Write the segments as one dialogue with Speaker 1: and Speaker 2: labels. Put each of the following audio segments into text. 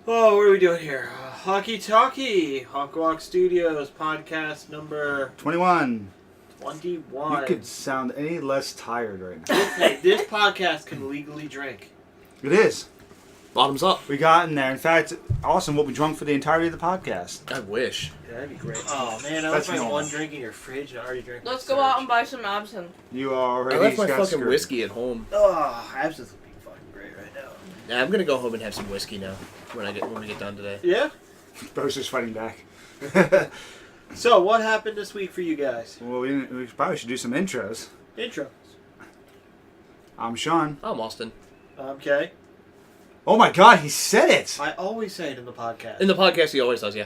Speaker 1: Oh, what are we doing here? Hawkie Talkie, Hawkwalk Studios, podcast number
Speaker 2: 21.
Speaker 1: 21.
Speaker 2: You could sound any less tired right now.
Speaker 1: Hey, this podcast can legally drink.
Speaker 2: It is.
Speaker 3: Bottoms up.
Speaker 2: We got in there. In fact, awesome. We'll be drunk for the entirety of the podcast.
Speaker 3: I wish.
Speaker 1: Yeah, that'd be great. Oh, man, I
Speaker 2: That's
Speaker 1: left my
Speaker 2: normal.
Speaker 1: one drink in your fridge and I already drank
Speaker 4: Let's
Speaker 1: my
Speaker 4: go out
Speaker 1: surge.
Speaker 4: and buy some absinthe.
Speaker 2: You already
Speaker 3: I left my
Speaker 2: got
Speaker 3: fucking
Speaker 2: screwed.
Speaker 3: whiskey at home.
Speaker 1: Oh, absinthe would be fucking great right now.
Speaker 3: Yeah, I'm gonna go home and have some whiskey now when we get done today.
Speaker 1: Yeah?
Speaker 2: Bo's just fighting back.
Speaker 1: So, what happened this week for you guys?
Speaker 2: Well, we probably should do some intros.
Speaker 1: Intro.
Speaker 2: I'm Shawn.
Speaker 3: I'm Austin.
Speaker 1: Okay.
Speaker 2: Oh my god, he said it!
Speaker 1: I always say it in the podcast.
Speaker 3: In the podcast, he always does, yeah.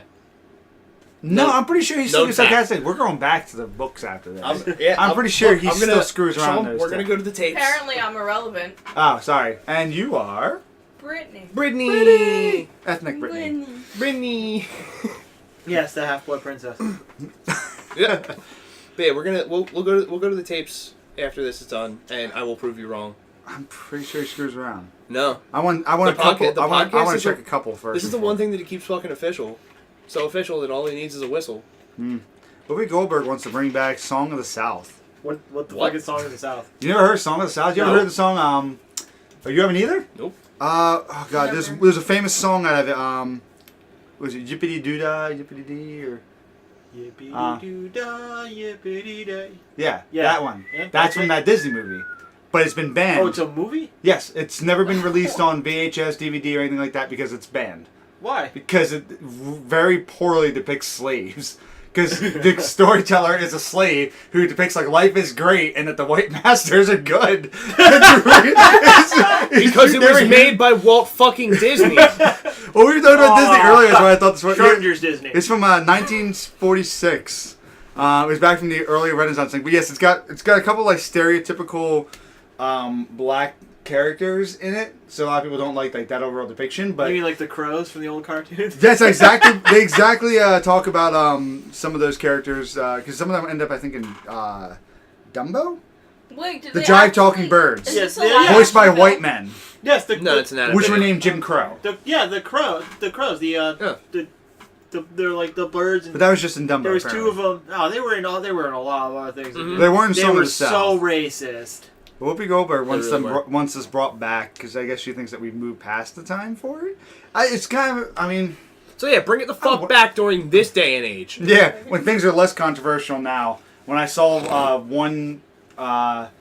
Speaker 2: No,
Speaker 3: No-
Speaker 2: I'm pretty sure he's still
Speaker 3: no tact.
Speaker 2: sarcastic. We're going back to the books after this.
Speaker 3: I'm
Speaker 2: pretty sure he still screws around
Speaker 3: Sean,
Speaker 2: those
Speaker 3: we're gonna
Speaker 2: two.
Speaker 3: go to the tapes.
Speaker 4: Apparently, I'm irrelevant.
Speaker 2: Oh, sorry. And you are?
Speaker 4: Brittany.
Speaker 3: Brittany.
Speaker 2: Ethnic Brittany.
Speaker 3: Brittany.
Speaker 1: Yes, the Half-Blood Princess.
Speaker 3: Yeah. But yeah, we'll go to the tapes after this is done, and I will prove you wrong.
Speaker 2: I'm pretty sure he screws around.
Speaker 3: No.
Speaker 2: I want a
Speaker 3: The
Speaker 2: couple.
Speaker 3: podcast- the
Speaker 2: I want
Speaker 3: podcast
Speaker 2: to
Speaker 3: is
Speaker 2: check
Speaker 3: a-
Speaker 2: a couple first.
Speaker 3: This is the one thing that he keeps fucking official. So official that all he needs is a whistle.
Speaker 2: Whoopi Goldberg wants to bring back "Song of the South."
Speaker 1: What the
Speaker 3: What?
Speaker 1: fucking song in the South?
Speaker 2: You never heard "Song of the South"? You ever
Speaker 3: No.
Speaker 2: heard the song? Oh, you haven't either?
Speaker 3: Nope.
Speaker 2: Oh god,
Speaker 4: Never.
Speaker 2: there's a famous song out of it. Was it Yippity Doo Dah, Yippity Dee, or
Speaker 1: Yippity-doo-dah, yippity-day.
Speaker 2: yeah,
Speaker 1: Yeah.
Speaker 2: that one.
Speaker 1: Yeah,
Speaker 2: That's
Speaker 1: that's
Speaker 2: from
Speaker 1: it.
Speaker 2: that Disney movie, but it's been banned.
Speaker 1: Oh, it's a movie?
Speaker 2: Yes, it's never been released on VHS, DVD, or anything like that because it's banned.
Speaker 1: Why?
Speaker 2: Because it very poorly depicts slaves. Because the storyteller is a slave who depicts like life is great and that the white masters are good.
Speaker 3: Because it was made by Walt fucking Disney.
Speaker 2: Well, we were talking about Disney earlier, so I thought this was.
Speaker 1: Schrodinger's Disney.
Speaker 2: It's from 1946. It was back from the early Renaissance thing. But yes, it's got a couple like stereotypical black characters in it, so a lot of people don't like that overall depiction. But
Speaker 1: You mean like the crows from the old cartoons?
Speaker 2: that's exactly they exactly talk about some of those characters because some of them end up I think in Dumbo,
Speaker 4: Wait, did
Speaker 2: the
Speaker 4: they
Speaker 2: jive
Speaker 4: actually-
Speaker 2: talking birds,
Speaker 4: Is
Speaker 1: Yes,
Speaker 4: this a
Speaker 1: yeah.
Speaker 4: live
Speaker 2: voiced by
Speaker 4: action
Speaker 2: white
Speaker 4: film?
Speaker 2: men,
Speaker 1: Yes,
Speaker 3: No, it's an
Speaker 2: which were
Speaker 3: animated.
Speaker 2: named Jim Crow.
Speaker 1: the crows, they're like the birds. And
Speaker 2: But that was just in Dumbo.
Speaker 1: there was
Speaker 2: apparently.
Speaker 1: two of them. Oh, they were in a lot of other things.
Speaker 3: Mhm.
Speaker 2: They weren't in
Speaker 1: They
Speaker 2: Song of
Speaker 1: were
Speaker 2: the South.
Speaker 1: so racist.
Speaker 2: Whoopi Goldberg wants
Speaker 3: really were.
Speaker 2: wants this brought back because I guess she thinks that we've moved past the time for it. It's kind of, I mean,
Speaker 3: So yeah, bring it the fuck
Speaker 2: Oh,
Speaker 3: back during this day and age.
Speaker 2: yeah, when things are less controversial now. When I saw an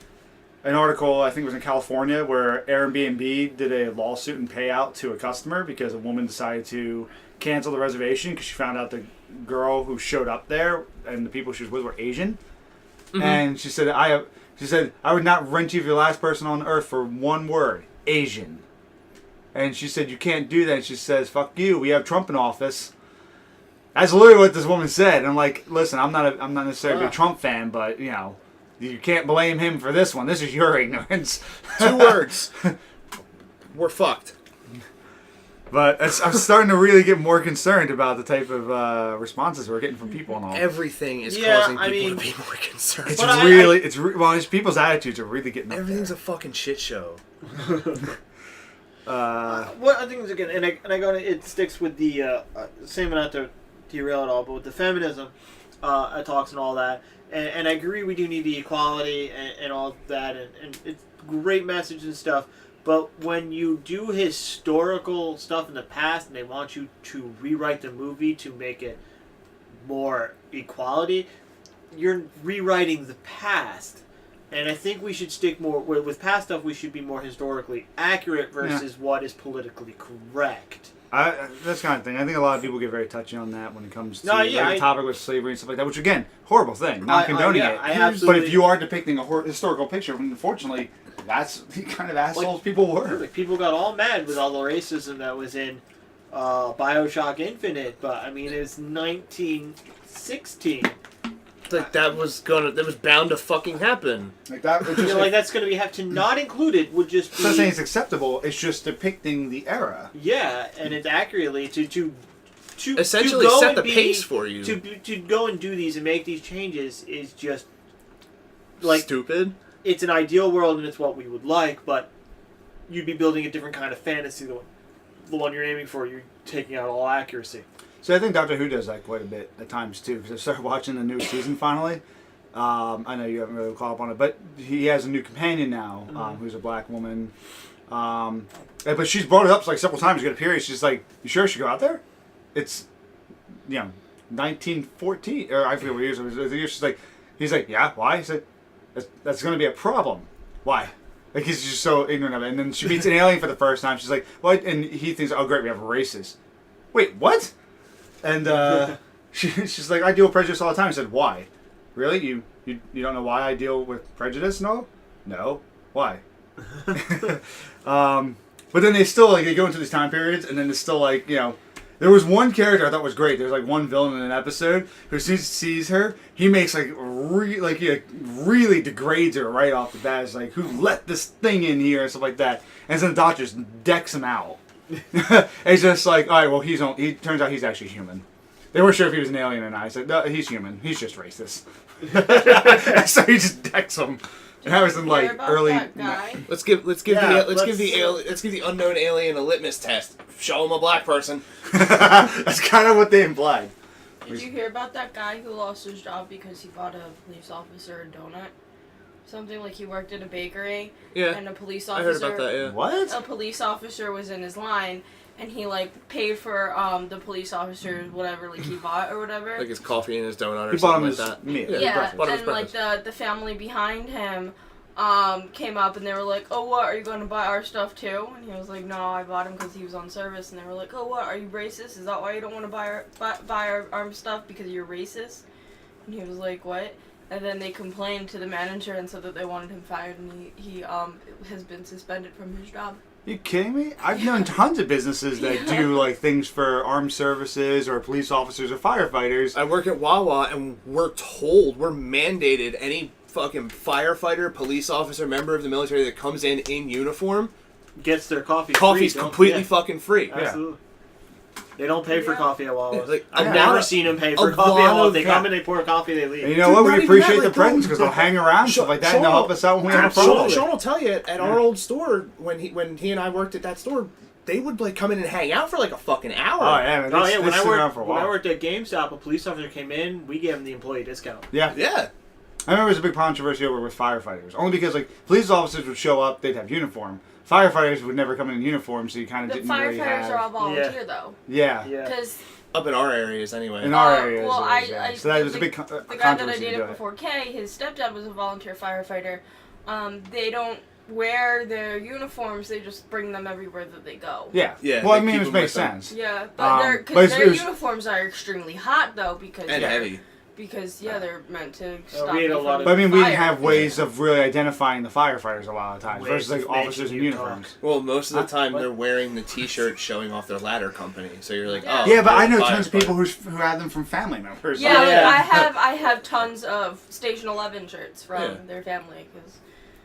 Speaker 2: article, I think it was in California, where Airbnb did a lawsuit and payout to a customer because a woman decided to cancel the reservation because she found out the girl who showed up there and the people she was with were Asian, and she said, I would not rent you for the last person on earth for one word, Asian. And she said, you can't do that. And she says, fuck you, we have Trump in office. That's literally what this woman said. And I'm like, listen, I'm not necessarily a big Trump fan, but you know, you can't blame him for this one. This is your ignorance.
Speaker 3: 2 words. We're fucked.
Speaker 2: But I'm starting to really get more concerned about the type of responses we're getting from people and all.
Speaker 3: Everything is
Speaker 1: Yeah,
Speaker 3: causing
Speaker 1: I
Speaker 3: people
Speaker 1: mean-
Speaker 3: to be more concerned.
Speaker 2: It's
Speaker 1: But
Speaker 2: really, it's people's attitudes are really getting up
Speaker 3: Everything's
Speaker 2: there.
Speaker 3: a fucking shit show.
Speaker 1: What I think is again, and I go. It sticks with the same, not to derail it all, but with the feminism talks and all that. And I agree, we do need the equality and all that, and it's great message and stuff. But when you do historical stuff in the past, and they want you to rewrite the movie to make it more equality, you're rewriting the past. And I think we should stick more with past stuff. We should be more historically accurate versus what is politically correct.
Speaker 2: That's kind of thing. I think a lot of people get very touchy on that when it comes to
Speaker 1: No, yeah,
Speaker 2: the topic with slavery and stuff like that. Which again, horrible thing. Not condoning
Speaker 1: yeah,
Speaker 2: it.
Speaker 1: I
Speaker 2: But
Speaker 1: absolutely-
Speaker 2: if you are depicting a historical picture, unfortunately, that's the kind of assholes people were.
Speaker 1: Like, people got all mad with all the racism that was in BioShock Infinite, but I mean, it's 1916.
Speaker 3: Like that was bound to fucking happen.
Speaker 2: Like that. It's
Speaker 1: You
Speaker 2: just,
Speaker 1: know, like that's going to have to not include it would just
Speaker 2: it's not saying it's
Speaker 1: be
Speaker 2: acceptable. It's just depicting the era.
Speaker 1: yeah, and it's accurately to
Speaker 3: Essentially
Speaker 1: go
Speaker 3: set
Speaker 1: and
Speaker 3: the pace for you.
Speaker 1: To go and do these and make these changes is just like
Speaker 3: Stupid.
Speaker 1: it's an ideal world and it's what we would like, but you'd be building a different kind of fantasy the one you're aiming for, you're taking out all accuracy.
Speaker 2: So I think Doctor Who does that quite a bit at times too, because I started watching the new season finally. I know you haven't really caught up on it, but he has a new companion now, who's a black woman. But she's brought it up like several times. You get a period. She's like, "You sure I should go out there?" It's, 1914, or I forget what years it was. She's like, he's like, "Yeah, why?" He said, "That's going to be a problem." Why? Like, he's just so ignorant of it. And then she meets an alien for the first time. She's like, "What?" And he thinks, "Oh, great, we have a racist." Wait, what? And she's like, "I deal with prejudice all the time." I said, "Why? Really? You don't know why I deal with prejudice? No? Why?" But then they still, like, they go into these time periods, and then it's still, like, there was one character I thought was great. There's, like, one villain in an episode who sees her, he makes, like, he really degrades her right off the bat. It's like, who let this thing in here and stuff like that. And then the doctor just decks him out. It's just like, all right, well, he turns out he's actually human. They weren't sure if he was an alien or not. I said, no, he's human. He's just racist. So he just decks him. And that was in like early.
Speaker 4: That guy?
Speaker 3: Let's give the unknown alien a litmus test. Show him a black person.
Speaker 2: That's kind of what they implied.
Speaker 4: Did you hear about that guy who lost his job because he bought a police officer a donut? Something like he worked at a bakery.
Speaker 3: Yeah.
Speaker 4: And a police
Speaker 3: I heard
Speaker 4: officer.
Speaker 3: about that. Yeah.
Speaker 2: What?
Speaker 4: A police officer was in his line, and he like paid for the police officer whatever like he bought or whatever.
Speaker 3: Like his coffee and his donut or
Speaker 2: He bought him
Speaker 3: something like
Speaker 2: his
Speaker 3: that.
Speaker 2: meal.
Speaker 4: Yeah,
Speaker 3: Bought him his
Speaker 4: and like
Speaker 3: breakfast.
Speaker 4: the family behind him came up and they were like, "Oh, what, are you going to buy our stuff too?" And he was like, "No, I bought him because he was on service." And they were like, "Oh, what, are you racist? Is that why you don't want to buy our stuff because you're racist?" And he was like, "What?" And then they complained to the manager and said that they wanted him fired, and he has been suspended from his job.
Speaker 2: You kidding me? I've known tons of businesses that do like things for armed services or police officers or firefighters.
Speaker 3: I work at Wawa, and we're mandated, any fucking firefighter, police officer, member of the military that comes in uniform,
Speaker 1: Gets their coffee.
Speaker 3: coffee's
Speaker 1: free,
Speaker 3: completely fucking free.
Speaker 1: Absolutely. They don't pay for coffee at Wawa.
Speaker 3: Like,
Speaker 1: I've
Speaker 3: a
Speaker 1: never
Speaker 3: lot of-
Speaker 1: seen them pay for
Speaker 3: a
Speaker 1: coffee at
Speaker 3: lot
Speaker 1: Wawa.
Speaker 3: of
Speaker 1: They
Speaker 3: that.
Speaker 1: come in, they pour coffee, they leave.
Speaker 2: And you know
Speaker 3: Dude,
Speaker 2: what?
Speaker 3: not
Speaker 2: We
Speaker 3: even
Speaker 2: appreciate
Speaker 3: that,
Speaker 2: the
Speaker 3: like,
Speaker 2: presence
Speaker 3: no.
Speaker 2: because they'll hang around stuff like that and they'll help us out when we have a problem.
Speaker 3: Sean will tell you at our old store when he and I worked at that store, they would like come in and hang out for like a fucking hour.
Speaker 2: Oh yeah, man.
Speaker 1: Oh yeah,
Speaker 2: When
Speaker 1: when I worked at GameStop, a police officer came in. We gave him the employee discount.
Speaker 2: Yeah.
Speaker 3: Yeah.
Speaker 2: I remember it was a big controversy over with firefighters. Only because like police officers would show up, they'd have uniform. Firefighters would never come in uniform, so you kind of
Speaker 4: The
Speaker 2: didn't really
Speaker 4: firefighters
Speaker 2: have.
Speaker 4: are all volunteer though,
Speaker 2: Yeah.
Speaker 1: Yeah.
Speaker 4: because
Speaker 3: Up in our areas anyway.
Speaker 2: In our areas.
Speaker 4: well,
Speaker 2: it was, yeah. So that was a big
Speaker 4: the guy that I
Speaker 2: controversy to
Speaker 4: dated
Speaker 2: do it.
Speaker 4: before Kay, his stepdad was a volunteer firefighter. They don't wear their uniforms; they just bring them everywhere that they go.
Speaker 2: Yeah.
Speaker 3: Yeah,
Speaker 2: Well, I
Speaker 3: they
Speaker 2: mean,
Speaker 3: keep
Speaker 2: it
Speaker 3: them
Speaker 2: makes
Speaker 3: with them.
Speaker 2: sense.
Speaker 4: Yeah, but their
Speaker 2: but it was-
Speaker 4: uniforms are extremely hot though because
Speaker 3: And heavy.
Speaker 4: Because they're meant to stop
Speaker 1: we had
Speaker 4: you
Speaker 1: a lot
Speaker 4: from
Speaker 1: of-
Speaker 2: But I mean, we didn't
Speaker 4: fire.
Speaker 2: have ways of really identifying the firefighters a lot of times
Speaker 1: Ways
Speaker 2: versus like
Speaker 1: of
Speaker 2: officers in
Speaker 1: making you
Speaker 2: uniforms.
Speaker 3: Well, most of the
Speaker 2: Huh?
Speaker 3: time
Speaker 1: What?
Speaker 3: they're wearing the T-shirt showing off their ladder company. So you're like,
Speaker 4: Yeah.
Speaker 3: oh.
Speaker 2: Yeah, but I
Speaker 3: they're
Speaker 2: know tons of
Speaker 3: firefighter.
Speaker 2: people who have them from family members.
Speaker 4: Yeah,
Speaker 2: Like,
Speaker 4: like, I have tons of Station 11 shirts from
Speaker 3: Yeah.
Speaker 4: their family because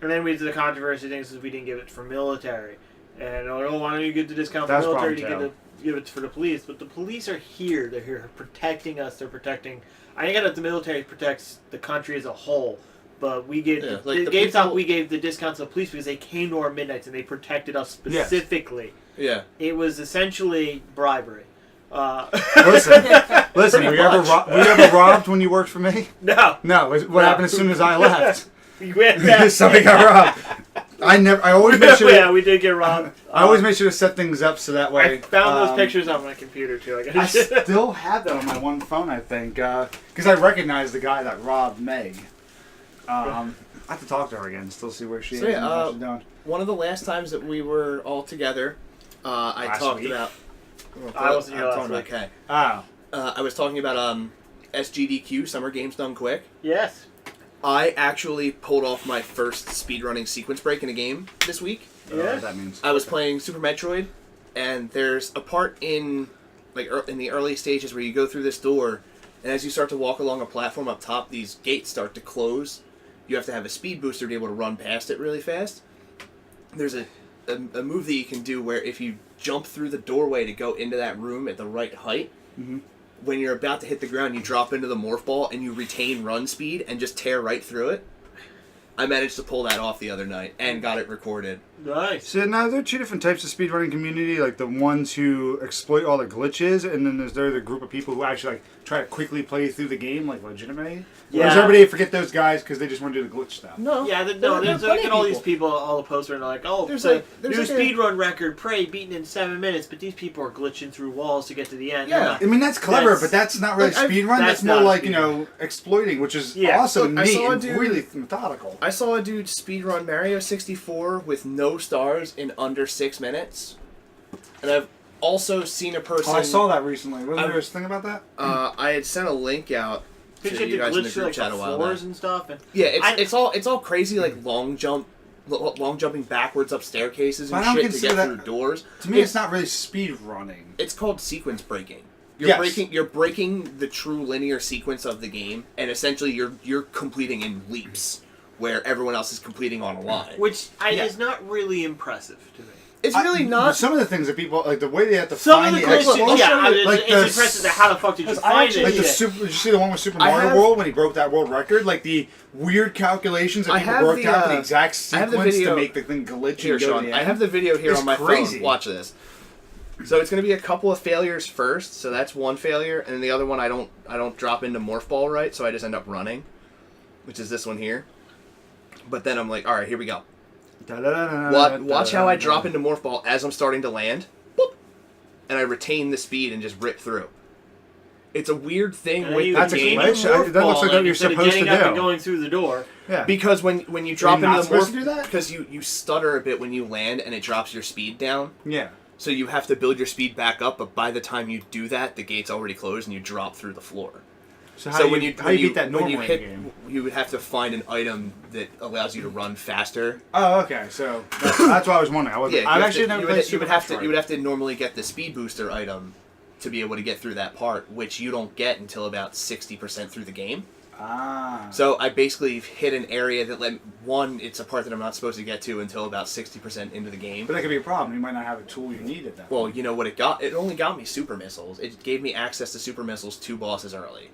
Speaker 1: And then we did the controversy thing since we didn't give it for military. And why don't you get the discount for
Speaker 2: That's
Speaker 1: military to
Speaker 2: problem,
Speaker 1: give it for the police? But the police are here. They're here protecting us. They're protecting. I think that the military protects the country as a whole. But we gave
Speaker 3: Yeah,
Speaker 1: the
Speaker 3: like the
Speaker 1: GameStop.
Speaker 3: people-
Speaker 1: We gave the discounts to the police because they came to our midnights and they protected us specifically.
Speaker 3: Yeah.
Speaker 1: It was essentially bribery.
Speaker 2: Listen, were you ever robbed when you worked for me?
Speaker 1: No.
Speaker 2: No. What happened as soon as I left?
Speaker 1: We went back.
Speaker 2: Somebody got robbed. I always make sure.
Speaker 1: Yeah, we did get robbed.
Speaker 2: I always make sure to set things up so that way.
Speaker 1: I found those pictures on my computer too.
Speaker 2: I still have that on my one phone, I think, because I recognize the guy that robbed Meg. I have to talk to her again, still see where she
Speaker 3: So,
Speaker 2: is
Speaker 3: yeah,
Speaker 2: and what she's doing.
Speaker 3: One of the last times that we were all together, I
Speaker 2: Last
Speaker 3: talked
Speaker 2: week?
Speaker 3: about.
Speaker 1: I wasn't here
Speaker 3: I'm
Speaker 1: last
Speaker 3: talking about
Speaker 1: week.
Speaker 3: Kay.
Speaker 2: Oh.
Speaker 3: I was talking about SGDQ, Summer Games Done Quick.
Speaker 1: Yes.
Speaker 3: I actually pulled off my first speedrunning sequence break in a game this week.
Speaker 2: I don't know
Speaker 1: Yeah.
Speaker 2: what that means.
Speaker 3: I was playing Super Metroid, and there's a part in in the early stages where you go through this door, and as you start to walk along a platform up top, these gates start to close. You have to have a speed booster to be able to run past it really fast. There's a move that you can do where if you jump through the doorway to go into that room at the right height, when you're about to hit the ground, you drop into the morph ball and you retain run speed and just tear right through it. I managed to pull that off the other night and got it recorded.
Speaker 1: Nice.
Speaker 2: So now there are two different types of speedrunning community, like the ones who exploit all the glitches, and then there's the group of people who actually like try to quickly play through the game, like legitimately.
Speaker 1: Yeah.
Speaker 2: Does everybody forget those guys because they just want to do the glitch stuff?
Speaker 3: No.
Speaker 1: Yeah,
Speaker 3: There
Speaker 1: there's
Speaker 3: are
Speaker 1: like
Speaker 3: plenty of
Speaker 1: all these people, all the posters are like, oh,
Speaker 3: There's
Speaker 1: the
Speaker 3: like
Speaker 1: new
Speaker 3: a-
Speaker 1: speedrun record, Prey beaten in 7 minutes, but these people are glitching through walls to get to the end.
Speaker 3: Yeah.
Speaker 2: I mean that's clever,
Speaker 1: That's-
Speaker 2: but that's not really
Speaker 3: like,
Speaker 2: speedrun.
Speaker 1: that's
Speaker 2: That's more
Speaker 1: not
Speaker 2: like
Speaker 1: speedrun.
Speaker 2: exploiting, which is
Speaker 1: Yeah.
Speaker 2: awesome
Speaker 3: Look, I
Speaker 2: and neat
Speaker 3: saw a
Speaker 2: and
Speaker 3: dude-
Speaker 2: really methodical.
Speaker 3: I saw a dude speedrun Mario 64 with no stars in under 6 minutes. And I've also seen a person...
Speaker 2: Oh, I saw that recently. Wasn't
Speaker 3: I'm-
Speaker 2: there a thing about that?
Speaker 3: I had sent a link out
Speaker 1: Because
Speaker 3: to
Speaker 1: you
Speaker 3: you
Speaker 1: have
Speaker 3: guys
Speaker 1: to
Speaker 3: in the
Speaker 1: glitch through
Speaker 3: group
Speaker 1: like
Speaker 3: chat a
Speaker 1: the
Speaker 3: while
Speaker 1: floors
Speaker 3: back.
Speaker 1: and stuff. And
Speaker 3: Yeah,
Speaker 1: I-
Speaker 3: it's all crazy, like long jumping backwards up staircases
Speaker 2: But I
Speaker 3: and
Speaker 2: don't
Speaker 3: shit to
Speaker 2: consider
Speaker 3: get
Speaker 2: that-
Speaker 3: through doors.
Speaker 2: To me, it's not really speedrunning.
Speaker 3: It's called sequence breaking.
Speaker 2: Yes.
Speaker 3: You're breaking the true linear sequence of the game, and essentially you're completing in leaps where everyone else is completing on a line.
Speaker 1: which
Speaker 3: Yeah.
Speaker 1: is not really impressive to me.
Speaker 3: It's really not.
Speaker 2: Some of the things that people like the way they have to
Speaker 1: Some
Speaker 2: find
Speaker 1: of the
Speaker 2: the
Speaker 1: glitches,
Speaker 2: exploits.
Speaker 1: yeah, it's,
Speaker 2: like
Speaker 1: it's
Speaker 2: the-
Speaker 1: impressive. That how the fuck did you find it?
Speaker 2: Like the
Speaker 1: Yeah.
Speaker 2: super, did you see the one with Super
Speaker 3: I
Speaker 2: Mario
Speaker 3: have-
Speaker 2: World when he broke that world record? Like the weird calculations that
Speaker 3: I
Speaker 2: people
Speaker 3: have
Speaker 2: worked
Speaker 3: the,
Speaker 2: out the
Speaker 3: uh,
Speaker 2: exact
Speaker 3: I have the
Speaker 2: sequence
Speaker 3: video-
Speaker 2: to make the thing glitch
Speaker 3: Here,
Speaker 2: and go to
Speaker 3: Sean,
Speaker 2: the
Speaker 3: I
Speaker 2: end.
Speaker 3: have the video here
Speaker 2: It's
Speaker 3: on my
Speaker 2: crazy.
Speaker 3: phone. Watch this. So it's going to be a couple of failures first. So that's one failure, and then the other one I don't drop into morph ball right, so I just end up running, which is this one here. But then I'm like, all right, here we go. Watch how I drop into morph ball as I'm starting to land, boop, and I retain the speed and just rip through. It's a weird thing
Speaker 1: And
Speaker 3: with
Speaker 1: you
Speaker 3: the
Speaker 2: That's a
Speaker 3: game
Speaker 2: glitch.
Speaker 1: morph
Speaker 2: That looks
Speaker 1: ball,
Speaker 2: like what you're
Speaker 1: instead of
Speaker 2: supposed to
Speaker 1: getting up and
Speaker 2: do.
Speaker 1: going through the door.
Speaker 2: Yeah.
Speaker 3: because when you drop
Speaker 2: Are you
Speaker 3: into
Speaker 2: not
Speaker 3: the
Speaker 2: supposed
Speaker 3: morph
Speaker 2: to do that?
Speaker 3: because you stutter a bit when you land and it drops your speed down.
Speaker 2: Yeah.
Speaker 3: So you have to build your speed back up, but by the time you do that, the gate's already closed and you drop through the floor.
Speaker 2: So
Speaker 3: So
Speaker 2: when you beat that normally
Speaker 3: when you
Speaker 2: in the
Speaker 3: hit,
Speaker 2: game?
Speaker 3: you would have to find an item that allows you to run faster.
Speaker 2: Oh, okay. So that's what I was wondering. I've actually never played
Speaker 3: you
Speaker 2: Super
Speaker 3: would have to
Speaker 2: Metroid.
Speaker 3: you would have to normally get the speed booster item to be able to get through that part, which you don't get until about 60% through the game.
Speaker 2: Ah.
Speaker 3: So I basically hit an area that it's a part that I'm not supposed to get to until about 60% into the game.
Speaker 2: But that could be a problem. You might not have a tool you need at that
Speaker 3: Well,
Speaker 2: point.
Speaker 3: you know what it got? It only got me super missiles. It gave me access to super missiles 2 bosses early.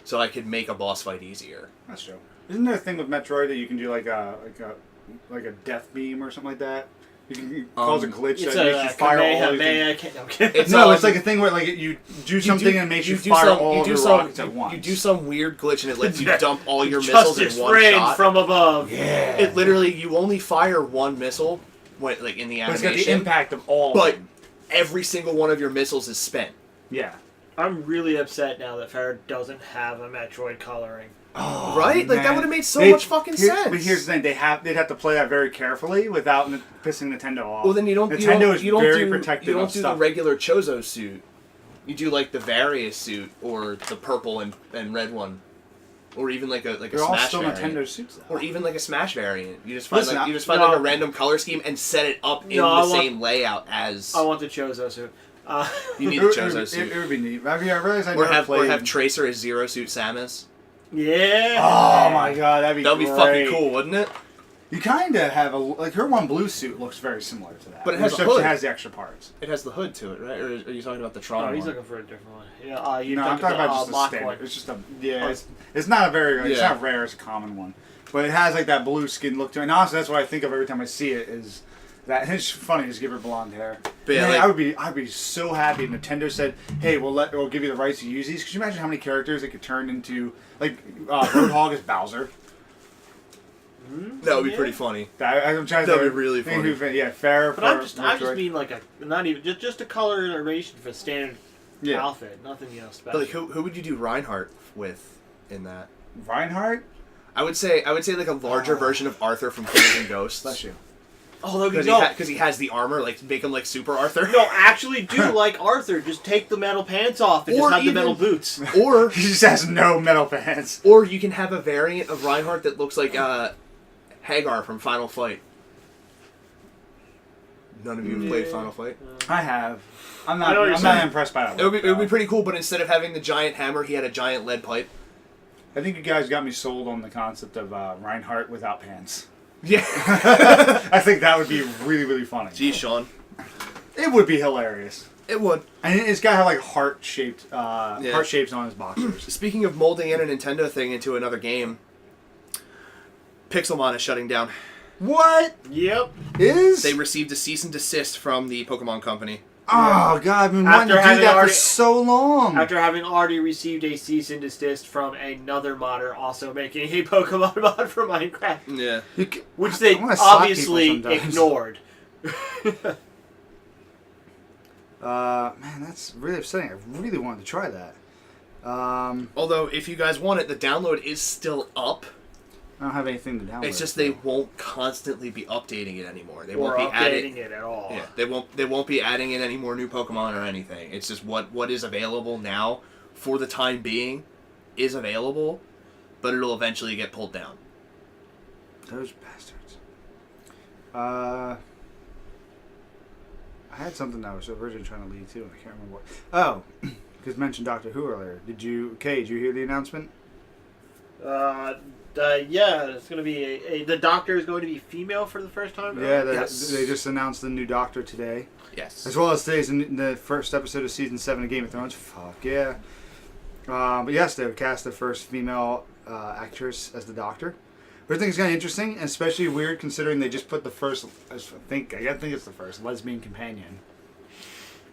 Speaker 3: So I could make a boss fight easier.
Speaker 2: That's true. Isn't there a thing with Metroid that you can do like a death beam or something like that? You can cause a glitch
Speaker 1: It's
Speaker 2: that makes you fire all these things.
Speaker 1: I'm kidding.
Speaker 2: It's like a thing where like you do something and it makes you fire all of your rockets at once.
Speaker 3: You do some weird glitch and it lets you dump all your
Speaker 1: Justice
Speaker 3: missiles in one
Speaker 1: rain
Speaker 3: shot.
Speaker 1: from above.
Speaker 2: Yeah.
Speaker 3: It literally, you only fire one missile when, like in the
Speaker 2: But it's
Speaker 3: animation.
Speaker 2: got the impact of all.
Speaker 3: But
Speaker 2: of them.
Speaker 3: every single one of your missiles is spent.
Speaker 2: Yeah.
Speaker 1: I'm really upset now that Farrah doesn't have a Metroid coloring.
Speaker 2: Oh,
Speaker 3: Right? Like, that
Speaker 2: man.
Speaker 3: would've made so much fucking sense.
Speaker 2: But here's the thing: they'd have to play that very carefully without pissing Nintendo off.
Speaker 3: Well, then you don't.
Speaker 2: Nintendo is
Speaker 3: you don't
Speaker 2: very
Speaker 3: do,
Speaker 2: protective
Speaker 3: You don't
Speaker 2: of
Speaker 3: do
Speaker 2: stuff.
Speaker 3: the regular Chozo suit. You do like the Various suit or the purple and red one, or even like a
Speaker 2: They're all
Speaker 3: Smash
Speaker 2: still
Speaker 3: variant.
Speaker 2: Nintendo suits, though.
Speaker 3: Or even like a Smash variant. You just find
Speaker 2: Listen,
Speaker 3: like
Speaker 1: no.
Speaker 3: a random color scheme and set it up in
Speaker 1: No, I
Speaker 3: the
Speaker 1: want-
Speaker 3: same layout as.
Speaker 1: I want the Chozo suit.
Speaker 3: You need the Chozo suit.
Speaker 2: It would be neat. I realize I
Speaker 3: Or
Speaker 2: never
Speaker 3: have
Speaker 2: played.
Speaker 3: Tracer as Zero Suit Samus.
Speaker 1: Yeah.
Speaker 2: Oh my god, that'd be
Speaker 3: That'd be
Speaker 2: great.
Speaker 3: fucking cool, wouldn't it?
Speaker 2: You kind of have her one blue suit looks very similar to that,
Speaker 3: But it has a
Speaker 2: except
Speaker 3: hood.
Speaker 2: she has the extra parts.
Speaker 3: It has the hood to it, right? Or are you talking about the Tron
Speaker 1: Oh, he's
Speaker 3: one?
Speaker 1: looking for a different one. Yeah. You
Speaker 2: No, I'm talking about just a
Speaker 1: lock
Speaker 2: standard.
Speaker 1: one.
Speaker 2: It's just a
Speaker 1: Oh.
Speaker 2: It's not a very. It's
Speaker 3: Yeah.
Speaker 2: not rare. It's a common one, but it has like that blue skin look to it. And honestly, that's what I think of every time I see it. Is that and it's funny? Just give her blonde hair.
Speaker 3: But yeah,
Speaker 2: Man,
Speaker 3: like-
Speaker 2: I'd be so happy if Nintendo said, "Hey, we'll give you the rights to use these." Could you imagine how many characters it could turn into? Like Roadhog is Bowser.
Speaker 3: That would be
Speaker 1: Yeah.
Speaker 3: pretty funny.
Speaker 2: I'm trying to.
Speaker 3: That'd be really funny.
Speaker 2: Yeah, fair.
Speaker 1: But I just mean like not even just a color iteration for standard outfit. Nothing special.
Speaker 3: But like, who would you do Reinhardt with in that?
Speaker 2: Reinhardt.
Speaker 3: I would say like a larger version of Arthur from Killers and Ghosts.
Speaker 2: Bless you.
Speaker 1: Oh, no,
Speaker 3: Because he has the armor, like make him like Super Arthur.
Speaker 1: no, actually, do like Arthur. Just take the metal pants off and
Speaker 3: Or
Speaker 1: just have
Speaker 3: even-
Speaker 1: the metal boots.
Speaker 3: Or
Speaker 2: He just has no metal pants.
Speaker 3: or you can have a variant of Reinhardt that looks like Hagar from Final Fight. None of you have played Final Fight.
Speaker 2: I have. I'm
Speaker 1: I know what
Speaker 2: not.
Speaker 1: you're
Speaker 2: I'm not
Speaker 1: saying.
Speaker 2: impressed by that.
Speaker 3: It would be
Speaker 2: look,
Speaker 3: pretty cool, but instead of having the giant hammer, he had a giant lead pipe.
Speaker 2: I think you guys got me sold on the concept of Reinhardt without pants.
Speaker 3: Yeah.
Speaker 2: I think that would be really, really funny.
Speaker 3: Gee, Sean.
Speaker 2: It would be hilarious.
Speaker 3: It would.
Speaker 2: And it's got to have like heart shapes on his boxers.
Speaker 3: Speaking of molding in a Nintendo thing into another game, Pixelmon is shutting down.
Speaker 2: What?
Speaker 1: Yep.
Speaker 2: Is?
Speaker 3: They received a cease and desist from the Pokemon Company.
Speaker 2: Oh, God, I've been wanting to do
Speaker 1: having
Speaker 2: that for
Speaker 1: already-
Speaker 2: so long.
Speaker 1: After having already received a cease and desist from another modder also making a Pokemon mod for Minecraft,
Speaker 3: Yeah.
Speaker 1: which they
Speaker 2: I wanna slap
Speaker 1: obviously
Speaker 2: people sometimes.
Speaker 1: ignored.
Speaker 2: Man, that's really upsetting. I really wanted to try that.
Speaker 3: Although, if you guys want it, the download is still up.
Speaker 2: I don't have anything to download.
Speaker 3: It's just they won't constantly be updating it anymore. They
Speaker 1: Or
Speaker 3: won't be
Speaker 1: updating
Speaker 3: adding
Speaker 1: it at all.
Speaker 3: Yeah, they won't be adding in any more new Pokemon or anything. It's just what is available now for the time being is available, but it'll eventually get pulled down.
Speaker 2: Those bastards. I had something that I was originally trying to lead to, and I can't remember what. Oh, because mentioned Doctor Who earlier. Did you hear the announcement?
Speaker 1: Yeah, it's going to be the Doctor is going to be female for the first time.
Speaker 2: Yeah,
Speaker 3: Yes.
Speaker 2: they just announced the new Doctor today.
Speaker 3: Yes.
Speaker 2: As well as today's the first episode of season 7 of Game of Thrones. Fuck yeah. But yes, they've cast the first female actress as the Doctor. But I think it's kind of interesting, and especially weird considering they just put the first. I think it's the first lesbian companion.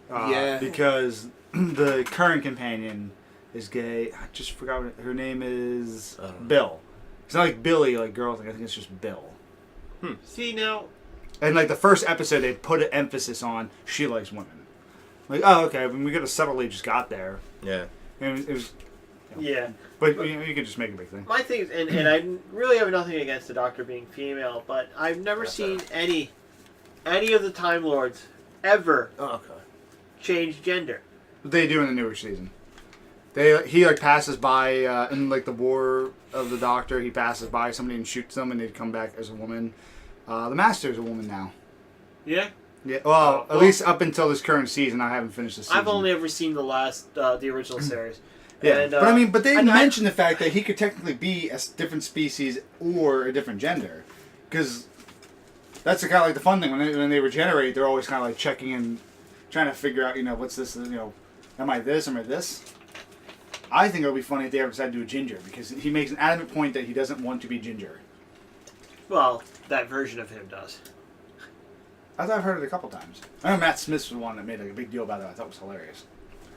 Speaker 3: Yeah.
Speaker 2: Because the current companion is gay. I just forgot what her name is. Bill. It's not like Billy, like girls. I think it's just Bill.
Speaker 1: See now,
Speaker 2: And like the first episode, they put an emphasis on she likes women. Like, oh, okay. When we could have subtly just got there.
Speaker 3: Yeah.
Speaker 2: And it was
Speaker 1: yeah.
Speaker 2: but you could just make a big thing.
Speaker 1: My thing is, and I really have nothing against the Doctor being female, but I've never seen any of the Time Lords ever
Speaker 3: Oh, okay.
Speaker 1: change gender.
Speaker 2: They do in the newer season. He like passes by in like the War of the Doctor. He passes by somebody and shoots them, and they'd come back as a woman. The Master is a woman now.
Speaker 1: Yeah.
Speaker 2: Yeah. Well, at least up until this current season, I haven't finished the season.
Speaker 1: I've only ever seen the last, the original series.
Speaker 2: Yeah,
Speaker 1: And,
Speaker 2: but they
Speaker 1: and
Speaker 2: mentioned the fact that he could technically be a different species or a different gender, because that's the kind of like the fun thing when they regenerate, they're always kind of like checking and trying to figure out, what's this, am I this, am I this? I think it would be funny if they ever decided to do a ginger, because he makes an adamant point that he doesn't want to be ginger.
Speaker 1: Well, that version of him does.
Speaker 2: I thought I've heard it a couple times. I know Matt Smith was the one that made like a big deal about it. I thought it was hilarious.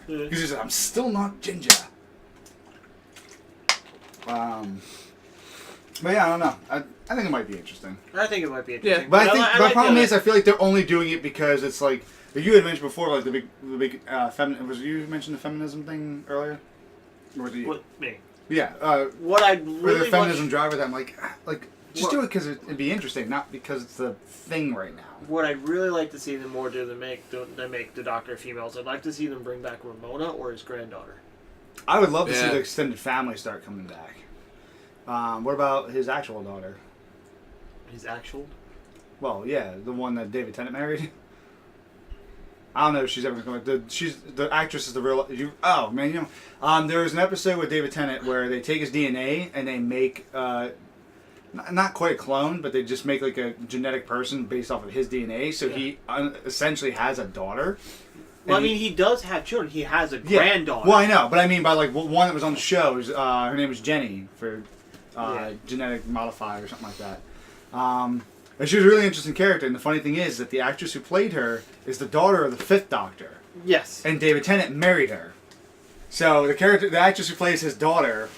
Speaker 2: Because he said, "I'm still not ginger." But yeah, I don't know. I think it might be interesting.
Speaker 1: I think it might be interesting.
Speaker 3: Yeah.
Speaker 2: But I think
Speaker 1: like
Speaker 2: the problem
Speaker 1: the-
Speaker 2: is, I feel like they're only doing it because it's like you had mentioned before, like the big was you mentioned the feminism thing earlier? Or was it you?
Speaker 1: What, me.
Speaker 2: Yeah.
Speaker 1: What I
Speaker 2: With
Speaker 1: really
Speaker 2: the feminism
Speaker 1: want,
Speaker 2: driver, that I'm like just
Speaker 1: What-
Speaker 2: do it because it'd be interesting, not because it's the thing right now.
Speaker 1: what I'd really like to see them more do than make the Doctor females. I'd like to see them bring back Ramona or his granddaughter.
Speaker 2: I would love to see
Speaker 3: Yeah.
Speaker 2: the extended family start coming back. What about his actual daughter?
Speaker 1: His actual.
Speaker 2: Well, yeah, the one that David Tennant married. I don't know if she's ever going to. The actress is the real. Oh man, there was an episode with David Tennant where they take his DNA and they make not quite a clone, but they just make like a genetic person based off of his DNA. So he essentially has a daughter.
Speaker 1: Well, I
Speaker 2: And
Speaker 1: mean, he does have children. He has a granddaughter.
Speaker 2: Well, I know, but I mean by like one that was on the show. Her name was Jenny for genetic modifier or something like that. And she was a really interesting character. And the funny thing is that the actress who played her is the daughter of the 5th Doctor.
Speaker 1: Yes.
Speaker 2: And David Tennant married her. So the actress who plays his daughter,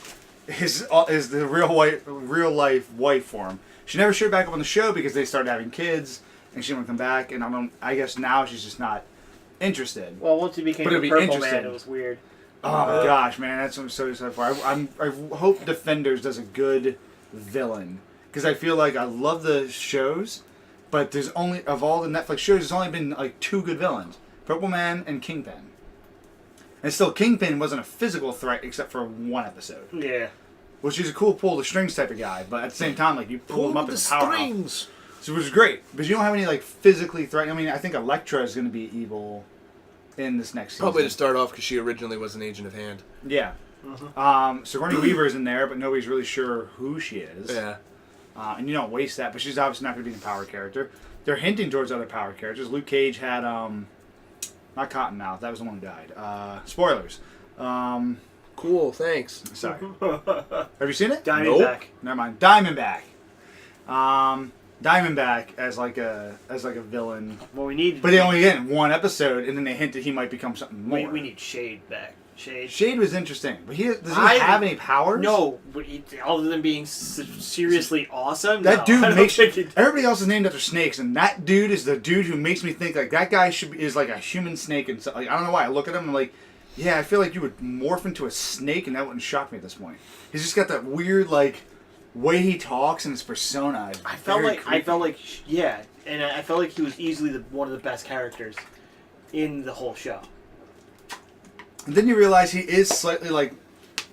Speaker 2: is the real life wife for him. She never showed back up on the show because they started having kids, and she didn't come back. And I guess now she's just not interested.
Speaker 1: Well, once he became
Speaker 2: But
Speaker 1: a
Speaker 2: it'd be
Speaker 1: Purple
Speaker 2: interesting.
Speaker 1: Man, it was weird.
Speaker 2: Oh my gosh, man, that's what I'm so excited for. I hope Defenders does a good villain, because I feel like I love the shows, but there's only of all the Netflix shows, there's only been like 2 good villains: Purple Man and Kingpin. And still, Kingpin wasn't a physical threat except for one episode,
Speaker 1: Yeah.
Speaker 2: which is a cool pull the strings type of guy. But at the same time, like you pull him up in power, so which is great. But you don't have any like physically threatening. I mean, I think Elektra is going to be evil in this next season.
Speaker 3: Probably to start off because she originally was an Agent of Hand.
Speaker 2: Yeah. Sigourney Weaver's in there, but nobody's really sure who she is.
Speaker 3: Yeah.
Speaker 2: And you don't waste that, but she's obviously not going to be the power character. They're hinting towards other power characters. Luke Cage had, not Cottonmouth, that was the one who died. Spoilers.
Speaker 3: Cool, thanks.
Speaker 2: Sorry. Have you seen it?
Speaker 1: Diamondback.
Speaker 2: Never mind. Diamondback. Diamondback as like a villain.
Speaker 1: Well, we need.
Speaker 2: But they only get in one episode, and then they hinted he might become something more.
Speaker 1: We need Shade back.
Speaker 2: Shade was interesting, but does he have any powers?
Speaker 1: No, but other than being seriously awesome.
Speaker 2: That dude makes
Speaker 1: everybody
Speaker 2: else is named after snakes, and that dude is the dude who makes me think like that guy is like a human snake, and so, like I don't know why I look at him and I'm like, yeah, I feel like you would morph into a snake, and that wouldn't shock me at this point. He's just got that weird like way he talks and his persona.
Speaker 1: I felt like yeah, and I felt like he was easily one of the best characters in the whole show.
Speaker 2: And then you realize he is slightly like,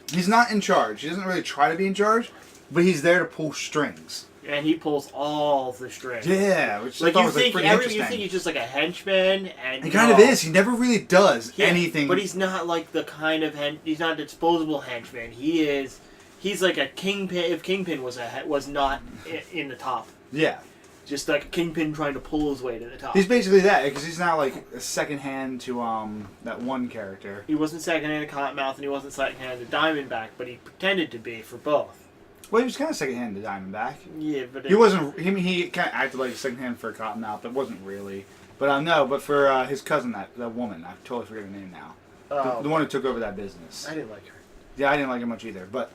Speaker 2: he's not in charge. He doesn't really try to be in charge, but he's there to pull strings.
Speaker 1: And he pulls all the strings.
Speaker 2: Yeah, which
Speaker 1: like
Speaker 2: I thought
Speaker 1: you
Speaker 2: was
Speaker 1: think
Speaker 2: pretty interesting.
Speaker 1: you think he's just like a henchman, and
Speaker 2: he kind of is. He never really does anything.
Speaker 1: But he's not like the kind of he's not a disposable henchman. He's like a kingpin. If Kingpin was not in the top.
Speaker 2: Yeah.
Speaker 1: Just like a Kingpin trying to pull his way to the top.
Speaker 2: He's basically that, because he's not like a second hand to that one character.
Speaker 1: He wasn't second hand to Cottonmouth, and he wasn't second hand to Diamondback, but he pretended to be for both.
Speaker 2: Well, he was kind of second hand to Diamondback.
Speaker 1: Yeah, but
Speaker 2: he wasn't. He kind of acted like a second hand for Cottonmouth, but wasn't really. But no, but for his cousin, that woman, I totally forget her name now. The one who took over that business.
Speaker 1: I didn't like her.
Speaker 2: Yeah, I didn't like her much either. But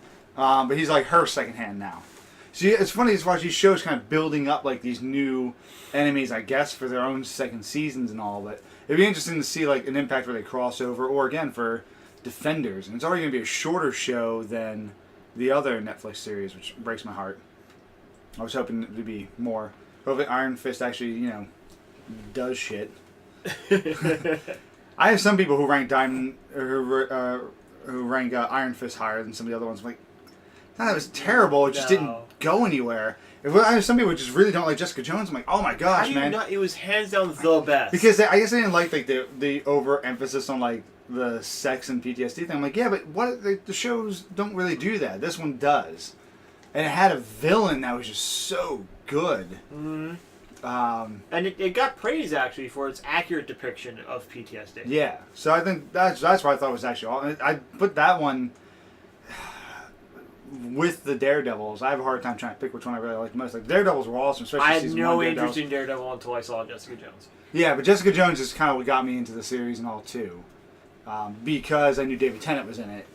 Speaker 2: he's like her second hand now. See, it's funny to watch these shows kind of building up like these new enemies, I guess, for their own second seasons and all. But it'd be interesting to see like an impact where they cross over, or again for Defenders. And it's already going to be a shorter show than the other Netflix series, which breaks my heart. I was hoping it would be more. Hopefully Iron Fist actually, does shit. I have some people who rank Iron Fist higher than some of the other ones. I'm like, that was terrible. It just didn't go anywhere. I have some people who just really don't like Jessica Jones. I'm like, oh my gosh, man!
Speaker 1: It was hands down the best.
Speaker 2: Because I guess they didn't like the overemphasis on like the sex and PTSD thing. I'm like, yeah, but the shows don't really do that. This one does, and it had a villain that was just so good.
Speaker 1: Mm-hmm. And it got praise actually for its accurate depiction of PTSD.
Speaker 2: Yeah, so I think that's what I thought was actually all. I put that one with the Daredevils. I have a hard time trying to pick which one I really liked most. Like Daredevils were awesome, especially
Speaker 1: I had
Speaker 2: season
Speaker 1: no
Speaker 2: 1
Speaker 1: interest in Daredevil until I saw Jessica Jones.
Speaker 2: Yeah, but Jessica Jones is kind of what got me into the series and all too, because I knew David Tennant was in it,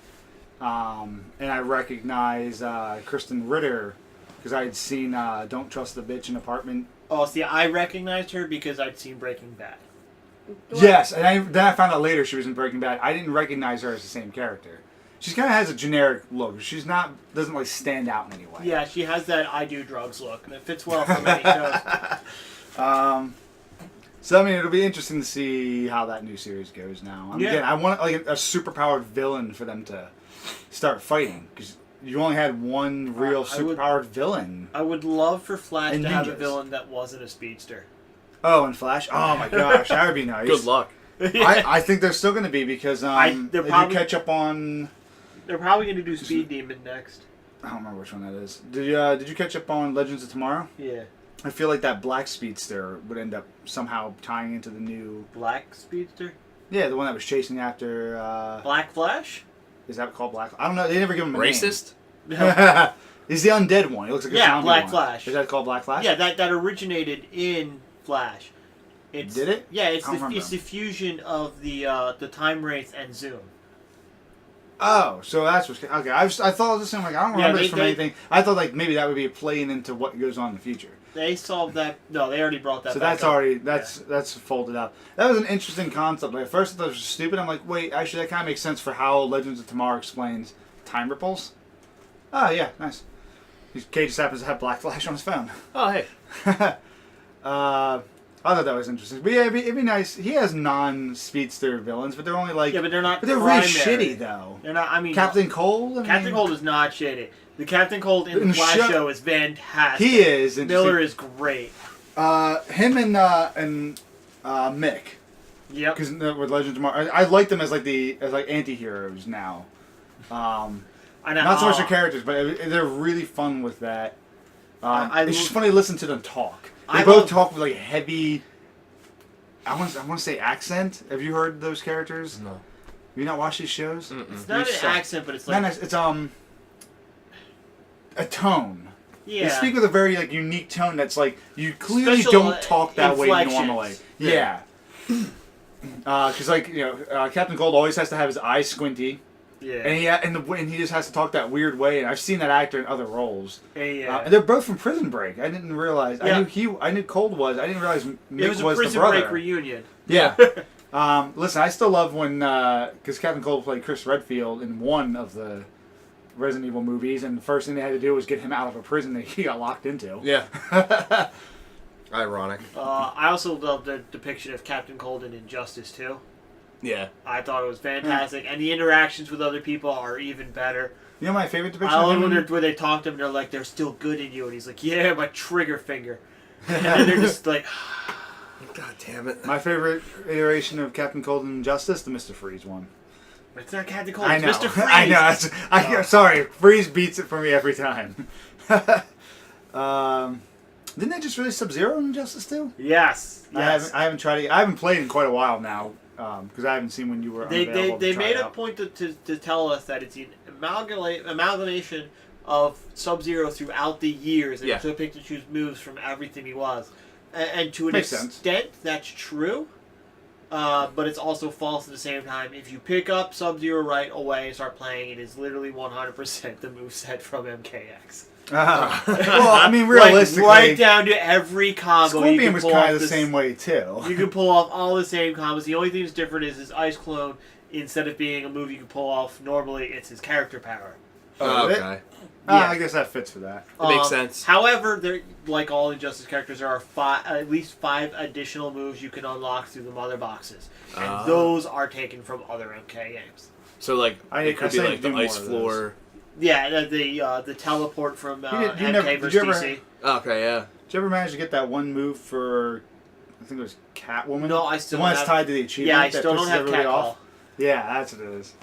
Speaker 2: and I recognized Kristen Ritter because I had seen Don't Trust the Bitch in Apartment.
Speaker 1: Oh, see, I recognized her because I'd seen Breaking Bad.
Speaker 2: Yes, and then I found out later she was in Breaking Bad. I didn't recognize her as the same character. She kind of has a generic look. She's not doesn't like stand out in any way.
Speaker 1: Yeah, she has that I do drugs look, and it fits well for many shows.
Speaker 2: So I mean, it'll be interesting to see how that new series goes now. Again, I want like a superpowered villain for them to start fighting, because you only had one real superpowered villain.
Speaker 1: I would love for Flash to have a
Speaker 2: ninjas.
Speaker 1: villain that wasn't a speedster.
Speaker 2: Oh, and Flash? Oh my gosh, that would be nice.
Speaker 3: Good luck.
Speaker 2: I think they're still going to be, because they catch up on.
Speaker 1: They're probably going to do Speed Demon next.
Speaker 2: I don't remember which one that is. Did you catch up on Legends of Tomorrow?
Speaker 1: Yeah.
Speaker 2: I feel like that black speedster would end up somehow tying into the new...
Speaker 1: Black Speedster?
Speaker 2: Yeah, the one that was chasing after...
Speaker 1: Black Flash?
Speaker 2: Is that called Black? I don't know. They never give him a
Speaker 3: Racist?
Speaker 2: name. He's the undead one. He looks like a zombie
Speaker 1: Black
Speaker 2: one.
Speaker 1: Flash.
Speaker 2: Is that called Black Flash?
Speaker 1: Yeah, that originated in Flash.
Speaker 2: Did it?
Speaker 1: Yeah, it's the fusion of the Time Wraith and Zoom.
Speaker 2: Oh, so that's what's... Okay, I thought this thing, like, I don't remember this from anything. I thought, like, maybe that would be playing into what goes on in the future.
Speaker 1: They solved that... No, they already brought that
Speaker 2: so
Speaker 1: back
Speaker 2: that's already... That's folded up. That was an interesting concept. Like, at first I thought it was stupid. I'm like, wait, actually, that kind of makes sense for how Legends of Tomorrow explains time ripples. Oh, yeah, nice. Cage just happens to have Black Flash on his phone.
Speaker 3: Oh, hey.
Speaker 2: I thought that was interesting. But yeah, it'd be nice. He has non-speedster villains, but they're only like...
Speaker 1: Yeah, but they're not
Speaker 2: But they're
Speaker 1: primary.
Speaker 2: really shitty, though.
Speaker 1: They're not... I mean...
Speaker 2: Captain Cold?
Speaker 1: Captain Cold is not shitty. The Captain Cold in the Flash show is fantastic.
Speaker 2: He is.
Speaker 1: Miller is great.
Speaker 2: Him and Mick.
Speaker 1: Yep.
Speaker 2: Because with Legends of Tomorrow, I like them as anti-heroes now. Not so much their characters, but they're really fun with that. It's just funny to listen to them talk. They both talk with like heavy. I want to say accent. Have you heard those characters?
Speaker 3: No.
Speaker 2: Have you not watched these shows?
Speaker 1: It's not an accent, but it's like
Speaker 2: it's a tone.
Speaker 1: Yeah.
Speaker 2: They speak with a very like unique tone that's like you clearly
Speaker 1: Special,
Speaker 2: don't talk that way
Speaker 1: inflections.
Speaker 2: normally. Yeah. Because like Captain Cold always has to have his eyes squinty,
Speaker 1: Yeah.
Speaker 2: and he just has to talk that weird way. And I've seen that actor in other roles.
Speaker 1: Yeah.
Speaker 2: And they're both from Prison Break. I didn't realize.
Speaker 1: Yeah.
Speaker 2: I knew Cold was. I didn't realize Mick
Speaker 1: It was a
Speaker 2: the
Speaker 1: Prison
Speaker 2: brother.
Speaker 1: Break reunion.
Speaker 2: Yeah. Listen, I still love when because Captain Cold played Chris Redfield in one of the Resident Evil movies, and the first thing they had to do was get him out of a prison that he got locked into.
Speaker 3: Yeah. Ironic.
Speaker 1: I also love the depiction of Captain Cold in Injustice 2.
Speaker 3: Yeah.
Speaker 1: I thought it was fantastic, and the interactions with other people are even better.
Speaker 2: You know my favorite depiction
Speaker 1: I
Speaker 2: of
Speaker 1: love
Speaker 2: him?
Speaker 1: when they talk to him, they're like, they're still good in you, and he's like, yeah, my trigger finger. And then they're just like,
Speaker 3: God damn it.
Speaker 2: My favorite iteration of Captain Cold in Injustice, the Mr. Freeze one.
Speaker 1: it's not Captain Cold,
Speaker 2: I
Speaker 1: it's
Speaker 2: know.
Speaker 1: Mr. Freeze.
Speaker 2: I know. Sorry, Freeze beats it for me every time. Didn't they just release Sub-Zero in Injustice 2?
Speaker 1: Yes.
Speaker 2: I haven't tried it. I haven't played in quite a while now because I haven't seen when you were unavailable.
Speaker 1: They
Speaker 2: to try
Speaker 1: made
Speaker 2: it
Speaker 1: a
Speaker 2: out.
Speaker 1: point to tell us that it's an amalgamation of Sub-Zero throughout the years, and
Speaker 3: Yeah.
Speaker 1: so pick to choose moves from everything he was. And to an
Speaker 2: Makes sense.
Speaker 1: extent, that's true, but it's also false at the same time. If you pick up Sub-Zero right away and start playing, it is literally 100% the moveset from MKX.
Speaker 2: Well, I mean, realistically,
Speaker 1: like, right down to every combo. you
Speaker 2: Scorpion
Speaker 1: can
Speaker 2: was
Speaker 1: pull
Speaker 2: kind
Speaker 1: off
Speaker 2: of the same way too.
Speaker 1: You can pull off all the same combos. The only thing that's different is his Ice Clone. Instead of being a move you can pull off normally, it's his character power.
Speaker 2: Oh, is it?
Speaker 3: Okay.
Speaker 1: Yeah.
Speaker 2: I guess that fits for that.
Speaker 3: That makes sense.
Speaker 1: However, there, like all Injustice characters, there are at least 5 additional moves you can unlock through the mother boxes, and those are taken from other MK games.
Speaker 3: So like it could be
Speaker 2: say
Speaker 3: like
Speaker 2: do
Speaker 3: the
Speaker 2: more
Speaker 3: ice
Speaker 2: of
Speaker 3: floor.
Speaker 1: Yeah, the teleport from MK
Speaker 2: did
Speaker 1: versus
Speaker 2: you ever-
Speaker 1: DC.
Speaker 3: Okay, yeah.
Speaker 2: Did you ever manage to get that one move for? I think it was Catwoman.
Speaker 1: No, I still
Speaker 2: the one
Speaker 1: don't
Speaker 2: that's
Speaker 1: have-
Speaker 2: tied to the achievement.
Speaker 1: Yeah, I
Speaker 2: that
Speaker 1: still don't
Speaker 2: pisses
Speaker 1: have
Speaker 2: everybody
Speaker 1: Cat
Speaker 2: off.
Speaker 1: Call.
Speaker 2: Yeah, that's what it is.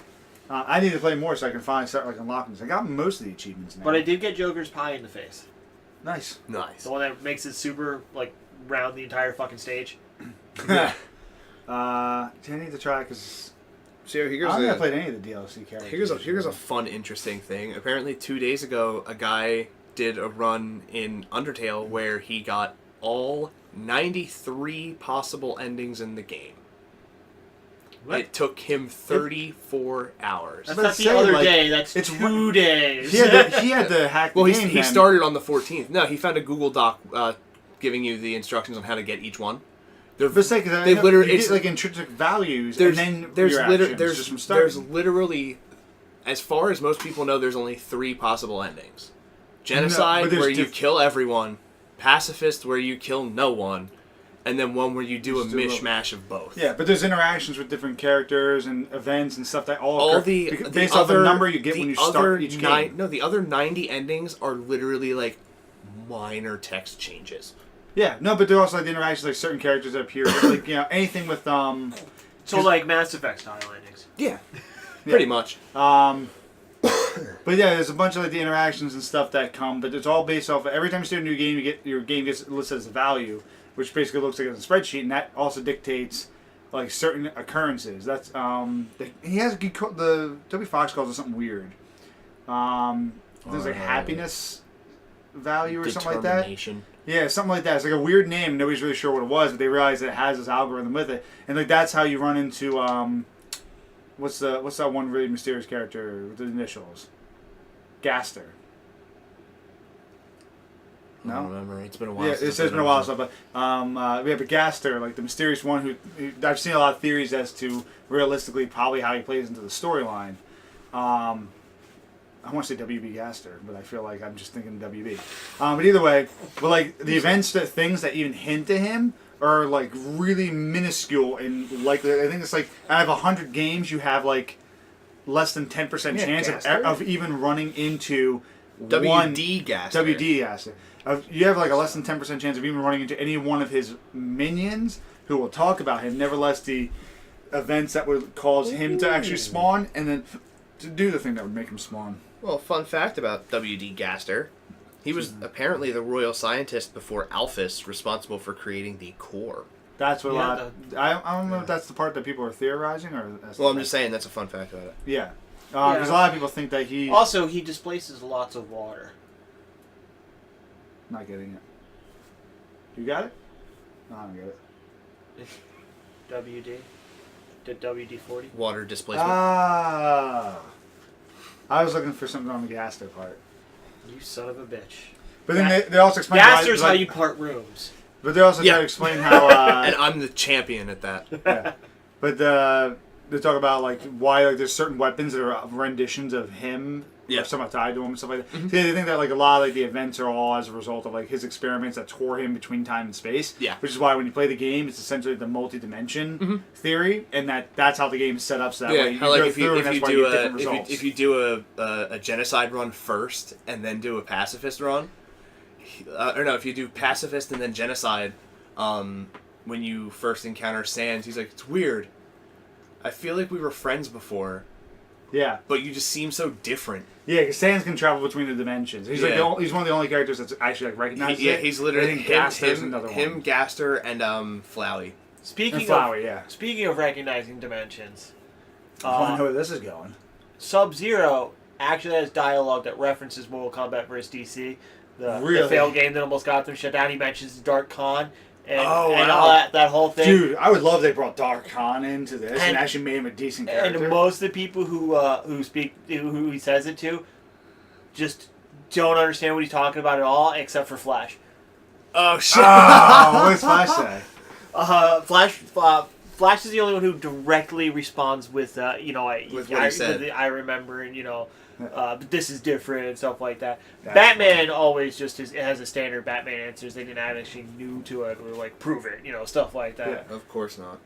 Speaker 2: I need to play more so I can finally start like unlocking this. I got most of the achievements now.
Speaker 1: But I did get Joker's pie in the face.
Speaker 2: Nice.
Speaker 3: Nice.
Speaker 1: The one that makes it super like round the entire fucking stage.
Speaker 2: I need to try because
Speaker 3: So
Speaker 2: I don't think I played any of the DLC characters.
Speaker 3: here's a fun, interesting thing. Apparently, 2 days ago, a guy did a run in Undertale where he got all 93 possible endings in the game.
Speaker 1: What?
Speaker 3: It took him 34 hours.
Speaker 1: That's
Speaker 2: But
Speaker 1: not the
Speaker 2: say,
Speaker 1: other
Speaker 2: like,
Speaker 1: day. That's
Speaker 2: it's
Speaker 1: 2 days.
Speaker 2: He had to hack the
Speaker 3: Well,
Speaker 2: game.
Speaker 3: he
Speaker 2: then.
Speaker 3: started on the 14th. No, he found a Google Doc giving you the instructions on how to get each one.
Speaker 2: For the sake of that,
Speaker 3: They literally-
Speaker 2: you
Speaker 3: it's-
Speaker 2: get, like intrinsic values,
Speaker 3: There's
Speaker 2: and then
Speaker 3: there's
Speaker 2: your
Speaker 3: liter-
Speaker 2: actions
Speaker 3: there's
Speaker 2: just from
Speaker 3: there's
Speaker 2: starting.
Speaker 3: literally, as far as most people know, there's only 3 possible endings: genocide,
Speaker 2: but there's
Speaker 3: where you
Speaker 2: diff-
Speaker 3: kill everyone; pacifist, where you kill no one; and then one where you do a
Speaker 2: Just do a-
Speaker 3: mishmash of both.
Speaker 2: Yeah, but there's interactions with different characters and events and stuff that all occur
Speaker 3: the
Speaker 2: based
Speaker 3: other,
Speaker 2: off the number you get when you start each game.
Speaker 3: No, the other 90 endings are literally like minor text changes.
Speaker 2: Yeah, no, but there are also like the interactions like certain characters that appear, like anything with
Speaker 1: So like Mass Effect style endings.
Speaker 3: Yeah, pretty much.
Speaker 2: but yeah, there's a bunch of like the interactions and stuff that come, but it's all based off. Every time you start a new game, your game gets listed as a value, which basically looks like it's a spreadsheet, and that also dictates like certain occurrences. That's the Toby Fox calls it something weird. There's like happiness value or something like that.
Speaker 3: Determination.
Speaker 2: Yeah, something like that. It's like a weird name. Nobody's really sure what it was, but they realized that it has this algorithm with it, and like that's how you run into what's that one really mysterious character with the initials? Gaster.
Speaker 3: I
Speaker 2: No.
Speaker 3: don't remember. It's been a while.
Speaker 2: Yeah,
Speaker 3: since
Speaker 2: it's
Speaker 3: I've
Speaker 2: been a while, so but we have a Gaster, like the mysterious one who I've seen a lot of theories as to realistically probably how he plays into the storyline. I want to say WB Gaster, but I feel like I'm just thinking WB. But either way, but like the events, that things that even hint to him are like really minuscule and likely. I think it's like out of 100 games, you have like less than 10% chance of even running into
Speaker 3: WD Gaster.
Speaker 2: WD Gaster. You have like a less than 10% chance of even running into any one of his minions who will talk about him. Nevertheless, the events that would cause him to actually spawn and then to do the thing that would make him spawn.
Speaker 3: Well, fun fact about WD Gaster. He was apparently the royal scientist before Alphys, responsible for creating the core.
Speaker 2: That's what
Speaker 1: Yeah,
Speaker 2: I don't know if that's the part that people are theorizing or. That's
Speaker 3: Well, I'm just saying that's a fun fact about it.
Speaker 2: Yeah. Because a lot of people think that he.
Speaker 1: Also, he displaces lots of water.
Speaker 2: Not getting it. You got it? No, I don't get it.
Speaker 1: WD. The WD-40.
Speaker 3: Water displacement.
Speaker 2: Ah. I was looking for something on the Gaster part.
Speaker 1: You son of a bitch.
Speaker 2: But then they also explain
Speaker 1: Gaster's
Speaker 2: why,
Speaker 1: how you part rooms.
Speaker 2: But they also try to explain how.
Speaker 3: And I'm the champion at that.
Speaker 2: Yeah. But they talk about like why like there's certain weapons that are renditions of him.
Speaker 3: Yeah.
Speaker 2: Or someone tied to him and stuff like that.
Speaker 3: Mm-hmm.
Speaker 2: So they think that like a lot of like the events are all as a result of like his experiments that tore him between time and space.
Speaker 3: Yeah.
Speaker 2: Which is why when you play the game, it's essentially the multi-dimension theory, and that's how the game is set up. So that way you
Speaker 3: how, like,
Speaker 2: go
Speaker 3: if
Speaker 2: through,
Speaker 3: you,
Speaker 2: and
Speaker 3: if
Speaker 2: that's
Speaker 3: you
Speaker 2: why
Speaker 3: do
Speaker 2: you get
Speaker 3: a
Speaker 2: different results.
Speaker 3: if you do a genocide run first and then do a pacifist run, or no, if you do pacifist and then genocide, when you first encounter Sans, he's like, it's weird. I feel like we were friends before,
Speaker 2: Yeah.
Speaker 3: but you just seem so different.
Speaker 2: Yeah, because Sans can travel between the dimensions. He's like he's one of the only characters that's actually like recognized.
Speaker 3: He's literally
Speaker 2: him,
Speaker 3: Gaster, and Flowey.
Speaker 1: Speaking of recognizing dimensions,
Speaker 2: I know where this is going.
Speaker 1: Sub-Zero actually has dialogue that references Mortal Kombat vs. DC, the
Speaker 2: Really?
Speaker 1: failed game that almost got them shut down. He mentions Dark Khan and,
Speaker 3: Oh,
Speaker 1: and
Speaker 3: wow.
Speaker 1: all that whole thing.
Speaker 2: Dude, I would love they brought Dark Khan into this and
Speaker 1: And-
Speaker 2: actually made him a decent character.
Speaker 1: And most of the people who he says it to just don't understand what he's talking about at all, except for Flash.
Speaker 3: Oh shit!
Speaker 2: Oh, what does Flash say?
Speaker 1: Flash is the only one who directly responds with
Speaker 3: With what he said.
Speaker 1: I remember, and but this is different and stuff like that.
Speaker 2: That's
Speaker 1: Batman always just has a standard Batman answers. They didn't add anything new to it or like prove it, stuff like that.
Speaker 3: Of course not.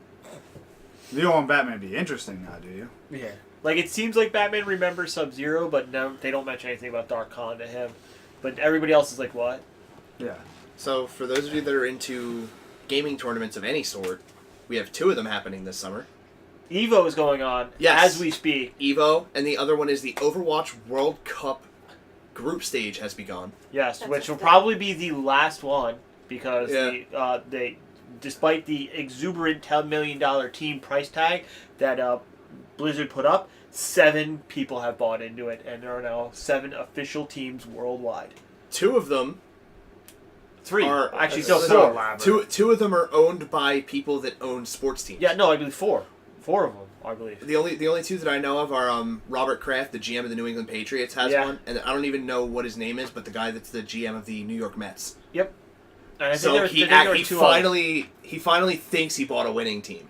Speaker 2: You don't want Batman to be interesting now, do you?
Speaker 1: Yeah. Like, it seems like Batman remembers Sub-Zero, but no, they don't mention anything about Dark Khan to him. But everybody else is like, what?
Speaker 2: Yeah.
Speaker 3: So, for those of you that are into gaming tournaments of any sort, we have 2 of them happening this summer.
Speaker 1: Evo is going on as we speak.
Speaker 3: Evo, and the other one is the Overwatch World Cup group stage has begun.
Speaker 1: Yes,
Speaker 4: That's
Speaker 1: which will
Speaker 4: a-
Speaker 1: probably be the last one because
Speaker 3: Yeah.
Speaker 1: they, despite the exuberant $10 million team price tag that Blizzard put up, 7 people have bought into it, and there are now 7 official teams worldwide.
Speaker 3: 2 of them
Speaker 1: 3,
Speaker 3: are
Speaker 1: actually,
Speaker 2: so
Speaker 1: no, 4.
Speaker 2: elaborate.
Speaker 3: two of them are owned by people that own sports teams.
Speaker 1: Yeah, no, I believe 4. 4 of them, I believe.
Speaker 3: The only 2 that I know of are Robert Kraft, the GM of the New England Patriots, has one, and I don't even know what his name is, but the guy that's the GM of the New York Mets.
Speaker 1: Yep. And I think
Speaker 3: So
Speaker 1: there- I
Speaker 3: he
Speaker 1: think there were 2 others.
Speaker 3: finally thinks he bought a winning team.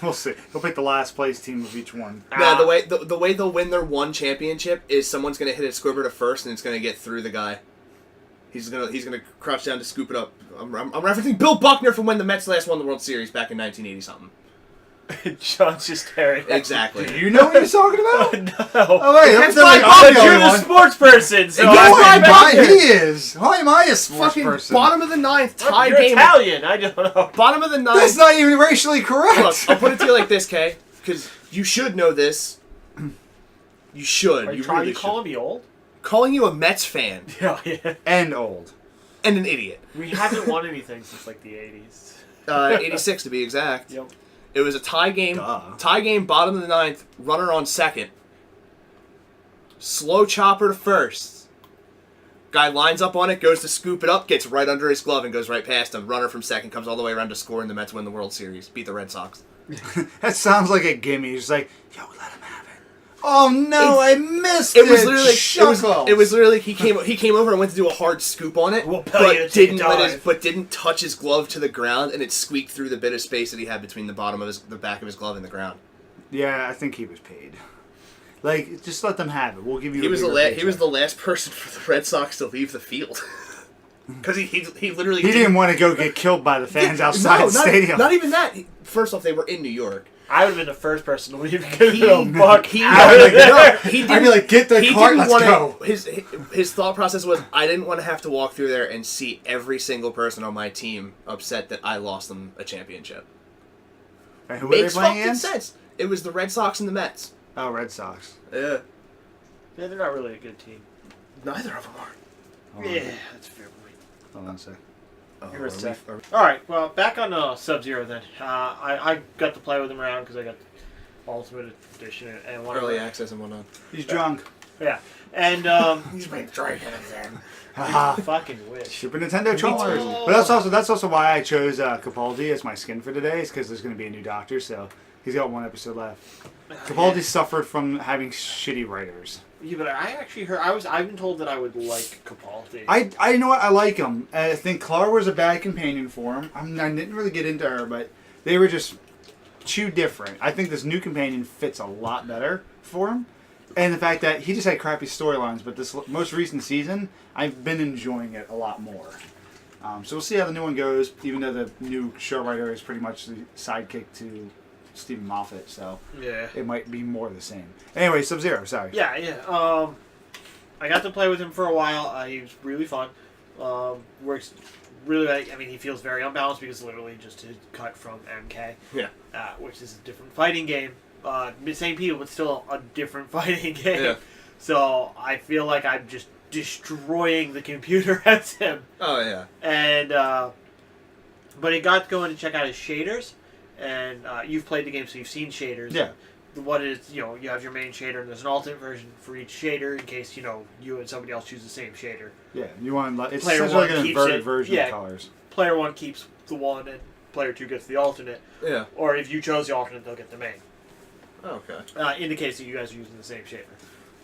Speaker 2: We'll see. He'll pick the last place team of each one.
Speaker 3: No, the way they'll win their one championship is someone's gonna hit a squibber to first and it's gonna get through the guy. He's gonna crouch down to scoop it up. I'm referencing Bill Buckner from when the Mets last won the World Series back in 1980 something.
Speaker 1: John's just staring at me.
Speaker 3: Exactly.
Speaker 2: Do you know what he's talking about?
Speaker 1: No.
Speaker 2: Oh wait,
Speaker 3: That's
Speaker 2: I'm
Speaker 3: my
Speaker 2: the
Speaker 3: Buckner,
Speaker 1: But you're the
Speaker 2: one.
Speaker 1: sports person, so
Speaker 3: Yes,
Speaker 2: Oh,
Speaker 3: my
Speaker 2: am
Speaker 3: Buckner.
Speaker 2: He is. How am I a sports
Speaker 3: Fucking
Speaker 2: person?
Speaker 3: bottom of the 9th tie
Speaker 1: You're
Speaker 3: game.
Speaker 1: Italian. I don't know.
Speaker 3: Bottom of the 9th.
Speaker 2: That's not even racially correct.
Speaker 3: Look, I'll put it to you like this, Kay, because you should know this. You should.
Speaker 1: Are you
Speaker 3: You
Speaker 1: trying
Speaker 3: really
Speaker 1: to
Speaker 3: should.
Speaker 1: call me old?
Speaker 3: Calling you a Mets fan
Speaker 1: Yeah.
Speaker 2: And old.
Speaker 3: and an idiot.
Speaker 1: We haven't won anything since like the 80s.
Speaker 3: 86 to be exact.
Speaker 1: Yep.
Speaker 3: It was a tie game.
Speaker 2: Duh.
Speaker 3: Tie game, bottom of the 9th, runner on second. Slow chopper to first. Guy lines up on it, goes to scoop it up, gets right under his glove and goes right past him. Runner from second comes all the way around to score, and the Mets win the World Series. Beat the Red Sox.
Speaker 2: That sounds like a gimme. He's like, yo, let him have it. Oh no, I missed
Speaker 3: It was literally
Speaker 2: Shuckles.
Speaker 3: it was literally he came over and went to do a hard scoop on it,
Speaker 1: We'll pay you to take a dive.
Speaker 3: but didn't touch his glove to the ground, and it squeaked through the bit of space that he had between the back of his glove and the ground.
Speaker 2: Yeah, I think he was paid. Like, just let them have it. We'll give you.
Speaker 3: He
Speaker 2: a
Speaker 3: was
Speaker 2: bigger
Speaker 3: he
Speaker 2: paycheck.
Speaker 3: was the last person for the Red Sox to leave the field because he literally
Speaker 2: He didn't want to go get killed by the fans outside the stadium.
Speaker 3: Not even that. First off, they were in New York.
Speaker 1: I would have been the first person to leave because
Speaker 3: He-
Speaker 1: of Buck.
Speaker 3: he-
Speaker 2: I'd be like,
Speaker 3: No, he
Speaker 2: I'd be like, get the
Speaker 3: he
Speaker 2: cart,
Speaker 3: didn't
Speaker 2: let's
Speaker 3: wanna,
Speaker 2: go.
Speaker 3: His thought process was, I didn't want to have to walk through there and see every single person on my team upset that I lost them a championship.
Speaker 2: And who were they
Speaker 3: Makes
Speaker 2: playing
Speaker 3: fucking
Speaker 2: against?
Speaker 3: sense. It was the Red Sox and the Mets.
Speaker 2: Oh, Red Sox.
Speaker 3: Yeah.
Speaker 1: Yeah, they're not really a good team.
Speaker 3: Neither of them are.
Speaker 2: Hold on.
Speaker 1: Yeah, that's a fair point.
Speaker 2: Hold on a sec.
Speaker 1: You're a sec. All right, well, back on Sub-Zero then. I got to play with him around because I got Ultimate Edition and whatever.
Speaker 3: Early access and whatnot.
Speaker 2: He's drunk.
Speaker 1: Yeah, and
Speaker 3: He's my dragon again.
Speaker 1: fucking wish.
Speaker 2: Super Nintendo
Speaker 1: too.
Speaker 2: trollers. But that's also why I chose Capaldi as my skin for today, is because there's going to be a new Doctor, so he's got one episode left. Capaldi suffered from having shitty writers.
Speaker 1: Yeah, but I actually heard I've been told that I would like Capaldi.
Speaker 2: I know what, I like him. I think Clara was a bad companion for him. I didn't really get into her, but they were just too different. I think this new companion fits a lot better for him. And the fact that he just had crappy storylines, but this most recent season, I've been enjoying it a lot more. So we'll see how the new one goes, even though the new show writer is pretty much the sidekick to Stephen Moffat, so
Speaker 1: Yeah.
Speaker 2: it might be more the same. Anyway, Sub-Zero, sorry.
Speaker 1: Yeah, yeah. I got to play with him for a while. He was really fun. Works really. I mean, he feels very unbalanced because literally just a cut from MK.
Speaker 3: Yeah.
Speaker 1: Which is a different fighting game. Same people, but still a different fighting game.
Speaker 3: Yeah.
Speaker 1: So I feel like I'm just destroying the computer as him.
Speaker 3: Oh yeah.
Speaker 1: And but he got to go in and check out his shaders. And you've played the game, so you've seen shaders.
Speaker 2: Yeah.
Speaker 1: What is, you have your main shader, and there's an alternate version for each shader in case, you and somebody else choose the same shader.
Speaker 2: Yeah, you want it's
Speaker 1: Player
Speaker 2: essentially
Speaker 1: one
Speaker 2: like an
Speaker 1: keeps
Speaker 2: inverted
Speaker 1: it.
Speaker 2: version
Speaker 1: Yeah.
Speaker 2: of colors.
Speaker 1: Player 1 keeps the one, and player 2 gets the alternate.
Speaker 3: Yeah.
Speaker 1: Or if you chose the alternate, they'll get the main.
Speaker 3: Okay.
Speaker 1: In the case that you guys are using the same shader.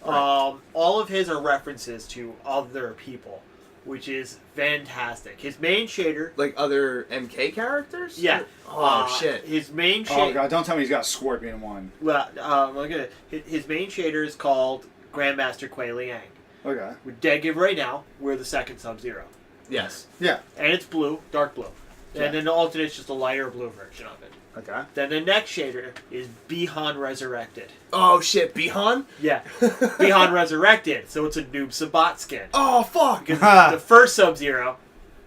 Speaker 3: Right.
Speaker 1: All of his are references to other people, which is fantastic. His main shader...
Speaker 3: Like other MK characters?
Speaker 1: Yeah.
Speaker 3: Oh shit.
Speaker 1: His main
Speaker 2: Oh
Speaker 1: shader...
Speaker 2: god, don't tell me he's got Scorpion one.
Speaker 1: Well, look at it. His main shader is called Grandmaster Kuei Liang.
Speaker 2: Okay.
Speaker 1: We're dead give right now. We're the second Sub-Zero.
Speaker 3: Yes.
Speaker 2: Yeah.
Speaker 1: And it's blue, dark blue.
Speaker 2: Yeah.
Speaker 1: And then the alternate's just a lighter blue version of it.
Speaker 2: Okay.
Speaker 1: Then the next shader is Bihan Resurrected.
Speaker 3: Oh shit, Bihan?
Speaker 1: Yeah. Bihan Resurrected. So it's a Noob Sabat skin.
Speaker 3: Oh fuck!
Speaker 1: Because the first Sub-Zero,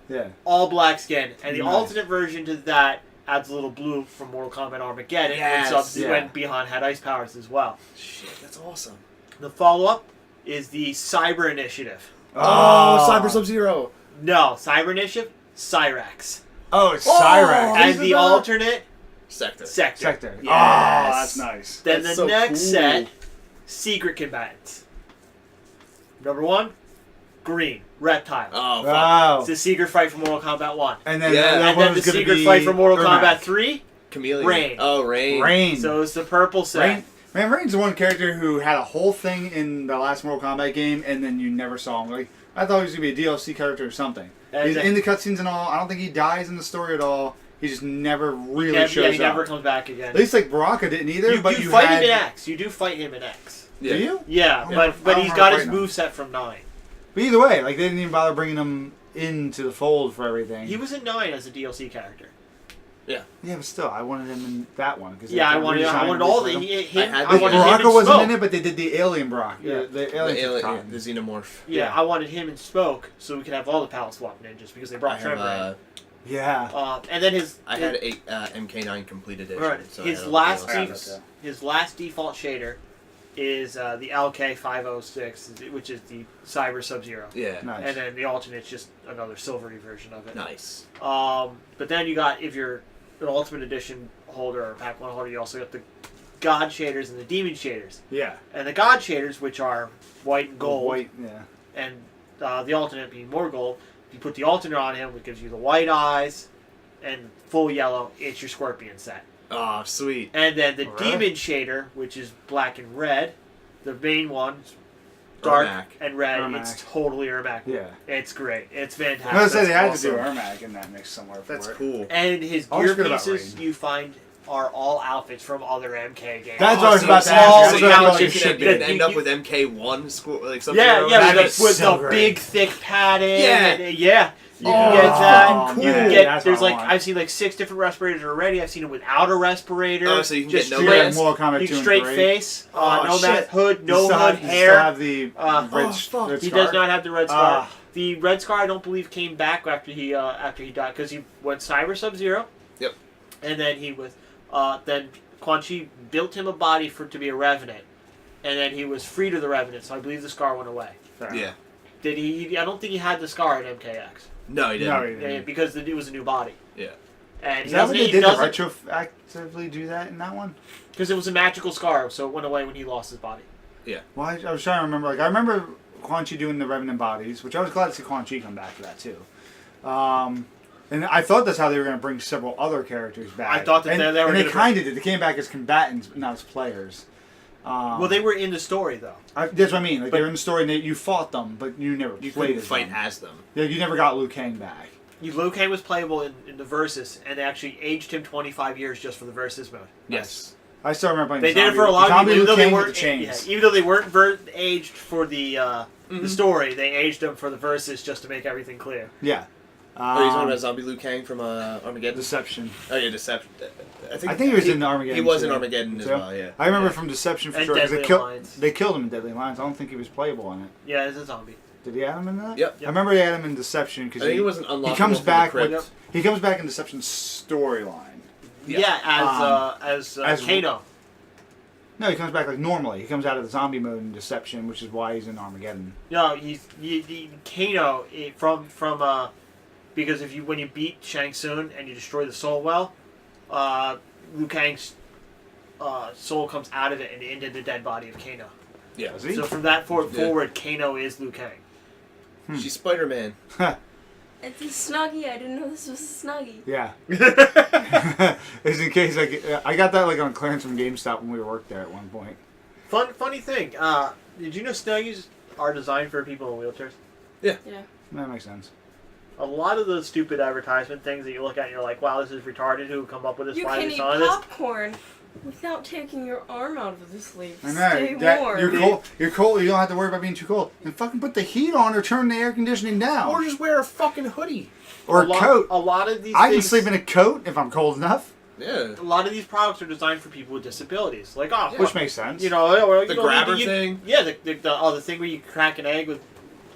Speaker 2: Yeah.
Speaker 1: all black skin. And the
Speaker 2: Nice.
Speaker 1: alternate version to that adds a little blue from Mortal Kombat Armageddon.
Speaker 3: Yes.
Speaker 1: When Bihan had ice powers as well.
Speaker 3: Shit, that's awesome.
Speaker 1: The follow-up is the Cyber Initiative.
Speaker 3: Oh, Cyber Sub-Zero.
Speaker 1: No, Cyber Initiative, Cyrax.
Speaker 2: Oh, it's
Speaker 3: Oh!
Speaker 2: Cyrax.
Speaker 1: And
Speaker 3: Isn't
Speaker 1: the
Speaker 3: that-
Speaker 1: alternate,
Speaker 3: Sector.
Speaker 1: Sector.
Speaker 2: Sector.
Speaker 1: Yes.
Speaker 2: Oh, that's nice.
Speaker 1: Then
Speaker 3: That's
Speaker 1: the
Speaker 3: so
Speaker 1: next
Speaker 3: cool.
Speaker 1: set, Secret Combatants. Number 1, Green, Reptile.
Speaker 3: Oh fuck.
Speaker 2: Wow.
Speaker 1: It's the secret fight from Mortal Kombat 1.
Speaker 2: And then
Speaker 3: Yeah.
Speaker 2: the other
Speaker 1: And
Speaker 2: one
Speaker 1: then the
Speaker 2: was gonna
Speaker 1: secret
Speaker 2: be
Speaker 1: fight from Mortal
Speaker 2: Ermac.
Speaker 1: Kombat 3,
Speaker 3: Chameleon.
Speaker 1: Rain.
Speaker 3: Oh, Rain.
Speaker 2: Rain.
Speaker 1: so it's the purple set.
Speaker 2: Rain. Man, Rain's the one character who had a whole thing in the last Mortal Kombat game, and then you never saw him. Like, I thought he was gonna be a DLC character or something.
Speaker 1: And
Speaker 2: He's
Speaker 1: then-
Speaker 2: in the cutscenes and all. I don't think he dies in the story at all. He just never really
Speaker 1: Yeah,
Speaker 2: shows
Speaker 1: he
Speaker 2: up.
Speaker 1: never comes back again.
Speaker 2: At least like Baraka didn't either.
Speaker 1: You,
Speaker 2: but
Speaker 1: you
Speaker 2: you
Speaker 1: fight
Speaker 2: had...
Speaker 1: him in X. You do fight him in X.
Speaker 3: Yeah.
Speaker 2: Do you?
Speaker 1: Yeah,
Speaker 2: I don't
Speaker 1: but
Speaker 2: remember
Speaker 1: he's got his
Speaker 2: fighting him.
Speaker 1: moveset from 9.
Speaker 2: But either way, like they didn't even bother bringing him into the fold for everything.
Speaker 1: He was in 9 as a DLC character.
Speaker 3: Yeah.
Speaker 2: Yeah, but still, I wanted him in that one.
Speaker 1: Yeah, I wanted all the...
Speaker 3: I had
Speaker 1: I
Speaker 3: the-
Speaker 1: wanted him
Speaker 2: Baraka
Speaker 1: and
Speaker 2: wasn't
Speaker 1: Smoke.
Speaker 2: in it, but they did the alien Brock.
Speaker 1: Yeah.
Speaker 2: The
Speaker 3: The
Speaker 2: alien.
Speaker 3: alien, the xenomorph.
Speaker 1: Yeah,
Speaker 2: Yeah.
Speaker 1: I wanted him and Smoke so we could have all the Palace Walk Ninjas because they
Speaker 3: I
Speaker 1: brought
Speaker 3: have,
Speaker 1: Trevor
Speaker 2: Yeah.
Speaker 1: in. And then his...
Speaker 3: I had a MK9 complete edition.
Speaker 1: Right.
Speaker 3: So I
Speaker 1: His
Speaker 3: had all
Speaker 1: last
Speaker 3: the
Speaker 2: Yeah,
Speaker 3: DLCs.
Speaker 2: okay.
Speaker 1: his last default shader is the LK506, which is the Cyber Sub-Zero.
Speaker 3: Yeah.
Speaker 2: Nice.
Speaker 1: And then the alternate's just another silvery version of it.
Speaker 3: Nice.
Speaker 1: But then you got, if you're an Ultimate Edition holder or Pack 1 holder, you also got the God shaders and the Demon shaders.
Speaker 2: Yeah.
Speaker 1: And the God shaders, which are white and gold,
Speaker 2: White. Yeah.
Speaker 1: and the alternate being more gold. If you put the alternate on him, it gives you the white eyes and full yellow. It's your Scorpion set.
Speaker 3: Oh, sweet.
Speaker 1: And then the
Speaker 2: Alright.
Speaker 1: Demon shader, which is black and red, the main one, dark
Speaker 3: Ermac.
Speaker 1: and red.
Speaker 2: Ermac.
Speaker 1: It's totally Ermac.
Speaker 2: Yeah.
Speaker 1: It's great. It's fantastic.
Speaker 2: I was gonna say they had
Speaker 3: awesome.
Speaker 2: to do Ermac in that mix somewhere. For
Speaker 3: That's
Speaker 2: it.
Speaker 3: cool.
Speaker 1: And his
Speaker 2: I always
Speaker 1: gear
Speaker 2: forget about
Speaker 1: pieces
Speaker 2: Rain.
Speaker 1: you find are all outfits from other MK games.
Speaker 2: That's what I was
Speaker 3: so
Speaker 2: about to
Speaker 3: so
Speaker 2: ask.
Speaker 1: all
Speaker 2: That's
Speaker 1: the
Speaker 2: what I thought
Speaker 1: outfits
Speaker 2: you
Speaker 3: you
Speaker 2: should
Speaker 3: could
Speaker 2: be.
Speaker 3: end up with MK1 score, like something.
Speaker 1: Yeah,
Speaker 3: around
Speaker 1: yeah,
Speaker 3: that.
Speaker 2: That'd be
Speaker 1: with
Speaker 2: so
Speaker 1: the
Speaker 2: great.
Speaker 1: big thick padding.
Speaker 3: Yeah.
Speaker 1: and, yeah. You
Speaker 3: Oh,
Speaker 1: can get that.
Speaker 3: cool.
Speaker 1: You can
Speaker 2: Man,
Speaker 1: get.
Speaker 2: that's
Speaker 1: There's
Speaker 2: what I
Speaker 1: like
Speaker 2: want.
Speaker 1: I've seen like 6 different respirators already. I've seen it without a respirator.
Speaker 3: Oh, so you can
Speaker 1: just
Speaker 3: get no
Speaker 1: straight,
Speaker 3: mask?
Speaker 2: Mortal Kombat
Speaker 1: you
Speaker 2: 2 and
Speaker 1: straight
Speaker 2: 3.
Speaker 1: face,
Speaker 3: Oh,
Speaker 1: no
Speaker 3: shit.
Speaker 1: mask, hood,
Speaker 2: You
Speaker 1: no
Speaker 2: still
Speaker 1: hood,
Speaker 2: have, you
Speaker 1: hair.
Speaker 2: still have the red,
Speaker 3: oh, fuck.
Speaker 2: red
Speaker 1: He
Speaker 2: scar?
Speaker 1: does not have the red scar.
Speaker 2: Ah.
Speaker 1: The red scar, I don't believe, came back after he died because he went Cyber Sub-Zero.
Speaker 3: Yep.
Speaker 1: And then he was then Quan Chi built him a body to be a Revenant, and then he was freed of the Revenant. So I believe the scar went away.
Speaker 2: Fair
Speaker 3: Yeah.
Speaker 2: enough.
Speaker 1: Did he? I don't think he had the scar in MKX.
Speaker 3: No, he didn't.
Speaker 2: No, he didn't.
Speaker 1: Yeah, because it was a new body.
Speaker 3: Yeah.
Speaker 1: And
Speaker 2: Is
Speaker 1: he
Speaker 2: that what
Speaker 1: doesn't.
Speaker 2: they
Speaker 1: He
Speaker 2: did to
Speaker 1: doesn't
Speaker 2: retroactively do that in that one?
Speaker 1: because it was a magical scar, so it went away when he lost his body.
Speaker 3: Yeah.
Speaker 2: Well, I was trying to remember. Like I remember Quan Chi doing the Revenant bodies, which I was glad to see Quan Chi come back for that too. And I thought that's how they were going to bring several other characters back.
Speaker 1: I thought that they were.
Speaker 2: And they kind of did. They came back as combatants, but not as players.
Speaker 1: Well, they were in the story though.
Speaker 2: That's what I mean. Like they were in the story, and you fought them, but you never
Speaker 3: You
Speaker 2: played
Speaker 3: couldn't
Speaker 2: as
Speaker 3: fight
Speaker 2: them.
Speaker 3: as them.
Speaker 2: Yeah, you never got Liu Kang back.
Speaker 1: Liu Kang was playable in the Versus, and they actually aged him 25 years just for the Versus mode.
Speaker 3: Yes.
Speaker 2: I still remember playing
Speaker 1: They
Speaker 2: the
Speaker 1: did it for a lot of
Speaker 2: zombie
Speaker 1: people, even
Speaker 2: Liu
Speaker 1: though they
Speaker 2: Kang with
Speaker 1: weren't
Speaker 2: the chains.
Speaker 1: even though they weren't aged for the story. They aged them for the Versus just to make everything clear.
Speaker 2: Yeah.
Speaker 3: Are you talking about Zombie Liu Kang from Armageddon?
Speaker 2: Deception.
Speaker 3: Oh yeah, Deception.
Speaker 2: I think he was in Armageddon.
Speaker 3: He was
Speaker 2: too.
Speaker 3: in Armageddon as well. Yeah.
Speaker 2: I remember from Deception for
Speaker 1: And
Speaker 2: sure because
Speaker 1: Deadly Alliance.
Speaker 2: they killed him in Deadly Alliance. I don't think he was playable in it.
Speaker 1: Yeah, it's a zombie.
Speaker 2: Did he add him in that?
Speaker 3: Yep.
Speaker 2: I remember they had him in Deception because
Speaker 3: I think it was an unlockable
Speaker 2: he comes
Speaker 3: from
Speaker 2: back.
Speaker 3: the crypt.
Speaker 2: He comes back in Deception's storyline.
Speaker 1: Yeah, as Kano.
Speaker 2: No, he comes back like normally. He comes out of the zombie mode in Deception, which is why he's in Armageddon.
Speaker 1: No, Kano from because when you beat Shang Tsung and you destroy the soul well, Liu Kang's soul comes out of it and into the dead body of Kano.
Speaker 3: Yeah.
Speaker 2: Does he?
Speaker 1: So from that forward, Kano is Liu Kang.
Speaker 3: She's Spider-Man.
Speaker 4: It's a Snuggie. I didn't know this was a Snuggie.
Speaker 2: Yeah. It's in case I got that like on clearance from GameStop when we worked there at one point.
Speaker 1: Funny thing. Did you know Snuggies are designed for people in wheelchairs?
Speaker 4: Yeah.
Speaker 2: That makes sense.
Speaker 1: A lot of the stupid advertisement things that you look at and you're like, wow, this is retarded. Who come up with this?
Speaker 4: You
Speaker 1: Why
Speaker 4: can
Speaker 1: are they
Speaker 4: eat
Speaker 1: selling this?
Speaker 4: popcorn without taking your arm out of the sleeve.
Speaker 2: I know.
Speaker 4: Stay warm.
Speaker 2: You're cold. You're cold. You don't have to worry about being too cold. And fucking put the heat on or turn the air conditioning down.
Speaker 3: Or just wear a fucking hoodie.
Speaker 2: Or a coat.
Speaker 1: A lot of these
Speaker 2: I can
Speaker 1: things,
Speaker 2: sleep in a coat if I'm cold enough.
Speaker 3: Yeah.
Speaker 1: a lot of these products are designed for people with disabilities. Like,
Speaker 2: Which makes sense.
Speaker 1: you know,
Speaker 3: The grabber thing?
Speaker 1: Yeah, the thing where you crack an egg with.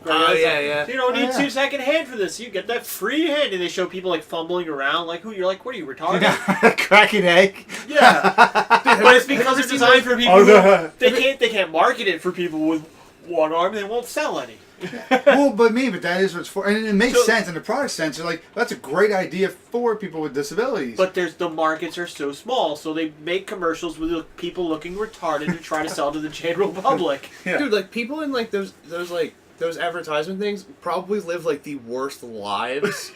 Speaker 3: Oh, yeah.
Speaker 1: You don't need
Speaker 2: yeah.
Speaker 1: 2-second hand for this. You get that free hand, and they show people like fumbling around. Like, you're like, what are you retarded?
Speaker 2: Crack an egg.
Speaker 1: Yeah, but it's because it's designed for people. They can't market it for people with one arm. They won't sell any.
Speaker 2: Well, but that is what it's for, and it makes sense in the product sense. You're like, that's a great idea for people with disabilities.
Speaker 1: But the markets are so small, so they make commercials with people looking retarded to try to sell to the general public.
Speaker 2: Yeah.
Speaker 3: Dude, like people in like those advertisement things probably live like the worst lives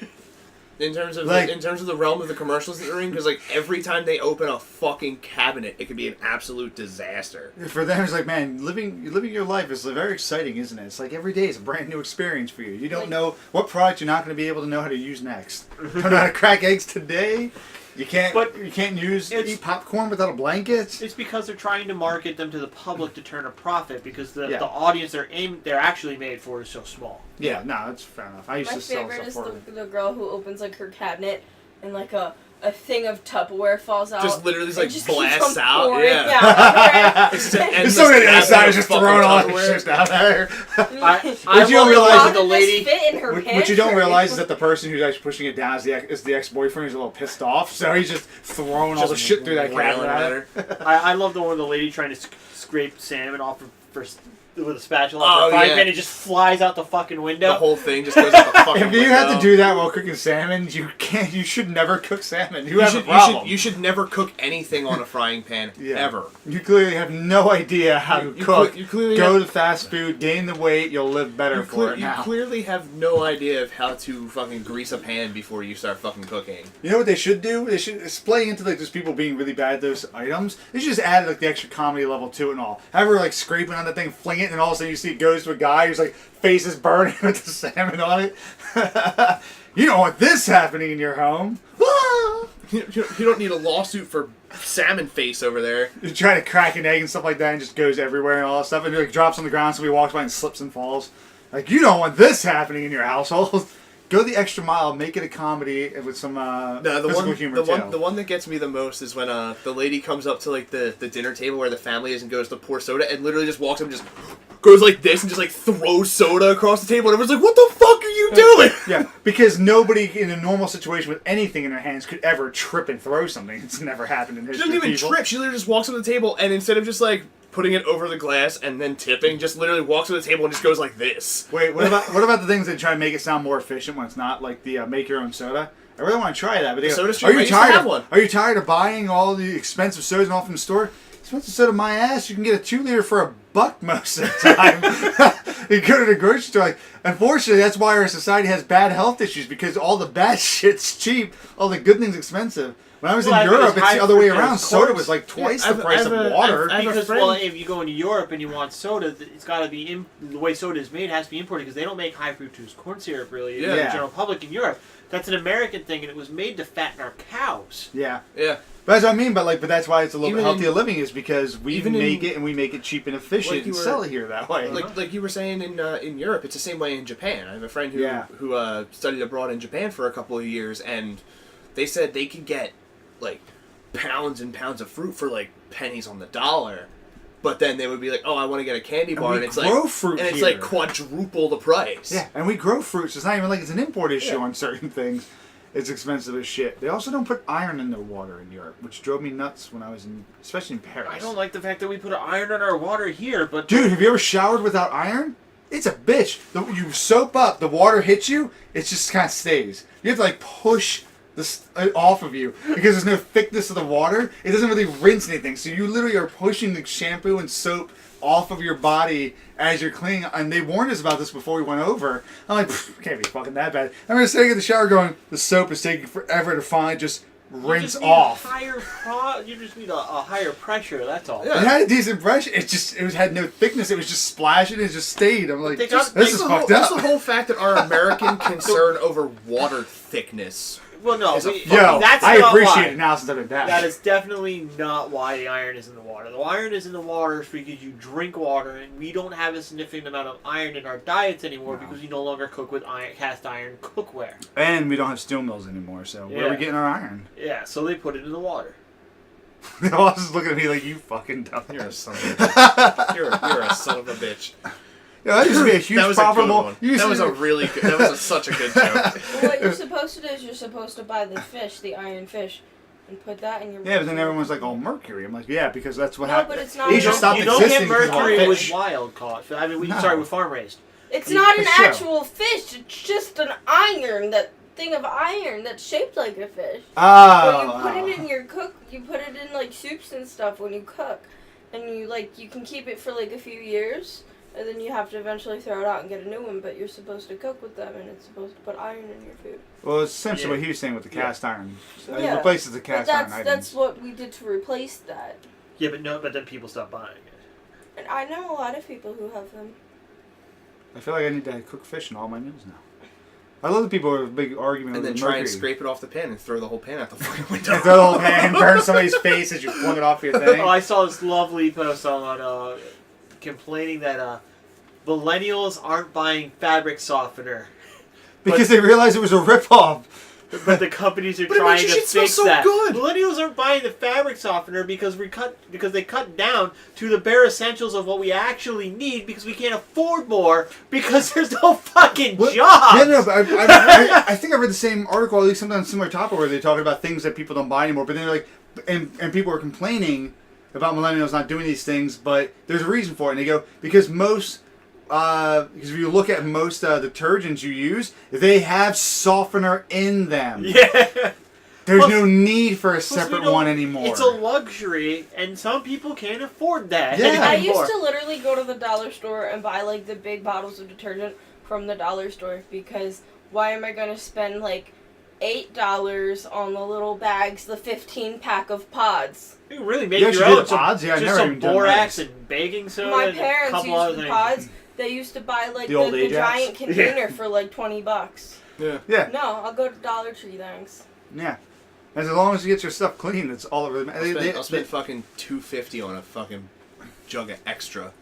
Speaker 3: in terms of the realm of the commercials that they're in, because like every time they open a fucking cabinet, it could be an absolute disaster.
Speaker 2: For them, it's like, man, living your life is very exciting, isn't it? It's like every day is a brand new experience for you. You don't know what product you're not going to be able to know how to use next. Don't know how to crack eggs today. You can't eat popcorn without a blanket.
Speaker 1: It's because they're trying to market them to the public to turn a profit, because the audience they're actually made for is so small.
Speaker 2: Yeah, no, that's fair enough. I used
Speaker 4: My
Speaker 2: to sell
Speaker 4: favorite
Speaker 2: stuff
Speaker 4: is
Speaker 2: for
Speaker 4: the girl who opens like her cabinet and like a thing of Tupperware falls out.
Speaker 3: Just literally
Speaker 4: and
Speaker 3: like
Speaker 4: just keeps
Speaker 3: blasts
Speaker 4: on
Speaker 3: out.
Speaker 4: pouring
Speaker 3: Yeah.
Speaker 4: out.
Speaker 3: It's just an
Speaker 2: There's
Speaker 3: endless
Speaker 2: somebody on the other side
Speaker 3: cabinet
Speaker 2: is just
Speaker 3: of
Speaker 2: throwing all
Speaker 3: fucking
Speaker 2: that
Speaker 3: Tupperware.
Speaker 2: shit down there.
Speaker 1: I
Speaker 2: you don't
Speaker 1: love
Speaker 2: realize
Speaker 1: how
Speaker 4: How
Speaker 1: the
Speaker 4: did
Speaker 1: lady.
Speaker 4: this fit in her
Speaker 2: What you don't
Speaker 4: pantry?
Speaker 2: realize is that the person who's actually pushing it down is the ex-boyfriend who's a little pissed off, so he's just throwing all the shit through that
Speaker 3: railing
Speaker 2: cabinet.
Speaker 3: at her.
Speaker 1: I love the one with the lady trying to scrape salmon off with a spatula
Speaker 3: Oh,
Speaker 1: off her frying
Speaker 3: yeah.
Speaker 1: pan. It just flies out the fucking window.
Speaker 3: The whole thing just goes out the fucking
Speaker 2: If you
Speaker 3: window.
Speaker 2: have to do that while cooking salmon, you can't. You should never cook salmon. You have a problem.
Speaker 3: You should never cook anything on a frying pan ever.
Speaker 2: You clearly have no idea how to cook.
Speaker 3: You clearly
Speaker 2: Go
Speaker 3: have,
Speaker 2: to fast food, gain the weight, you'll live better for it
Speaker 3: you
Speaker 2: now.
Speaker 3: clearly have no idea of how to fucking grease a pan before you start fucking cooking.
Speaker 2: You know what they should do? They should play into like just people being really bad at those items. They should just add like the extra comedy level to it and all. Have her like scraping on the thing, fling it, and all of a sudden you see it goes to a guy who's like face is burning with the salmon on it. You don't want this happening in your home.
Speaker 3: You don't need a lawsuit for salmon face over there.
Speaker 2: You try to crack an egg and stuff like that, and just goes everywhere and all that stuff, and it like drops on the ground. Somebody walks by and slips and falls. Like you don't want this happening in your household. Go the extra mile, make it a comedy with some physical humor too.
Speaker 3: The one that gets me the most is when the lady comes up to like the dinner table where the family is and goes to pour soda and literally just walks up and just goes like this and just like throws soda across the table and everyone's like, what the fuck are you doing?
Speaker 2: Yeah, because nobody in a normal situation with anything in their hands could ever trip and throw something. It's never happened in
Speaker 3: She
Speaker 2: history.
Speaker 3: doesn't even
Speaker 2: people.
Speaker 3: trip. She literally just walks to the table and instead of just like putting it over the glass and then tipping, just literally walks to the table and just goes like this.
Speaker 2: Wait, what about the things that try to make it sound more efficient when it's not, like the make your own soda? I really want to try that. But they go,
Speaker 3: Soda stream, I used to have one.
Speaker 2: Are you tired of buying all the expensive sodas and all from the store? expensive soda my ass. You can get a 2-liter for $1 most of the time. You go to the grocery store. Like, unfortunately, that's why our society has bad health issues, because all the bad shit's cheap, all the good things expensive. When I was in Europe, it's the other way around. Soda was like twice the price of water.
Speaker 1: Because, well, if you go into Europe and you want soda, it's got to be the way soda is made has to be imported, because they don't make high fructose corn syrup really in the general public in Europe. That's an American thing, and it was made to fatten our cows.
Speaker 3: Yeah.
Speaker 2: But that's what I mean. But that's why it's a little bit healthier living, is because we make it, and we make it cheap and efficient and sell it here that way.
Speaker 3: Like you were saying in Europe, it's the same way in Japan. I have a friend who studied abroad in Japan for a couple of years, and they said they could get like pounds and pounds of fruit for like pennies on the dollar, but then they would be like, "Oh, I want to get a candy bar," and it's like quadruple the price.
Speaker 2: Yeah, and we grow fruit, so it's not even like it's an import issue on certain things. It's expensive as shit. They also don't put iron in their water in Europe, which drove me nuts when I was especially in Paris.
Speaker 1: I don't like the fact that we put iron in our water here, but
Speaker 2: dude, have you ever showered without iron? It's a bitch. You soap up, the water hits you, it just kind of stays. You have to like push this off of you because there's no thickness of the water. It doesn't really rinse anything, so you literally are pushing the shampoo and soap off of your body as you're cleaning. And they warned us about this before we went over. I'm like, can't be fucking that bad. I'm just sitting in the shower going, the soap is taking forever to finally just rinse off.
Speaker 1: You just need a higher pressure. That's all.
Speaker 2: Yeah. It had a decent pressure. It had no thickness. It was just splashing. It just stayed. I'm like, this is fucked up.
Speaker 3: That's the whole fact that our American concern over water thickness.
Speaker 1: Well, no.
Speaker 2: I appreciate it now since I've been back.
Speaker 1: That is definitely not why the iron is in the water. The iron is in the water because you drink water, and we don't have a significant amount of iron in our diets anymore because we no longer cook with cast iron cookware.
Speaker 2: And we don't have steel mills anymore, so where are we getting our iron?
Speaker 1: Yeah, so they put it in the water.
Speaker 2: The boss is looking at me like, you fucking dumb.
Speaker 3: You're a son of a bitch. You're a son of a bitch.
Speaker 2: Yeah, that used to be a huge profitable.
Speaker 3: That was a really good. That was such a good joke.
Speaker 4: Well, what you're supposed to do is you're supposed to buy the fish, the iron fish, and put that in your.
Speaker 2: Yeah, but then everyone's like, "Oh, mercury." I'm like, "Yeah, because that's what happened."
Speaker 4: No, but it's not.
Speaker 2: You don't
Speaker 1: get mercury with wild caught. I mean, with farm raised.
Speaker 4: It's not an actual fish. It's just an iron. That thing of iron that's shaped like a fish.
Speaker 2: Oh.
Speaker 4: But you put it in your cook. You put it in like soups and stuff when you cook, and you can keep it for like a few years. And then you have to eventually throw it out and get a new one, but you're supposed to cook with them, and it's supposed to put iron in your food.
Speaker 2: Well, it's essentially what he was saying with the cast iron.
Speaker 4: Yeah.
Speaker 2: It replaces the cast iron items.
Speaker 4: That's what we did to replace that.
Speaker 1: Yeah, but then people stopped buying it.
Speaker 4: And I know a lot of people who have them.
Speaker 2: I feel like I need to cook fish in all my meals now. I love the people who have a big argument
Speaker 3: and
Speaker 2: with
Speaker 3: then
Speaker 2: mercury.
Speaker 3: try and scrape it off the pan and throw the whole pan out the fucking window.
Speaker 2: Throw the whole pan, burn somebody's face as you flung it off your thing.
Speaker 1: Oh, I saw this lovely post on complaining that millennials aren't buying fabric softener.
Speaker 2: Because they realized it was a ripoff.
Speaker 1: But the companies are trying to fix that.
Speaker 3: Good.
Speaker 1: Millennials aren't buying the fabric softener because they cut down to the bare essentials of what we actually need because we can't afford more because there's no fucking jobs.
Speaker 2: Yeah, no, but I think I read the same article, at least something on a similar topic, where they're talking about things that people don't buy anymore. But then they're like, and people are complaining about millennials not doing these things, but there's a reason for it. And they go, because if you look at most detergents you use, they have softener in them.
Speaker 1: Yeah.
Speaker 2: There's no need for a separate one anymore.
Speaker 1: It's a luxury, and some people can't afford that.
Speaker 2: Yeah.
Speaker 4: I used to literally go to the dollar store and buy like the big bottles of detergent from the dollar store because why am I going to spend like $8 on the little bags, the 15-pack of pods?
Speaker 1: You can really make your own
Speaker 2: pods? Yeah,
Speaker 1: just some borax and baking soda.
Speaker 4: My
Speaker 1: and
Speaker 4: parents
Speaker 1: a couple
Speaker 4: used
Speaker 1: other
Speaker 4: the
Speaker 1: things.
Speaker 4: pods. They used to buy like
Speaker 2: the
Speaker 4: giant container for like $20.
Speaker 2: Yeah.
Speaker 4: No, I'll go to Dollar Tree, thanks.
Speaker 2: Yeah. As long as you get your stuff clean, that's all it really matters.
Speaker 3: I'll spend fucking $2.50 on a fucking jug of extra.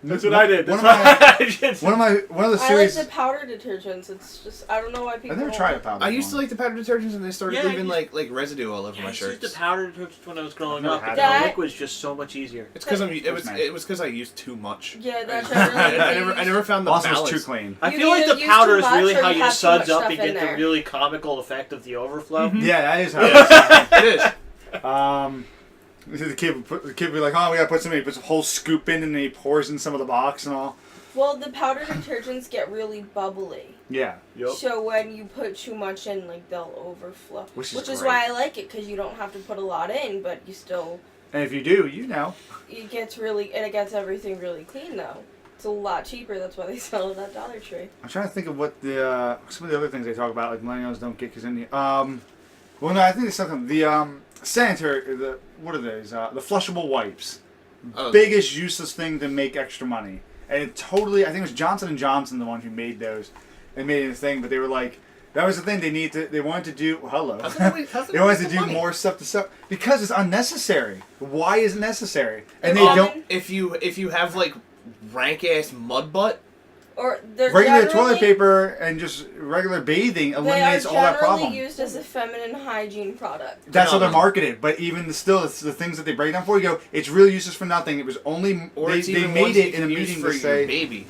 Speaker 1: That's what I did.
Speaker 2: One of the series.
Speaker 4: I like the powder detergents. It's just I don't know why people.
Speaker 2: I've never tried a powder.
Speaker 3: I used to like the powder detergents, and they started leaving like residue all over my shirts.
Speaker 1: I used the powder detergents when I was growing up.
Speaker 2: had
Speaker 1: The liquid's just so much easier.
Speaker 3: It's because it was because I used too much.
Speaker 4: Yeah, that's really
Speaker 3: I never found the balance.
Speaker 2: Was too clean.
Speaker 1: I feel like the powder is really how you suds up and get the really comical effect of the overflow.
Speaker 2: Mm-hmm. Yeah, that is how
Speaker 3: it is.
Speaker 2: The kid would be like, "Oh, we gotta put something." He puts a whole scoop in, and then he pours in some of the box and all.
Speaker 4: Well, the powder detergents get really bubbly.
Speaker 2: Yeah.
Speaker 1: Yep.
Speaker 4: So when you put too much in, like they'll overflow.
Speaker 2: Which
Speaker 4: is
Speaker 2: great.
Speaker 4: why I like it because you don't have to put a lot in, but you still
Speaker 2: And if you do, you know.
Speaker 4: It gets everything really clean though. It's a lot cheaper. That's why they sell it at Dollar Tree.
Speaker 2: I'm trying to think of what some of the other things they talk about, like millennials don't get because in the well, no, I think it's something the sanitary. What are those? The flushable wipes. Biggest useless thing to make extra money, and it totally. I think it was Johnson and Johnson the one who made those. They made it a thing, but they were like. That was the thing they wanted to do. Hello. They wanted to do more stuff to sell because it's unnecessary. Why is it necessary? And they don't.
Speaker 3: If you have like rank ass mud butt
Speaker 4: or
Speaker 2: regular toilet paper and just regular bathing eliminates all that problem.
Speaker 4: They are generally used as a feminine hygiene product.
Speaker 2: That's how they're marketed. But even still, it's the things that they break down for. You go, it's really useless for nothing. It was only they made it in a meeting to say
Speaker 3: baby.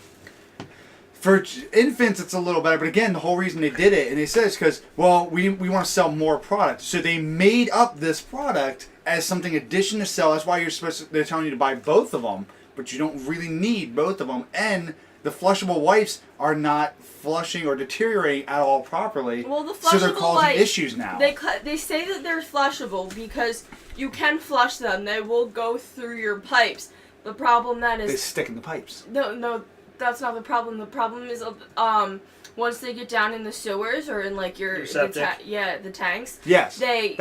Speaker 2: For infants, it's a little better, but again, the whole reason they did it, and they said it's because, well, we want to sell more product. So they made up this product as something addition to sell. That's why they're telling you to buy both of them, but you don't really need both of them. And the flushable wipes are not flushing or deteriorating at all properly.
Speaker 4: Well, the flushable
Speaker 2: so they're causing
Speaker 4: wipes,
Speaker 2: issues now.
Speaker 4: They say that they're flushable because you can flush them. They will go through your pipes. The problem then is...
Speaker 2: They stick in the pipes.
Speaker 4: No. That's not the problem. The problem is, once they get down in the sewers or in like the tanks.
Speaker 2: Yes.
Speaker 4: They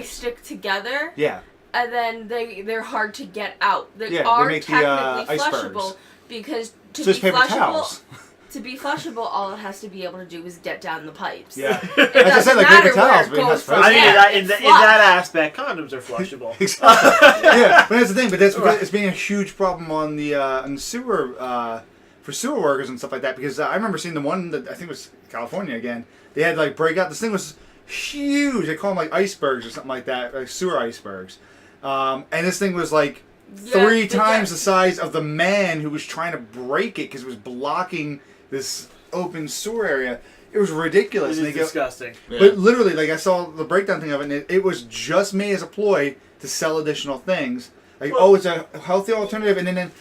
Speaker 4: stick together.
Speaker 2: Yeah.
Speaker 4: And then they're hard to get out. They
Speaker 2: make
Speaker 4: technically
Speaker 2: the
Speaker 4: flushable because to
Speaker 2: be flushable. Towels.
Speaker 4: To be flushable, all it has to be able to do is get down the pipes.
Speaker 2: Yeah.
Speaker 4: It doesn't matter where it goes from.
Speaker 1: I mean, in that aspect, condoms are flushable.
Speaker 2: Yeah, but that's the thing. But that's because it's being a huge problem on the sewer. For sewer workers and stuff like that, because I remember seeing the one that I think was California again. They had like breakout. This thing was huge. They call them like icebergs or something like that, like sewer icebergs. And this thing was like 3 times the size of the man who was trying to break it because it was blocking this open sewer area. It was ridiculous.
Speaker 1: It is disgusting.
Speaker 2: But literally, like I saw the breakdown thing of it, and it was just made as a ploy to sell additional things. Like, it's a healthy alternative, and then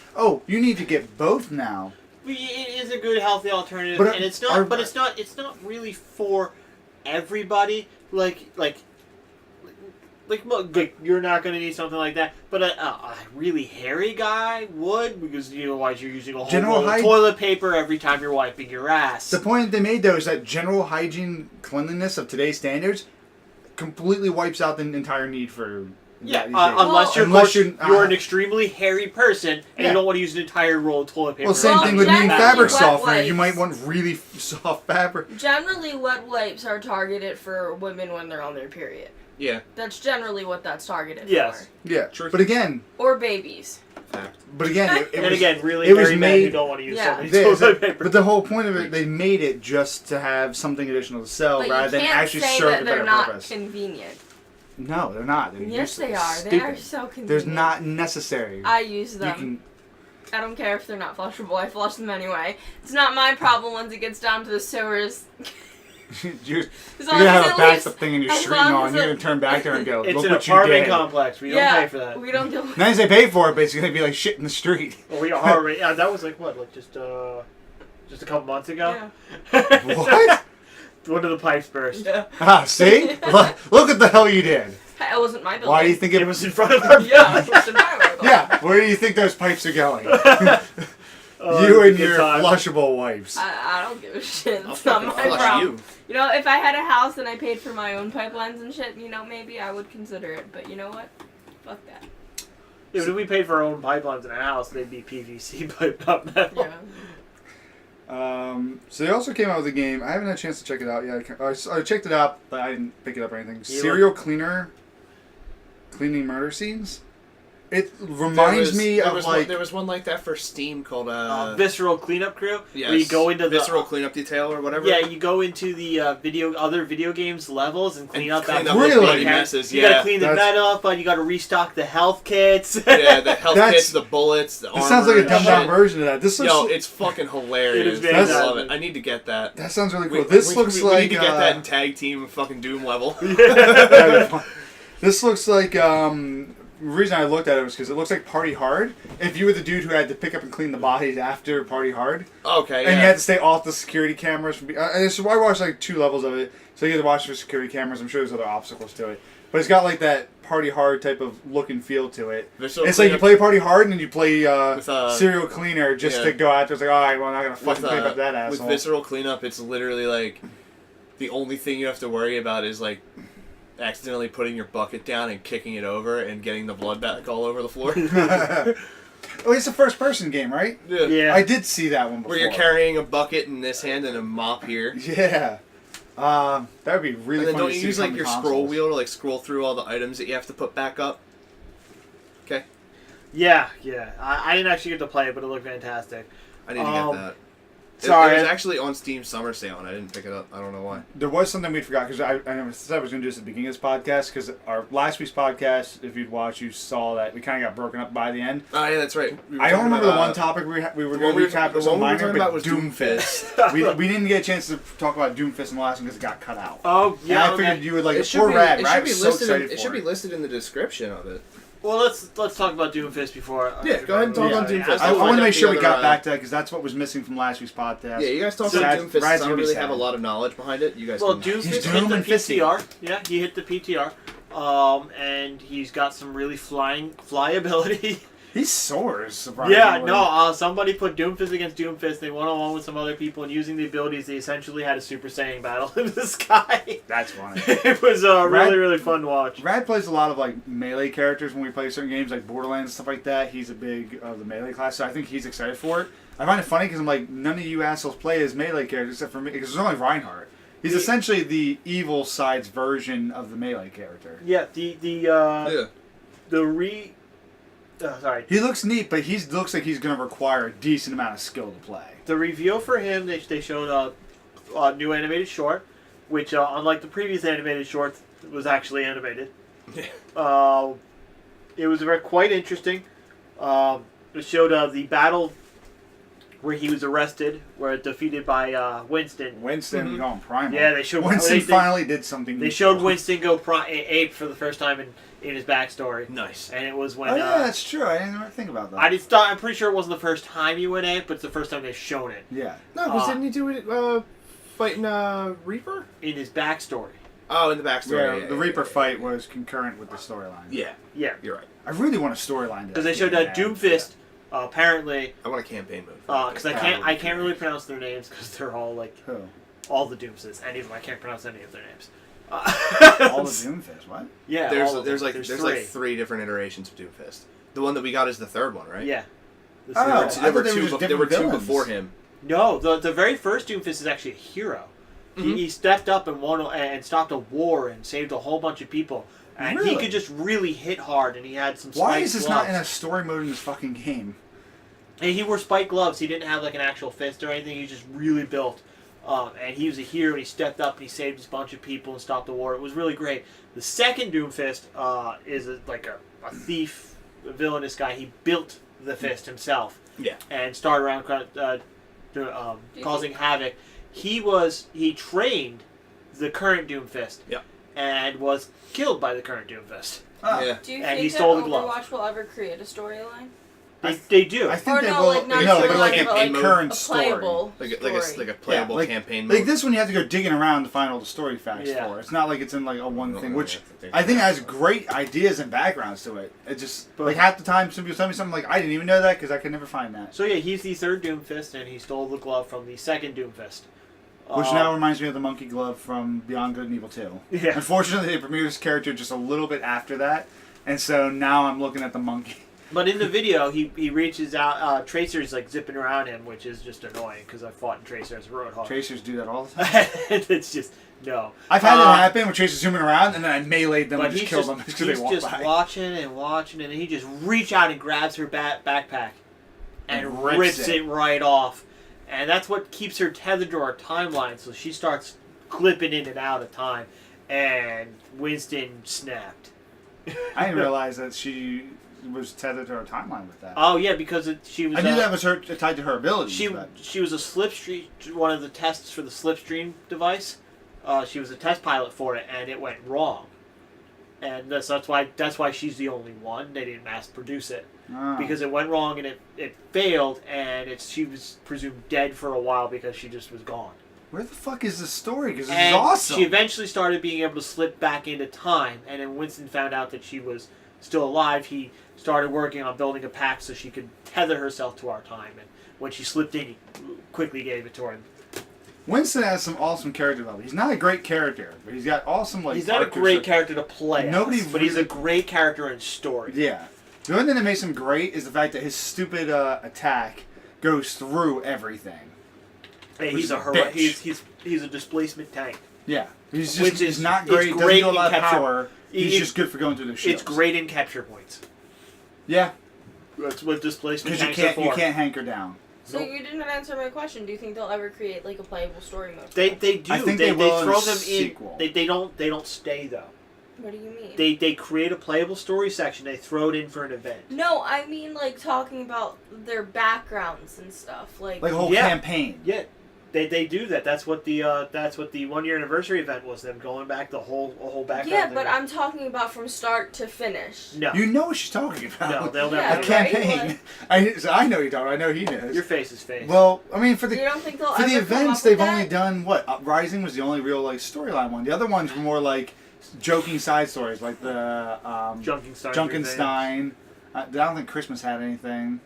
Speaker 2: you need to get both now.
Speaker 1: It is a good, healthy alternative,
Speaker 2: but
Speaker 1: and it's not. But it's not really for everybody. Like you're not going to need something like that. But a really hairy guy would, because otherwise you're using a whole roll of toilet paper every time you're wiping your ass.
Speaker 2: The point they made though is that general hygiene cleanliness of today's standards completely wipes out the entire need for.
Speaker 1: Unless you're an extremely hairy person and you don't want to use an entire roll of toilet paper.
Speaker 2: Well, same thing with needing fabric softener. You might want really soft fabric.
Speaker 4: Generally, wet wipes are targeted for women when they're on their period.
Speaker 3: Yeah.
Speaker 4: That's generally what that's targeted
Speaker 1: for.
Speaker 2: Yeah, but again...
Speaker 4: Or babies.
Speaker 2: But again,
Speaker 1: really hairy men who don't want to use toilet paper.
Speaker 2: But the whole point of it, they made it just to have something additional to sell rather than actually serve a better purpose.
Speaker 4: They're not convenient.
Speaker 2: No, they're not. They're
Speaker 4: yes, they are.
Speaker 2: Stupid.
Speaker 4: They are so convenient.
Speaker 2: They're not necessary.
Speaker 4: I use them. I don't care if they're not flushable. I flush them anyway. It's not my problem once it gets down to the sewers.
Speaker 2: you're going to have a backup thing in your street on. You're going to turn back there and go, look what you did.
Speaker 1: It's an apartment complex. We don't pay for that.
Speaker 4: We don't do
Speaker 2: it. Now as they pay for it, but it's going to be like shit in the street.
Speaker 1: Well, we are. Yeah, that was like, what? Like just a couple months ago?
Speaker 2: Yeah. What?
Speaker 1: One of the pipes burst.
Speaker 2: Yeah. See? Look at the hell you did.
Speaker 4: It wasn't my building.
Speaker 2: Why do you think
Speaker 1: it was in front of our building?
Speaker 4: It was in my building.
Speaker 2: Yeah, where do you think those pipes are going? You and your flushable wipes.
Speaker 4: I don't give a shit. It's not my problem. You know, if I had a house and I paid for my own pipelines and shit, maybe I would consider it. But you know what? Fuck that.
Speaker 1: Yeah, but if we paid for our own pipelines in a house, they'd be PVC pipe, not metal.
Speaker 4: Yeah.
Speaker 2: So they also came out with a game. I haven't had a chance to check it out yet. I checked it out, but I didn't pick it up or anything. Serial cleaner, cleaning murder scenes. It reminds me of
Speaker 3: there was one like that for Steam called
Speaker 1: Visceral Cleanup Crew.
Speaker 3: Yes.
Speaker 1: Where you go into
Speaker 3: Visceral Cleanup Detail or whatever.
Speaker 1: Yeah, you go into the other video games levels and clean up that
Speaker 2: really
Speaker 3: messes.
Speaker 1: You gotta clean the metal up, but you gotta restock the health kits.
Speaker 3: Yeah, the health kits, the bullets, the armor.
Speaker 2: It sounds like a dumbed down version of that. This looks
Speaker 3: it's fucking hilarious.
Speaker 1: I
Speaker 3: love it. I need to get that.
Speaker 2: That sounds really cool.
Speaker 3: We need to get that in tag team fucking Doom level.
Speaker 2: This looks like the reason I looked at it was because it looks like Party Hard. If you were the dude who had to pick up and clean the bodies after Party Hard.
Speaker 3: Okay,
Speaker 2: and you had to stay off the security cameras. So I watched like 2 levels of it. So you had to watch for security cameras. I'm sure there's other obstacles to it. but it's got like that party hard type of look and feel to it.
Speaker 3: Visceral
Speaker 2: It's like you
Speaker 3: cleanup
Speaker 2: play party hard and then you play
Speaker 3: with,
Speaker 2: serial cleaner just to go after. It's like, all right, well, I'm not gonna fucking clean up that asshole.
Speaker 3: With visceral cleanup, it's literally like the only thing you have to worry about is like accidentally putting your bucket down and kicking it over and getting the blood back all over the floor.
Speaker 2: Oh, it's a first-person game, right?
Speaker 1: Yeah.
Speaker 2: I did see that one before.
Speaker 3: Where you're carrying a bucket in this hand and a mop here.
Speaker 2: Yeah. That would be really
Speaker 3: And then
Speaker 2: fun
Speaker 3: don't
Speaker 2: to
Speaker 3: you
Speaker 2: see
Speaker 3: use
Speaker 2: come
Speaker 3: like
Speaker 2: to
Speaker 3: your
Speaker 2: consoles.
Speaker 3: scroll wheel to like scroll through all the items that you have to put back up? Okay.
Speaker 1: Yeah. I didn't actually get to play it, but it looked fantastic.
Speaker 3: I need to get that.
Speaker 1: Sorry.
Speaker 3: It was actually on Steam Summer Sale and I didn't pick it up. I don't know why.
Speaker 2: There was something we forgot, because I said I was going to do this at the beginning of this podcast, because our last week's podcast, if you'd watched, you saw that we kind of got broken up by the end.
Speaker 3: Oh yeah, that's right.
Speaker 2: I don't remember the one topic we were going to recap. It was
Speaker 3: the
Speaker 2: a
Speaker 3: one we were
Speaker 2: minor,
Speaker 3: talking
Speaker 2: but
Speaker 3: about was
Speaker 2: Doomfist. we didn't get a chance to talk about Doomfist in the last one because it got cut out.
Speaker 1: Oh, yeah.
Speaker 2: And I figured you would like
Speaker 3: It
Speaker 2: it. Poor Rad,
Speaker 3: it
Speaker 2: right?
Speaker 3: should
Speaker 2: I
Speaker 3: be
Speaker 2: was so
Speaker 3: listed.
Speaker 2: excited
Speaker 3: It
Speaker 2: for
Speaker 3: should be listed in the description of it.
Speaker 1: Well, let's talk about Doomfist before.
Speaker 3: Yeah, go ahead and talk
Speaker 2: on
Speaker 3: Doomfist.
Speaker 2: I
Speaker 3: I'll
Speaker 2: want
Speaker 3: find
Speaker 2: to
Speaker 3: out
Speaker 2: make sure
Speaker 3: the
Speaker 2: we got
Speaker 3: other,
Speaker 2: back to that, because that's what was missing from last week's podcast.
Speaker 3: Yeah, you guys talk
Speaker 2: So
Speaker 3: about
Speaker 2: Rad's
Speaker 3: Doomfist. I
Speaker 2: gonna
Speaker 3: don't
Speaker 2: be
Speaker 3: really
Speaker 2: sad.
Speaker 3: have a lot of knowledge behind it. You guys
Speaker 1: Well,
Speaker 3: can...
Speaker 1: Doomfist
Speaker 2: He's
Speaker 1: hit
Speaker 2: Doom
Speaker 1: the
Speaker 2: and Fisty.
Speaker 1: PTR. Yeah, he hit the PTR. And he's got some really fly ability.
Speaker 2: He soars, surprisingly.
Speaker 1: Yeah, no, somebody put Doomfist against Doomfist. They went along with some other people, and using the abilities, they essentially had a Super Saiyan battle in the sky.
Speaker 2: That's funny.
Speaker 1: It was really fun to watch.
Speaker 2: Rad plays a lot of like melee characters when we play certain games like Borderlands and stuff like that. He's a big of the melee class, so I think he's excited for it. I find it funny because I'm like, none of you assholes play as melee characters except for me, because there's only Reinhardt. He's essentially the evil side's version of the melee character.
Speaker 1: Yeah, sorry.
Speaker 2: He looks neat, but he looks like he's going to require a decent amount of skill to play.
Speaker 1: The reveal for him, they showed a new animated short, which unlike the previous animated shorts, was actually animated. It was quite interesting. It showed the battle where he was arrested, where defeated by Winston.
Speaker 2: Winston going primal.
Speaker 1: Yeah, they showed
Speaker 2: Winston finally did something.
Speaker 1: They showed Winston go ape for the first time in his backstory.
Speaker 3: Nice.
Speaker 1: And it was when.
Speaker 2: Oh yeah, that's true. I didn't ever think about that.
Speaker 1: I'm pretty sure it wasn't the first time he went ape, but it's the first time they've shown it.
Speaker 2: Yeah.
Speaker 3: No, because didn't he do it fighting Reaper?
Speaker 1: In his backstory.
Speaker 3: Oh, in the backstory.
Speaker 2: Yeah, the Reaper fight was concurrent with the storyline.
Speaker 3: Yeah,
Speaker 1: Yeah.
Speaker 3: you're right.
Speaker 2: I really want a storyline.
Speaker 1: Because they showed Doomfist. Apparently,
Speaker 3: I want a campaign mode.
Speaker 1: because I can't really pronounce their names because they're all like
Speaker 2: Who?
Speaker 1: all the Doomfists. Any of them, I can't pronounce any of their names.
Speaker 2: All the Doomfist. What?
Speaker 1: Yeah,
Speaker 3: There's
Speaker 1: like
Speaker 3: three different iterations of Doomfist. The one that we got is the third one, right?
Speaker 1: Yeah.
Speaker 2: Oh,
Speaker 3: There were
Speaker 2: I thought they were just
Speaker 3: there were
Speaker 2: different
Speaker 3: two
Speaker 2: villains.
Speaker 3: before him.
Speaker 1: No, the very first Doomfist is actually a hero. He stepped up and won and stopped a war and saved a whole bunch of people. And he
Speaker 2: Really?
Speaker 1: could just really hit hard, and he had some.
Speaker 2: Why
Speaker 1: spiked
Speaker 2: is this
Speaker 1: gloves.
Speaker 2: not in a story mode in this fucking game?
Speaker 1: And he wore spiked gloves. He didn't have like an actual fist or anything. He was just really built. And he was a hero, and he stepped up and he saved a bunch of people and stopped the war. It was really great. The second Doomfist is like a thief, a villainous guy. He built the fist himself.
Speaker 3: Yeah.
Speaker 1: And started around causing havoc. He trained the current Doomfist.
Speaker 3: Yep.
Speaker 1: And was killed by the current Doomfist.
Speaker 2: Oh.
Speaker 3: Yeah.
Speaker 4: Do you
Speaker 1: And he
Speaker 4: think that
Speaker 1: stole the glove.
Speaker 4: Overwatch will ever create a storyline?
Speaker 1: They do.
Speaker 2: I think
Speaker 4: Or
Speaker 2: they
Speaker 4: no,
Speaker 2: will.
Speaker 4: like, not
Speaker 2: no,
Speaker 3: a
Speaker 2: but like
Speaker 3: campaign
Speaker 2: a
Speaker 3: mode.
Speaker 2: current
Speaker 4: A
Speaker 2: story.
Speaker 4: playable
Speaker 3: Like
Speaker 4: story.
Speaker 3: a playable
Speaker 2: like,
Speaker 3: campaign mode.
Speaker 2: Like this one, you have to go digging around to find all the story facts
Speaker 1: Yeah.
Speaker 2: for. It's not like it's in like a one
Speaker 3: No,
Speaker 2: thing,
Speaker 3: no,
Speaker 2: which
Speaker 3: no,
Speaker 2: I think has great ideas and backgrounds to it. It just
Speaker 1: But-
Speaker 2: like half the time somebody will tell me something like I didn't even know that because I could never find that.
Speaker 1: So yeah, he's the third Doomfist, and he stole the glove from the second Doomfist.
Speaker 2: Which now reminds me of the monkey glove from Beyond Good and Evil 2.
Speaker 1: Yeah.
Speaker 2: Unfortunately, they premiered his character just a little bit after that, and so now I'm looking at the monkey.
Speaker 1: But in the video, he reaches out. Tracer's like zipping around him, which is just annoying because I fought in Tracer as a Roadhog.
Speaker 2: Tracers do that all the time.
Speaker 1: It's just no.
Speaker 2: I've had it happen when Tracers zooming around, and then I meleeed them
Speaker 1: But
Speaker 2: and just
Speaker 1: he's
Speaker 2: killed them because they
Speaker 1: he's
Speaker 2: walked
Speaker 1: just
Speaker 2: by.
Speaker 1: watching and watching, and he just reach out and grabs her backpack and
Speaker 2: And
Speaker 1: rips
Speaker 2: rips
Speaker 1: it right off. And that's what keeps her tethered to our timeline, so she starts clipping in and out of time. And Winston snapped.
Speaker 2: I didn't realize that she was tethered to her timeline with that.
Speaker 1: Oh yeah, because she was.
Speaker 2: I knew that was her tied to her abilities.
Speaker 1: She was a slipstream, one of the tests for the slipstream device. She was a test pilot for it, and it went wrong. And that's why she's the only one. They didn't mass produce it because it went wrong and it failed, and she was presumed dead for a while because she just was gone.
Speaker 2: where the fuck is the story? Because this
Speaker 1: And
Speaker 2: is awesome.
Speaker 1: she eventually started being able to slip back into time. And then Winston found out that she was still alive. He started working on building a pack so she could tether herself to our time. And when she slipped in, he quickly gave it to her.
Speaker 2: Winston has some awesome character development. He's not a great character, but he's got awesome like.
Speaker 1: He's not a great character to play.
Speaker 2: Nobody
Speaker 1: but he's a
Speaker 2: really-
Speaker 1: great character in story.
Speaker 2: Yeah. The only thing that makes him great is the fact that his stupid attack goes through everything.
Speaker 1: Hey,
Speaker 2: Which
Speaker 1: he's
Speaker 2: is
Speaker 1: a
Speaker 2: a
Speaker 1: hero.
Speaker 2: bitch.
Speaker 1: He's a displacement tank.
Speaker 2: Yeah. He's
Speaker 1: Which
Speaker 2: just
Speaker 1: is-
Speaker 2: he's not
Speaker 1: it's
Speaker 2: great. Doesn't
Speaker 1: great
Speaker 2: do a lot
Speaker 1: in
Speaker 2: of
Speaker 1: capture-
Speaker 2: power. He's
Speaker 1: it-
Speaker 2: just good for going through the shields.
Speaker 1: It's great in capture points.
Speaker 2: Yeah.
Speaker 1: That's what displacement
Speaker 2: Because
Speaker 1: tanks are for.
Speaker 2: you can't hanker down.
Speaker 4: So you didn't answer my question. Do you think they'll ever create like a playable story mode?
Speaker 1: They do.
Speaker 2: I think they will in
Speaker 1: throw
Speaker 2: a
Speaker 1: them
Speaker 2: sequel.
Speaker 1: in. They don't stay though.
Speaker 4: What do you mean?
Speaker 1: They create a playable story section. They throw it in for an event.
Speaker 4: No, I mean like talking about their backgrounds and stuff. Like
Speaker 2: Like a whole
Speaker 1: Yeah.
Speaker 2: campaign.
Speaker 1: Yeah, they do that. That's what the 1 year anniversary event was. Them going back the whole background.
Speaker 4: yeah,
Speaker 1: thing.
Speaker 4: but I'm talking about from start to finish.
Speaker 1: no.
Speaker 2: You know what she's talking about.
Speaker 1: No, they'll
Speaker 4: Yeah,
Speaker 1: never.
Speaker 2: A
Speaker 1: do that.
Speaker 2: campaign. I know you don't. I know he knows.
Speaker 1: Your face is face.
Speaker 2: Well, I mean, for
Speaker 4: You
Speaker 2: the
Speaker 4: don't think they'll
Speaker 2: for
Speaker 4: ever
Speaker 2: the
Speaker 4: come
Speaker 2: events,
Speaker 4: up
Speaker 2: they've
Speaker 4: with
Speaker 2: only
Speaker 4: that?
Speaker 2: done what? Uprising was the only real like storyline one. The other ones were more like joking side stories, like the
Speaker 1: Junkenstein.
Speaker 2: Junkenstein. I don't think Christmas had anything.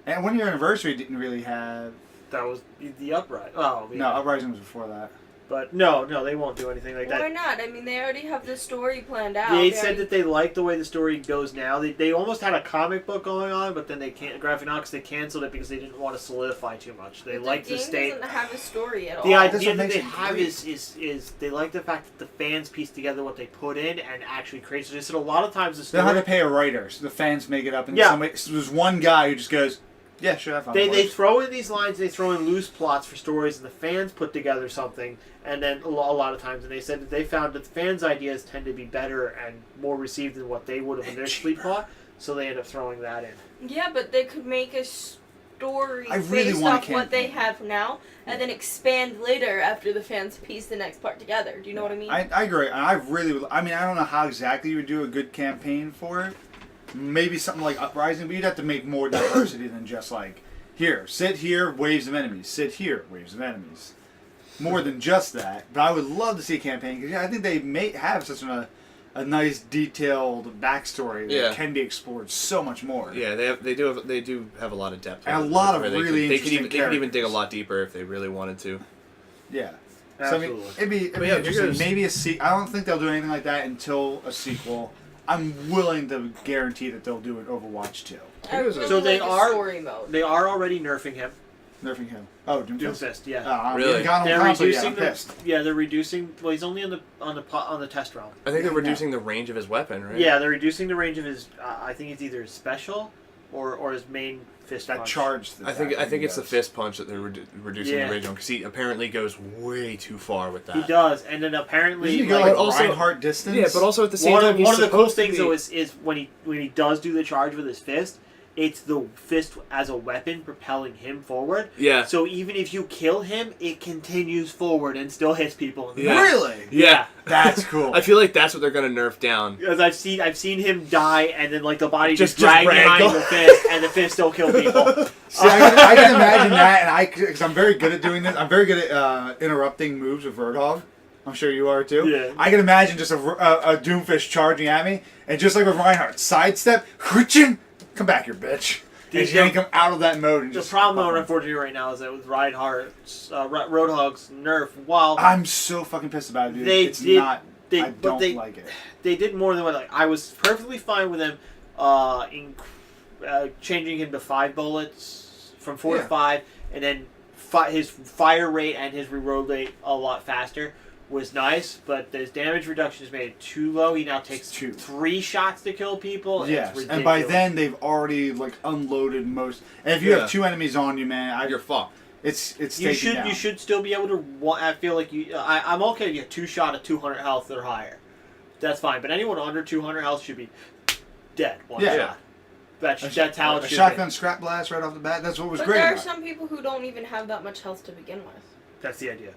Speaker 2: And 1 year anniversary didn't really have.
Speaker 1: That was the upright. Oh, yeah.
Speaker 2: No, Uprising was before that.
Speaker 1: But no, they won't do anything like
Speaker 4: Why
Speaker 1: that.
Speaker 4: not? I mean, they already have the story planned out.
Speaker 1: They
Speaker 4: They
Speaker 1: said
Speaker 4: already-
Speaker 1: that they like the way the story goes now. They almost had a comic book going on, but then they can't graphic novel because they canceled it because they didn't want to solidify too much. They
Speaker 4: but
Speaker 1: like
Speaker 4: the
Speaker 1: to
Speaker 4: game
Speaker 1: stay.
Speaker 4: doesn't have a story at
Speaker 1: The
Speaker 4: all.
Speaker 2: That's
Speaker 1: idea
Speaker 2: what
Speaker 1: that
Speaker 2: makes
Speaker 1: they
Speaker 2: it
Speaker 1: have
Speaker 2: great.
Speaker 1: is they like the fact that the fans piece together what they put in and actually create. So they said a lot of times the
Speaker 2: They don't have
Speaker 1: story
Speaker 2: to pay a writer, so the fans make it up. And
Speaker 1: Yeah.
Speaker 2: so there's one guy who just goes, "Yeah, sure, have fun."
Speaker 1: they
Speaker 2: boys."
Speaker 1: throw in these lines, they throw in loose plots for stories, and the fans put together something. And then a lot of times, and they said that they found that the fans' ideas tend to be better and more received than what they would have initially thought. So they end up throwing that in.
Speaker 4: Yeah, but they could make a story
Speaker 2: I really
Speaker 4: based
Speaker 2: want a
Speaker 4: off what they
Speaker 2: campaign.
Speaker 4: have now, and then expand later after the fans piece the next part together. Do you know what I mean?
Speaker 2: I agree. I really would. I mean, I don't know how exactly you would do a good campaign for it. Maybe something like Uprising, but you'd have to make more diversity than just like, here, sit here, waves of enemies. Sit here, waves of enemies. More than just that. But I would love to see a campaign, because I think they may have such a nice, detailed backstory that
Speaker 3: Yeah.
Speaker 2: can be explored so much more.
Speaker 3: Yeah, they do have a lot of depth.
Speaker 2: And a
Speaker 3: with it,
Speaker 2: lot of
Speaker 3: where
Speaker 2: really
Speaker 3: they could
Speaker 2: interesting
Speaker 3: even dig a
Speaker 2: characters.
Speaker 3: lot deeper if they really wanted to.
Speaker 2: Yeah.
Speaker 1: Absolutely.
Speaker 2: So, I mean, it'd be
Speaker 3: But yeah,
Speaker 2: interesting.
Speaker 3: because-
Speaker 2: Maybe a sequel. I don't think they'll do anything like that until a sequel. I'm willing to guarantee that they'll do an Overwatch 2.
Speaker 4: I really
Speaker 1: So they
Speaker 4: like a
Speaker 1: are-
Speaker 4: story mode.
Speaker 1: They are already nerfing him.
Speaker 2: Nerfing him. Oh, Doomfist?
Speaker 1: Doomfist, yeah.
Speaker 3: Really?
Speaker 2: Got
Speaker 1: They're
Speaker 2: on console, yeah,
Speaker 1: reducing
Speaker 2: I'm
Speaker 1: the
Speaker 2: pissed.
Speaker 1: they're reducing. Well, he's only on the test realm.
Speaker 3: I think they're
Speaker 2: Yeah,
Speaker 3: reducing the range of his weapon, right?
Speaker 1: Yeah, they're reducing the range of his. I think it's either his special or his main fist
Speaker 2: That
Speaker 1: punch.
Speaker 2: charge.
Speaker 3: I think it's the fist punch that they're reducing
Speaker 1: Yeah.
Speaker 3: the range on, because he apparently goes way too far with that.
Speaker 1: He does, and then apparently
Speaker 2: Didn't you go
Speaker 1: like,
Speaker 2: like
Speaker 3: also-
Speaker 2: Reinhardt distance?
Speaker 3: Yeah, but also at the same
Speaker 1: one
Speaker 3: time,
Speaker 1: of
Speaker 3: he's
Speaker 1: the cool
Speaker 3: supposed to
Speaker 1: things
Speaker 3: be-
Speaker 1: though is when he does do the charge with his fist, it's the fist as a weapon propelling him forward.
Speaker 3: Yeah.
Speaker 1: So even if you kill him, it continues forward and still hits people in the
Speaker 3: Yeah.
Speaker 1: back.
Speaker 2: Really?
Speaker 3: Yeah.
Speaker 2: That's cool.
Speaker 3: I feel like that's what they're gonna nerf down.
Speaker 1: Because I've seen him die, and then like the body
Speaker 3: Just
Speaker 1: just dragged behind
Speaker 3: ragdoll.
Speaker 1: the fist, and the fist still kill people.
Speaker 2: See, I can imagine that, and because I'm very good at doing this. I'm very good at interrupting moves with Roadhog. I'm sure you are too.
Speaker 1: Yeah.
Speaker 2: I can imagine just a Doomfist charging at me, and just like with Reinhardt, sidestep, come back here, bitch. And
Speaker 1: The-
Speaker 2: yank him out of that mode. And
Speaker 1: The
Speaker 2: just
Speaker 1: problem,
Speaker 2: fucking-
Speaker 1: unfortunately, right now is that with Reinhardt's Roadhog's nerf, while
Speaker 2: I'm so fucking pissed about it, dude.
Speaker 1: They
Speaker 2: it's
Speaker 1: did-
Speaker 2: not.
Speaker 1: they-
Speaker 2: I
Speaker 1: but
Speaker 2: don't
Speaker 1: they-
Speaker 2: like it.
Speaker 1: they did more than what I was perfectly fine with him changing him to 5 bullets from 4
Speaker 2: Yeah.
Speaker 1: to 5, and then his fire rate and his reload rate a lot faster was nice, but his damage reduction is made too low. He now takes 3 shots to kill people. And
Speaker 2: Yes,
Speaker 1: it's
Speaker 2: and by
Speaker 1: ridiculous.
Speaker 2: then they've already like unloaded most. And if you
Speaker 3: Yeah.
Speaker 2: have 2 enemies on you, man,
Speaker 3: You're fucked.
Speaker 2: it's
Speaker 1: you
Speaker 2: taken down.
Speaker 1: should still be able to. I feel like I'm okay if you have 2 shot at 200 health or higher. That's fine, but anyone under 200 health should be dead. One
Speaker 2: Yeah.
Speaker 1: shot. That's how it
Speaker 2: a
Speaker 1: should
Speaker 2: shotgun scrap blast right off the bat. That's what was
Speaker 4: But
Speaker 2: great.
Speaker 4: there are
Speaker 2: about it.
Speaker 4: some people who don't even have that much health to begin with.
Speaker 1: be. That's the idea.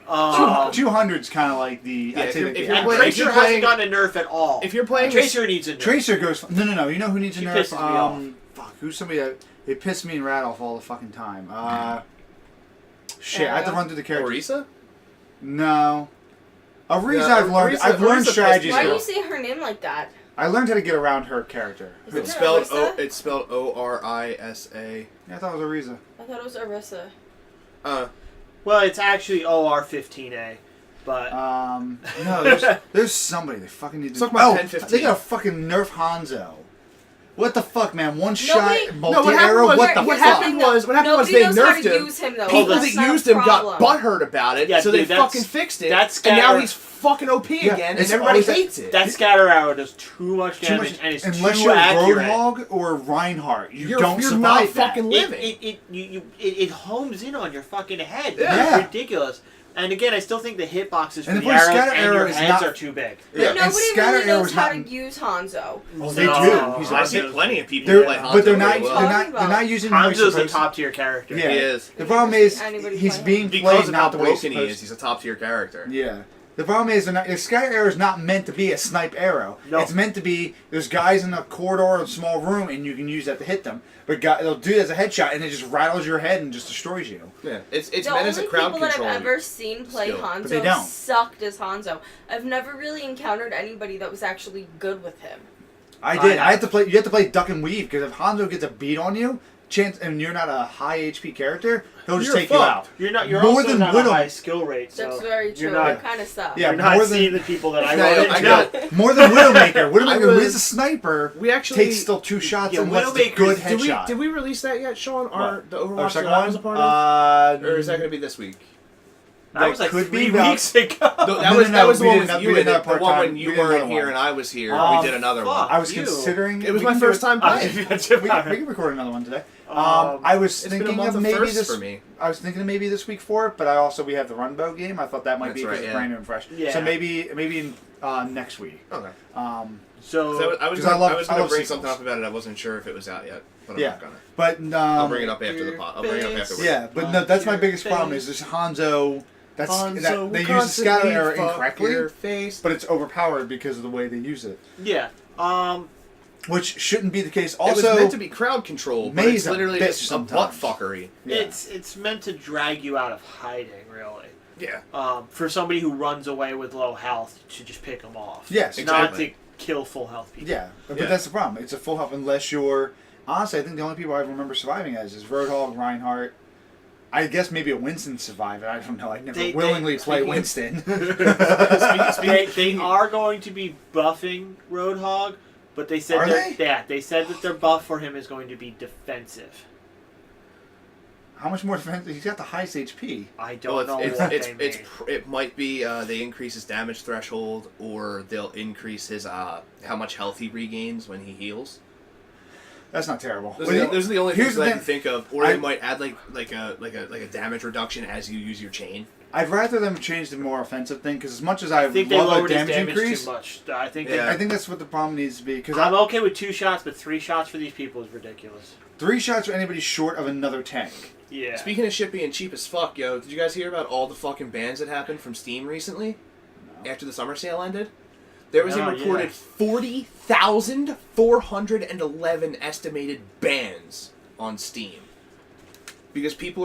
Speaker 2: 200's kind of like the.
Speaker 3: Yeah,
Speaker 2: I'd say
Speaker 3: if
Speaker 2: the
Speaker 3: you're
Speaker 2: average.
Speaker 3: playing-
Speaker 1: Tracer
Speaker 3: you're
Speaker 1: hasn't
Speaker 3: playing-
Speaker 1: gotten a nerf at all.
Speaker 3: If you're playing
Speaker 1: Tracer needs a nerf.
Speaker 2: Tracer goes. No. You know who needs a
Speaker 1: She
Speaker 2: nerf?
Speaker 1: pisses me off.
Speaker 2: Fuck. Who's somebody that it pissed me and Rat off all the fucking time? Shit, I have to run through the characters.
Speaker 3: Orisa?
Speaker 2: No. Ariza,
Speaker 3: No,
Speaker 2: I've learned.
Speaker 3: Ariza-
Speaker 2: I've learned
Speaker 3: Ariza
Speaker 2: strategies.
Speaker 4: Why do
Speaker 3: Girl.
Speaker 4: you say her name like that?
Speaker 2: I learned how to get around her character.
Speaker 4: Isn't
Speaker 3: It's
Speaker 4: it
Speaker 3: spelled
Speaker 4: Orisa?
Speaker 3: It's spelled Orisa.
Speaker 2: Yeah, I thought it was Ariza.
Speaker 4: I thought it was Orisa.
Speaker 1: Well, it's actually OR15A, but
Speaker 2: No, there's somebody they fucking need to.
Speaker 3: Suck my 10-15.
Speaker 2: They got a fucking nerf Hanzo. What the fuck, man? One shot,
Speaker 4: Nobody-
Speaker 2: multi-arrow.
Speaker 3: No,
Speaker 2: What the
Speaker 3: what
Speaker 2: fuck?
Speaker 3: happened was they
Speaker 4: Nobody knows how
Speaker 3: nerfed
Speaker 4: to
Speaker 3: him.
Speaker 4: use him, though.
Speaker 3: People
Speaker 4: That's
Speaker 3: that
Speaker 4: not a
Speaker 3: used him got
Speaker 4: problem.
Speaker 3: butthurt about it,
Speaker 1: Yeah,
Speaker 3: so
Speaker 1: dude,
Speaker 3: they
Speaker 1: that's-
Speaker 3: fucking fixed it.
Speaker 1: that's
Speaker 3: and now
Speaker 1: scatter-
Speaker 3: he's fucking OP
Speaker 2: Yeah,
Speaker 3: again, and
Speaker 2: it's
Speaker 3: everybody
Speaker 2: always
Speaker 3: hates it.
Speaker 1: that scatter arrow does too much
Speaker 2: Too
Speaker 1: damage,
Speaker 2: much,
Speaker 1: and it's
Speaker 2: unless
Speaker 1: too
Speaker 2: you're
Speaker 1: accurate.
Speaker 2: Roadhog or Reinhardt, you're
Speaker 3: You're
Speaker 2: survive
Speaker 3: not
Speaker 2: that.
Speaker 3: fucking living.
Speaker 1: It homes in on your fucking head.
Speaker 2: Yeah.
Speaker 1: It's ridiculous. And again, I still think the hitboxes for
Speaker 2: And
Speaker 1: the
Speaker 2: the
Speaker 1: arrows
Speaker 2: scatter
Speaker 1: and
Speaker 2: arrow
Speaker 1: your
Speaker 2: is
Speaker 1: heads
Speaker 2: not-
Speaker 1: are too big.
Speaker 2: Yeah, and
Speaker 4: Nobody
Speaker 2: scatter
Speaker 4: really
Speaker 2: arrow
Speaker 4: knows
Speaker 2: is
Speaker 4: how
Speaker 2: not-
Speaker 4: to use Hanzo.
Speaker 2: Well, they
Speaker 1: No.
Speaker 2: do. He's
Speaker 3: I've
Speaker 2: awesome.
Speaker 3: seen plenty of people play Hanzo
Speaker 2: But they're not.
Speaker 3: really well.
Speaker 2: They're not using. him how he's
Speaker 1: Hanzo's a
Speaker 2: supposed to.
Speaker 1: top tier character.
Speaker 2: Yeah.
Speaker 3: He is.
Speaker 2: The problem is
Speaker 4: Anybody
Speaker 2: he's
Speaker 4: play
Speaker 2: being
Speaker 3: Because
Speaker 2: played
Speaker 3: of how
Speaker 2: not the way he's
Speaker 3: broken he
Speaker 2: supposed
Speaker 3: is, he's a top tier character.
Speaker 2: Yeah. The problem is, the scatter arrow is not meant to be a snipe arrow.
Speaker 1: No.
Speaker 2: It's meant to be, there's guys in a corridor or a small room, and you can use that to hit them. But they'll do it as a headshot, and it just rattles your head and just destroys you.
Speaker 3: Yeah, it's
Speaker 4: The
Speaker 3: meant as a
Speaker 4: only
Speaker 3: crowd
Speaker 4: people that
Speaker 3: control.
Speaker 4: I've ever seen play
Speaker 3: skill.
Speaker 2: But they
Speaker 4: Hanzo
Speaker 2: don't.
Speaker 4: sucked as Hanzo. I've never really encountered anybody that was actually good with him.
Speaker 2: I did. I had to play. You have to play duck and weave, because if Hanzo gets a beat on you, and you're not a high HP character, he'll just
Speaker 3: You're
Speaker 2: take you
Speaker 3: fucked.
Speaker 2: out.
Speaker 1: You're
Speaker 2: More
Speaker 1: also
Speaker 2: than
Speaker 1: not
Speaker 2: Widow-
Speaker 1: a high skill rate. So
Speaker 4: That's very true.
Speaker 1: You're not,
Speaker 4: It kind of sucks.
Speaker 2: Yeah,
Speaker 1: you're not
Speaker 2: more
Speaker 1: seeing
Speaker 2: than-
Speaker 1: the people that I
Speaker 3: No,
Speaker 1: run
Speaker 3: I
Speaker 1: into.
Speaker 3: got-
Speaker 2: More than Widowmaker. Widowmaker, who
Speaker 3: was-
Speaker 2: is a sniper,
Speaker 3: We actually
Speaker 2: takes still 2 shots
Speaker 1: Yeah,
Speaker 2: unless it's a
Speaker 1: Widowmaker's-
Speaker 2: good
Speaker 3: did
Speaker 2: headshot.
Speaker 3: we release that yet, Sean? The
Speaker 2: Our
Speaker 3: Overwatch
Speaker 2: second
Speaker 3: that I was a
Speaker 2: one?
Speaker 3: part of, or is that going to be this week?
Speaker 1: That was like
Speaker 2: could
Speaker 1: 3
Speaker 2: be about-
Speaker 1: weeks ago.
Speaker 3: No,
Speaker 2: No,
Speaker 3: that was
Speaker 2: no,
Speaker 3: the
Speaker 2: we
Speaker 3: one
Speaker 2: did
Speaker 3: with
Speaker 2: another-
Speaker 3: you
Speaker 2: we did
Speaker 3: in it.
Speaker 2: another
Speaker 3: The one
Speaker 2: part-time-
Speaker 3: when
Speaker 2: we
Speaker 3: you
Speaker 2: did
Speaker 3: weren't
Speaker 2: another
Speaker 3: here
Speaker 2: one.
Speaker 3: and I was here.
Speaker 2: Oh,
Speaker 3: We did another one.
Speaker 1: fuck.
Speaker 2: I was
Speaker 1: You.
Speaker 2: considering.
Speaker 3: It was
Speaker 2: we
Speaker 3: my
Speaker 2: can do
Speaker 3: first time playing.
Speaker 2: We can record another one today. I was
Speaker 3: It's been a
Speaker 2: thinking
Speaker 3: month
Speaker 2: of
Speaker 3: of
Speaker 2: maybe
Speaker 3: firsts
Speaker 2: this.
Speaker 3: for me.
Speaker 2: I was thinking of maybe this week for it, but we have the Runbow game. I thought that might
Speaker 3: That's
Speaker 2: be because
Speaker 3: right,
Speaker 2: it's
Speaker 3: yeah.
Speaker 2: brand new and fresh.
Speaker 1: Yeah.
Speaker 2: So maybe next week.
Speaker 3: Okay.
Speaker 1: So
Speaker 3: I was
Speaker 2: 'cause I
Speaker 3: going
Speaker 2: love
Speaker 3: to bring
Speaker 2: sequels.
Speaker 3: something up about it. I wasn't sure if it was out yet, but I'm
Speaker 2: Yeah.
Speaker 3: not gonna.
Speaker 2: But
Speaker 3: I'll bring it up after the pod. I'll bring it up afterwards.
Speaker 2: yeah, but no, that's my biggest problem is this Hanzo. That they use the scatter arrow incorrectly,
Speaker 3: face.
Speaker 2: but it's overpowered because of the way they use it,
Speaker 1: yeah.
Speaker 2: which shouldn't be the case.
Speaker 3: It was
Speaker 2: Also,
Speaker 3: meant to be crowd control, but it's
Speaker 2: May's a
Speaker 3: literally
Speaker 2: bitch
Speaker 3: just a butt
Speaker 2: sometimes.
Speaker 3: fuckery.
Speaker 2: yeah.
Speaker 1: It's meant to drag you out of hiding, really.
Speaker 3: Yeah.
Speaker 1: For somebody who runs away with low health, you should just pick them off.
Speaker 2: Yes,
Speaker 1: Not
Speaker 3: exactly.
Speaker 1: to kill full health people.
Speaker 2: Yeah, but
Speaker 3: Yeah.
Speaker 2: that's the problem. It's a full health unless you're. Honestly, I think the only people I remember surviving as is Roadhog, Reinhardt. I guess maybe a Winston survived. I don't know. I never willingly play
Speaker 1: speaking of-
Speaker 2: Winston.
Speaker 1: They are going to be buffing Roadhog, but they said
Speaker 2: Are
Speaker 1: they said that their buff for him is going to be defensive.
Speaker 2: How much more defense? He's got the highest HP.
Speaker 1: I don't know what they mean.
Speaker 3: It might be they increase his damage threshold, or they'll increase his how much health he regains when he heals.
Speaker 2: That's not terrible.
Speaker 3: Those are the only
Speaker 2: Here's
Speaker 3: things
Speaker 2: the
Speaker 3: that I
Speaker 2: thing.
Speaker 3: can think of, or they might add like a damage reduction as you use your chain.
Speaker 2: I'd rather them change the more offensive thing because as much as I
Speaker 1: think they
Speaker 2: love a
Speaker 1: lowered his
Speaker 2: damage
Speaker 1: damage
Speaker 2: increase,
Speaker 1: too much. I think
Speaker 3: Yeah.
Speaker 2: I think that's what the problem needs to be. Because
Speaker 1: I'm okay with 2 shots, but 3 shots for these people is ridiculous.
Speaker 2: 3 shots for anybody short of another tank.
Speaker 1: Yeah.
Speaker 3: Speaking of shit being cheap as fuck, yo, did you guys hear about all the fucking bans that happened from Steam recently?
Speaker 2: No.
Speaker 3: After the summer sale ended? There was a
Speaker 1: No,
Speaker 3: reported
Speaker 1: yeah.
Speaker 3: 40,411 estimated bans on Steam. Because people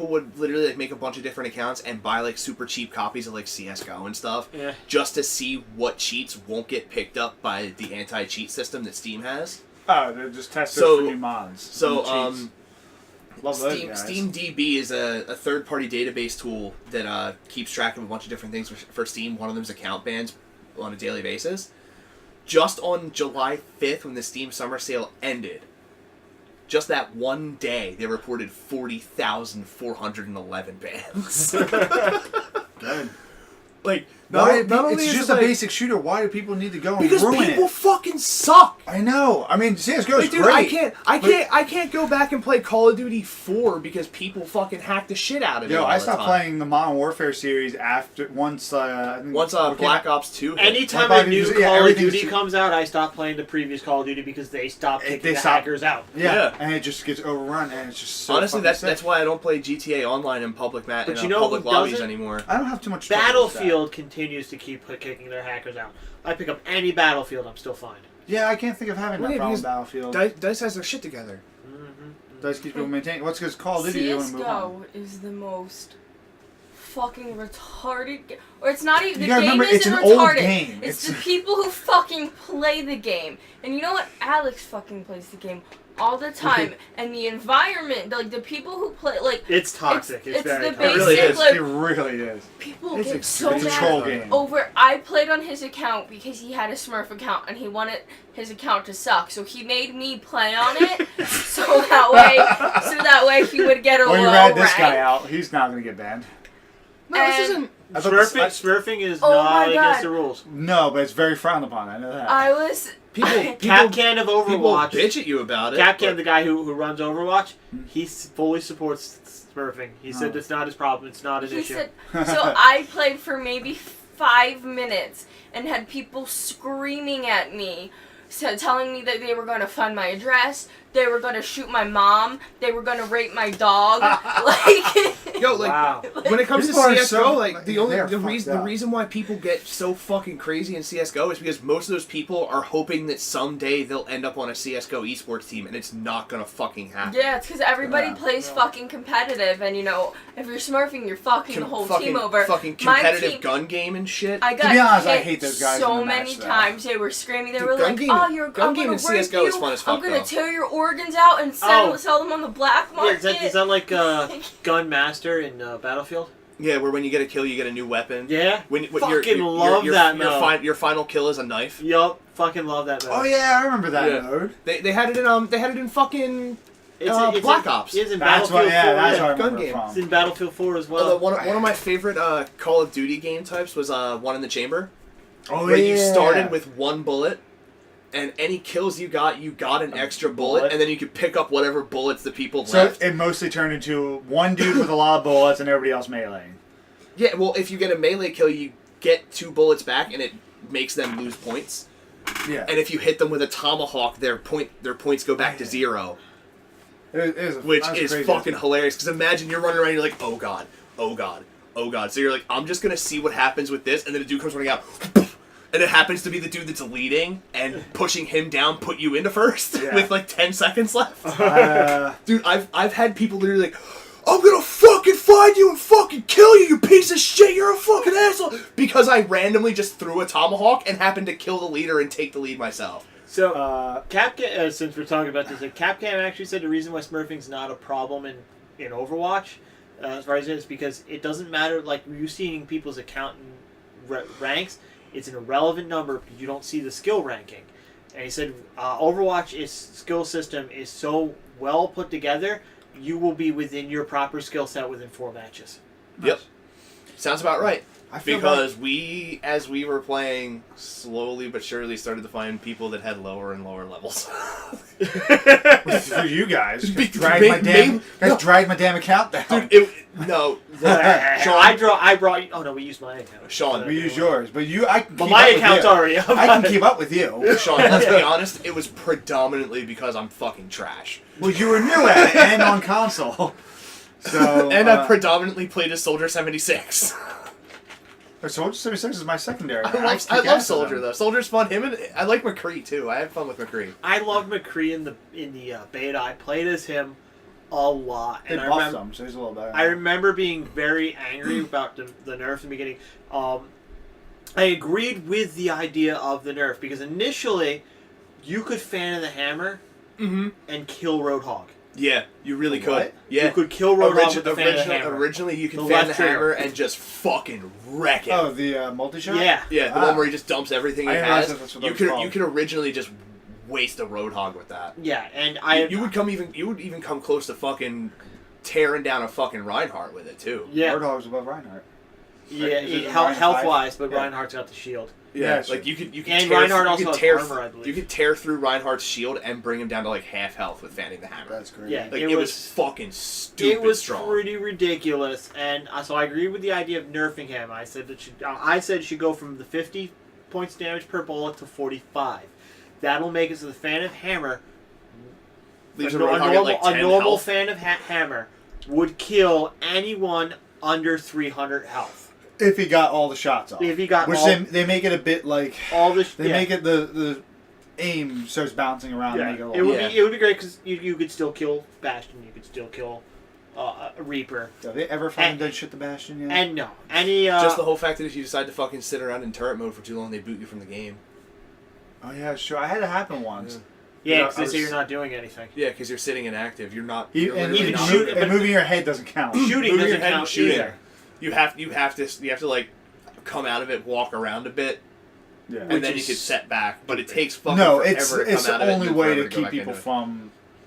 Speaker 3: would literally like make a bunch of different accounts and buy like super cheap copies of like CS:GO and stuff,
Speaker 1: Yeah.
Speaker 3: just to see what cheats won't get picked up by the anti-cheat system that Steam has.
Speaker 2: Oh, they're just testers
Speaker 3: So-
Speaker 2: for new mods.
Speaker 3: So
Speaker 2: New cheats. Love those guys.
Speaker 3: SteamDB is a third-party database tool that keeps track of a bunch of different things for Steam. One of them is account bans on a daily basis. Just on July 5th, when the Steam summer sale ended, just that one day, they reported 40,411 bans.
Speaker 2: Good.
Speaker 3: Like,
Speaker 2: Why?
Speaker 3: not only
Speaker 2: It's
Speaker 3: is
Speaker 2: just
Speaker 3: it
Speaker 2: a
Speaker 3: like-
Speaker 2: basic shooter. Why do people need to go and
Speaker 3: because
Speaker 2: ruin
Speaker 3: people
Speaker 2: it?
Speaker 3: fucking suck.
Speaker 2: I know. I mean, CS:GO is
Speaker 3: Like, dude,
Speaker 2: great.
Speaker 3: I can't go back and play Call of Duty 4 because people fucking hack the shit out of it.
Speaker 2: Yo,
Speaker 3: all
Speaker 2: I
Speaker 3: the
Speaker 2: stopped
Speaker 3: time.
Speaker 2: playing the Modern Warfare series once. I think
Speaker 3: Once
Speaker 2: what came
Speaker 3: Black
Speaker 2: out-
Speaker 3: Ops 2 hit.
Speaker 1: Anytime
Speaker 2: Well,
Speaker 1: a new
Speaker 2: yeah,
Speaker 1: Call of
Speaker 2: everything's
Speaker 1: Duty
Speaker 2: too-
Speaker 1: comes out, I stop playing the previous Call of Duty because they stop kicking
Speaker 2: They
Speaker 1: the
Speaker 2: stop-
Speaker 1: hackers out.
Speaker 2: Yeah, and it just gets overrun, and it's just so
Speaker 3: Honestly,
Speaker 2: fucking
Speaker 3: that's
Speaker 2: sick.
Speaker 3: why I don't play GTA Online in public
Speaker 1: But you know
Speaker 3: public
Speaker 1: who
Speaker 3: lobbies
Speaker 1: doesn't?
Speaker 3: anymore.
Speaker 2: I don't have too much trouble with that.
Speaker 1: Battlefield continues to keep kicking their hackers out. I pick up any Battlefield, I'm still fine.
Speaker 2: Yeah, I can't think of having
Speaker 3: Well,
Speaker 2: that
Speaker 3: yeah,
Speaker 2: problem
Speaker 3: because
Speaker 2: with Battlefield.
Speaker 3: Dice has their shit together.
Speaker 2: Dice keeps people maintained. What's because Call of Duty? They want to move on.
Speaker 4: CS:GO is the most fucking retarded game. Or it's not even, the
Speaker 2: gotta
Speaker 4: game
Speaker 2: remember,
Speaker 4: isn't
Speaker 2: it's an
Speaker 4: retarded.
Speaker 2: old game.
Speaker 4: It's the people who fucking play the game. And you know what? Alex fucking plays the game all the time. And the environment, like the people who play, like...
Speaker 1: It's toxic. It's very
Speaker 4: the
Speaker 1: toxic.
Speaker 2: It really
Speaker 4: basic,
Speaker 2: is.
Speaker 4: like,
Speaker 2: It really is.
Speaker 4: people
Speaker 2: It's
Speaker 4: get so
Speaker 2: it's a
Speaker 4: mad
Speaker 2: troll game.
Speaker 4: over... I played on his account because he had a Smurf account and he wanted his account to suck. So he made me play on it so that way he would get a
Speaker 2: Well, you
Speaker 4: low
Speaker 2: rat this
Speaker 4: rank.
Speaker 2: guy out. He's not going to get banned.
Speaker 3: No, this
Speaker 4: And-
Speaker 3: isn't.
Speaker 1: Smurfing is
Speaker 4: Oh
Speaker 1: not
Speaker 4: my
Speaker 1: against
Speaker 4: God.
Speaker 1: the rules.
Speaker 2: No, but it's very frowned upon. I know that.
Speaker 4: I was...
Speaker 1: Capcan of
Speaker 3: People
Speaker 1: Overwatch.
Speaker 3: bitch at you about it.
Speaker 1: Capcan, the guy who runs Overwatch, he fully supports Smurfing. He said it's not his problem. It's not an
Speaker 4: He
Speaker 1: issue.
Speaker 4: said, so I played for maybe 5 minutes and had people screaming at me, telling me that they were going to find my address, they were going to shoot my mom, they were going to rape my dog.
Speaker 3: Yo, like
Speaker 1: Wow.
Speaker 3: when it comes to
Speaker 2: People are
Speaker 3: CS:GO,
Speaker 2: so-
Speaker 3: like the
Speaker 2: they're
Speaker 3: reason
Speaker 2: fucked up.
Speaker 3: why people get so fucking crazy in CS:GO is because most of those people are hoping that someday they'll end up on a CS:GO esports team, and it's not gonna fucking happen.
Speaker 4: Yeah, it's because everybody
Speaker 2: Yeah.
Speaker 4: plays fucking competitive, and you know, if you're smurfing, you're fucking the whole
Speaker 3: fucking,
Speaker 4: team over.
Speaker 3: Fucking
Speaker 4: My
Speaker 3: competitive
Speaker 4: team-
Speaker 3: gun game and shit.
Speaker 4: I got
Speaker 2: be honest, I
Speaker 4: hit
Speaker 2: hate those guys in
Speaker 4: so
Speaker 2: the match,
Speaker 4: many
Speaker 2: though.
Speaker 4: times. They were screaming. They
Speaker 3: Dude,
Speaker 4: were
Speaker 3: gun
Speaker 4: like,
Speaker 3: game-
Speaker 4: "Oh,
Speaker 3: gun
Speaker 4: I'm
Speaker 3: game
Speaker 4: gonna
Speaker 3: in
Speaker 4: rape
Speaker 3: CS:GO
Speaker 4: you.
Speaker 3: is fun as
Speaker 4: I'm
Speaker 3: fuck,
Speaker 4: gonna
Speaker 3: though."
Speaker 4: tear your organs out and sell them on the black
Speaker 1: Yeah,
Speaker 4: market."
Speaker 1: is that like Gun Master in Battlefield?
Speaker 3: Yeah, where when you get a kill, you get a new weapon.
Speaker 1: Yeah.
Speaker 3: When
Speaker 1: Fucking love that mode.
Speaker 3: Your final kill is a knife.
Speaker 1: Yup. Fucking love that mode.
Speaker 2: Oh yeah, I remember that
Speaker 3: Yeah.
Speaker 2: mode.
Speaker 3: They had it in fucking
Speaker 1: It's
Speaker 3: Black
Speaker 1: in,
Speaker 3: Ops.
Speaker 1: It's in
Speaker 2: That's
Speaker 1: Battlefield
Speaker 2: what. Yeah,
Speaker 1: 4.
Speaker 2: that's
Speaker 1: yeah.
Speaker 2: what I
Speaker 3: gun
Speaker 2: remember
Speaker 3: game.
Speaker 1: It's
Speaker 2: from.
Speaker 1: in Battlefield 4 as well.
Speaker 3: One of my favorite Call of Duty game types was one in the chamber.
Speaker 2: Oh
Speaker 3: Where
Speaker 2: yeah.
Speaker 3: you started with one bullet, and any kills you got an extra bullet, and then you could pick up whatever bullets the people
Speaker 2: So
Speaker 3: left.
Speaker 2: it mostly turned into one dude with a lot of bullets and everybody else meleeing.
Speaker 3: Yeah, well, if you get a melee kill, you get 2 bullets back, and it makes them lose points.
Speaker 2: Yeah.
Speaker 3: And if you hit them with a tomahawk, their points go back to 0,
Speaker 2: It is
Speaker 3: which
Speaker 2: that's
Speaker 3: is
Speaker 2: crazy.
Speaker 3: fucking hilarious. Because imagine you're running around, and you're like, oh god, oh god, oh god. So you're like, I'm just gonna see what happens with this, and then a dude comes running out. And it happens to be the dude that's leading, and pushing him down put you into first
Speaker 2: Yeah.
Speaker 3: with like 10 seconds left. Dude, I've had people literally like, I'm gonna fucking find you and fucking kill you, you piece of shit, you're a fucking asshole! Because I randomly just threw a tomahawk and happened to kill the leader and take the lead myself.
Speaker 1: So, Capcom, since we're talking about this, Capcom actually said the reason why smurfing's not a problem in Overwatch, as far as it is, because it doesn't matter, like, you seeing people's account and ranks, it's an irrelevant number because you don't see the skill ranking. And he said Overwatch, its skill system is so well put together, you will be within your proper skill set within 4 matches.
Speaker 3: Yep. Sounds about right.
Speaker 2: I feel
Speaker 3: Because as we were playing, slowly but surely started to find people that had lower and lower levels.
Speaker 2: for you guys. Drag my damn account down.
Speaker 3: Dude, Sean,
Speaker 1: I brought. Oh no, we used my account.
Speaker 3: Sean,
Speaker 2: We use yours, but I can
Speaker 1: But
Speaker 2: keep
Speaker 1: my
Speaker 2: up with
Speaker 1: account's
Speaker 2: you.
Speaker 1: already up.
Speaker 2: I can keep up with you.
Speaker 3: Sean, let's be honest, it was predominantly because I'm fucking trash.
Speaker 2: Well, you were new at it and on console. So
Speaker 3: And I predominantly played as Soldier 76.
Speaker 2: Soldier 76 is my secondary.
Speaker 3: I love Soldier though. Soldier's fun. I like McCree too. I had fun with McCree.
Speaker 1: I love McCree in the beta. I played as him a lot,
Speaker 2: They
Speaker 1: and I
Speaker 2: buffed
Speaker 1: remember.
Speaker 2: him, so he's a little better.
Speaker 1: I remember being very angry about the nerf in the beginning. I agreed with the idea of the nerf because initially you could fan of the hammer and kill Roadhog.
Speaker 3: Yeah, you really could.
Speaker 2: What?
Speaker 3: Yeah.
Speaker 1: You could kill Roadhog with the fan of the hammer.
Speaker 3: Originally, you could
Speaker 1: The
Speaker 3: fan
Speaker 1: left
Speaker 3: the hammer
Speaker 1: trigger.
Speaker 3: and just fucking wreck it.
Speaker 2: Oh, the multi-shot?
Speaker 1: Yeah.
Speaker 3: Yeah, the one where he just dumps everything
Speaker 2: I
Speaker 3: he
Speaker 2: didn't realize
Speaker 3: has.
Speaker 2: that's what that
Speaker 3: You
Speaker 2: was
Speaker 3: could
Speaker 2: called.
Speaker 3: you could originally just waste a Roadhog with that.
Speaker 1: Yeah, and I
Speaker 3: You would even come close to fucking tearing down a fucking Reinhardt with it too.
Speaker 1: yeah
Speaker 2: Roadhog's above Reinhardt.
Speaker 1: yeah
Speaker 2: Is it Reinhardt
Speaker 1: health wise, but
Speaker 2: Yeah.
Speaker 1: Reinhardt's got the shield.
Speaker 2: Yeah,
Speaker 3: like
Speaker 2: sure.
Speaker 3: you could
Speaker 1: And
Speaker 3: tear
Speaker 1: Reinhardt
Speaker 3: you
Speaker 1: also
Speaker 3: could
Speaker 1: has
Speaker 3: tear
Speaker 1: armor, I believe.
Speaker 3: you could tear through Reinhardt's shield and bring him down to like half health with fanning the hammer.
Speaker 2: That's great.
Speaker 1: Yeah.
Speaker 3: Like
Speaker 1: It
Speaker 3: it
Speaker 1: was-
Speaker 3: was fucking stupid
Speaker 1: It was
Speaker 3: strong.
Speaker 1: pretty ridiculous, and so I agree with the idea of nerfing him. I said it should go from the 50 points damage per bullet to 45. That'll make it so the fan of hammer,
Speaker 3: Leaves
Speaker 1: a
Speaker 3: a Roadhog at like 10
Speaker 1: normal
Speaker 3: health.
Speaker 1: fan of hammer, would kill anyone under 300 health.
Speaker 2: If he got all the shots off.
Speaker 1: If he got
Speaker 2: Which
Speaker 1: all-
Speaker 2: they make it a bit like...
Speaker 1: All this,
Speaker 2: They make it the aim starts bouncing around and make it
Speaker 1: it would be great because you could still kill Bastion, you could still kill a Reaper.
Speaker 2: Have they ever fucking done shit to Bastion yet?
Speaker 1: And no, any
Speaker 3: just the whole fact that if you decide to fucking sit around in turret mode for too long, they boot you from the game.
Speaker 2: Oh yeah, sure. I had it happen once.
Speaker 1: Yeah, because they say you're not doing anything.
Speaker 3: Yeah, because you're sitting inactive. You're not.
Speaker 2: Even
Speaker 1: not
Speaker 2: moving your head doesn't count.
Speaker 1: Shooting doesn't count
Speaker 3: shooting.
Speaker 1: either.
Speaker 3: You have to like come out of it, walk around a bit,
Speaker 2: Yeah.
Speaker 3: and then you can set back. But it takes fucking
Speaker 2: No,
Speaker 3: forever
Speaker 2: it's
Speaker 3: to come
Speaker 2: the
Speaker 3: out of it.
Speaker 2: only
Speaker 3: and
Speaker 2: way
Speaker 3: forever
Speaker 2: to
Speaker 3: go
Speaker 2: keep
Speaker 3: back
Speaker 2: people
Speaker 3: into it.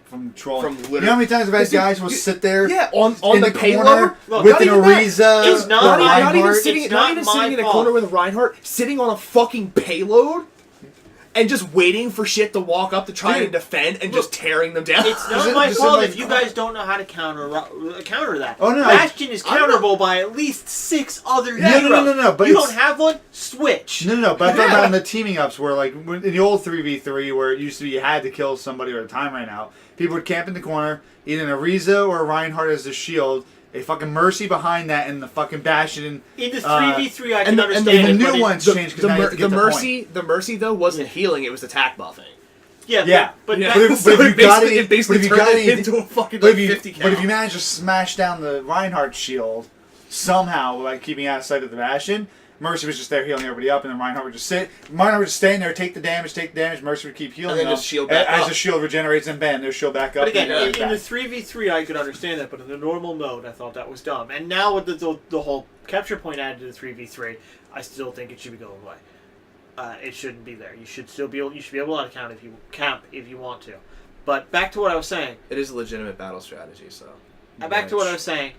Speaker 2: from trolling.
Speaker 3: From
Speaker 2: You know how many times bad guys will sit there?
Speaker 3: Yeah, on
Speaker 2: in
Speaker 3: the
Speaker 2: corner
Speaker 3: payload.
Speaker 1: Look,
Speaker 2: with
Speaker 3: not
Speaker 2: an
Speaker 3: even that.
Speaker 2: Ariza.
Speaker 1: It's not
Speaker 3: Not even
Speaker 1: It's
Speaker 3: sitting.
Speaker 1: not
Speaker 3: Not even
Speaker 1: my
Speaker 3: sitting in a
Speaker 1: fault.
Speaker 3: corner with Reinhardt, sitting on a fucking payload, and just waiting for shit to walk up to try and defend, and just tearing them down.
Speaker 1: It's not my fault if you guys don't know how to counter that.
Speaker 2: Oh, no,
Speaker 1: Bastion is counterable by at least 6 other
Speaker 2: No,
Speaker 1: heroes.
Speaker 2: no, but
Speaker 1: you
Speaker 2: it's-
Speaker 1: don't have one? Switch.
Speaker 2: No, but I'm talking about in the teaming ups where, like, in the old 3v3 where it used to be you had to kill somebody or a time right now, people would camp in the corner, either an Ariza or a Reinhardt as a shield, a fucking Mercy behind that, and the fucking Bastion.
Speaker 1: In the 3v3, I can
Speaker 3: and the
Speaker 1: understand
Speaker 2: the
Speaker 1: it,
Speaker 2: new
Speaker 1: but
Speaker 2: ones changed because now you have to get
Speaker 3: the mercy though wasn't healing; it was attack buffing.
Speaker 2: Yeah.
Speaker 1: but
Speaker 3: Yeah.
Speaker 1: that-
Speaker 2: But if you got
Speaker 3: it
Speaker 2: it,
Speaker 3: basically
Speaker 2: but if you
Speaker 3: turned
Speaker 2: got
Speaker 3: it
Speaker 2: it
Speaker 3: into a fucking
Speaker 2: but
Speaker 3: like
Speaker 2: if you
Speaker 3: 50 count.
Speaker 2: but if you manage to smash down the Reinhardt shield somehow, like keeping out of sight of the Bastion, Mercy was just there healing everybody up, and then Reinhardt would just sit. Reinhardt would just stand there, take the damage. Mercy would keep healing
Speaker 3: And then
Speaker 2: them.
Speaker 3: just shield back
Speaker 2: as
Speaker 3: up.
Speaker 2: the shield regenerates and bam, their shield back up.
Speaker 1: But again,
Speaker 2: and
Speaker 1: in the 3v3, I could understand that, but in the normal mode, I thought that was dumb. And now with the whole capture point added to the 3v3, I still think it should be going away. It shouldn't be there. You should still be able. You should be able to count if you want to. But back to what I was saying.
Speaker 3: It is a legitimate battle strategy, so.
Speaker 1: Back to what I was saying.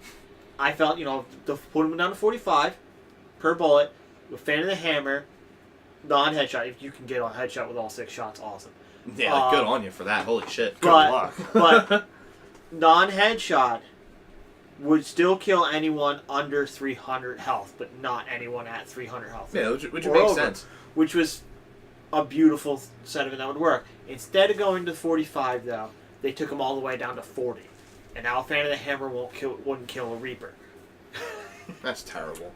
Speaker 1: I felt put him down to 45 per bullet. With fan of the hammer, non-headshot. If you can get a headshot with all 6 shots, awesome.
Speaker 3: Yeah, good on you for that. Holy shit.
Speaker 2: Good luck.
Speaker 1: But non-headshot would still kill anyone under 300 health, but not anyone at 300 health.
Speaker 3: Yeah, which would
Speaker 1: Or
Speaker 3: make
Speaker 1: over,
Speaker 3: sense.
Speaker 1: Which was a beautiful sentiment that would work. Instead of going to 45, though, they took them all the way down to 40. And now fan of the hammer wouldn't kill a Reaper.
Speaker 3: That's terrible.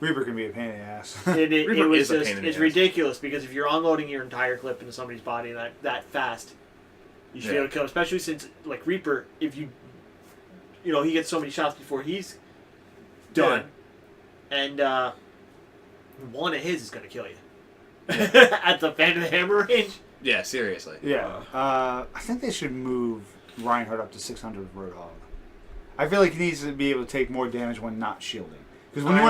Speaker 2: Reaper can be a pain in the ass.
Speaker 3: Reaper is a pain in the
Speaker 1: It's
Speaker 3: ass.
Speaker 1: ridiculous because if you're unloading your entire clip into somebody's body that fast, you should be able to kill him. Especially since, like, Reaper, if he gets so many shots before he's done, and one of his is going to kill you at the fan of the hammer range.
Speaker 3: Yeah, seriously.
Speaker 2: Yeah. I think they should move Reinhardt up to 600 with Roadhog. I feel like he needs to be able to take more damage when not shielding. Because when you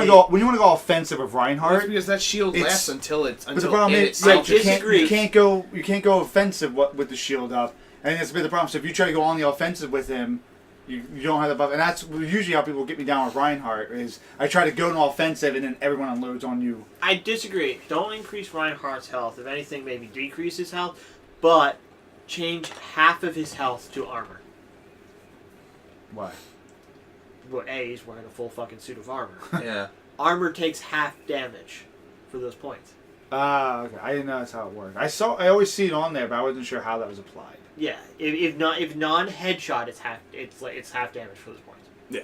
Speaker 2: want to go offensive with Reinhardt,
Speaker 3: That's because that shield
Speaker 2: it's-
Speaker 3: lasts until
Speaker 2: but the problem
Speaker 3: it
Speaker 2: is
Speaker 3: itself.
Speaker 2: you
Speaker 1: disagree.
Speaker 2: can't go offensive with the shield up, and that's a bit of the problem. So if you try to go on the offensive with him, you don't have the buff, and that's usually how people get me down with Reinhardt. Is I try to go on offensive, and then everyone unloads on you.
Speaker 1: I disagree. Don't increase Reinhardt's health. If anything, maybe decrease his health, but change half of his health to armor.
Speaker 2: Why?
Speaker 1: Well, A, he's wearing a full fucking suit of armor.
Speaker 3: Yeah.
Speaker 1: Armor takes half damage for those points.
Speaker 2: Okay. I didn't know that's how it worked. I always see it on there, but I wasn't sure how that was applied.
Speaker 1: Yeah, if non-headshot, it's half damage for those points.
Speaker 3: Yeah.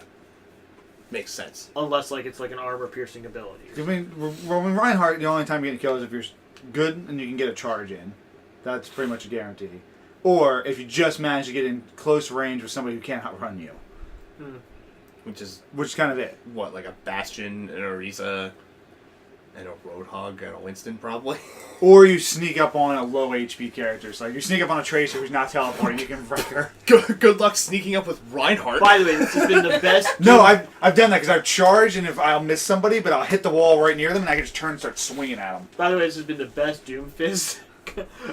Speaker 3: Makes sense.
Speaker 1: Unless it's like an armor piercing ability.
Speaker 2: I mean, when Reinhardt, the only time you get killed is if you're good and you can get a charge in. That's pretty much a guarantee. Or if you just manage to get in close range with somebody who can't outrun you.
Speaker 3: Which is
Speaker 2: kind of it.
Speaker 3: what, like a Bastion, an Ariza, and a Roadhog, and a Winston, probably.
Speaker 2: Or you sneak up on a low HP character. So you sneak up on a Tracer who's not teleporting, you can wreck her.
Speaker 3: Good luck sneaking up with Reinhardt.
Speaker 1: By the way, this has been the best.
Speaker 2: No, I've done that because I've charged, and if I'll miss somebody, but I'll hit the wall right near them, and I can just turn and start swinging at them.
Speaker 1: By the way, this has been the best Doomfist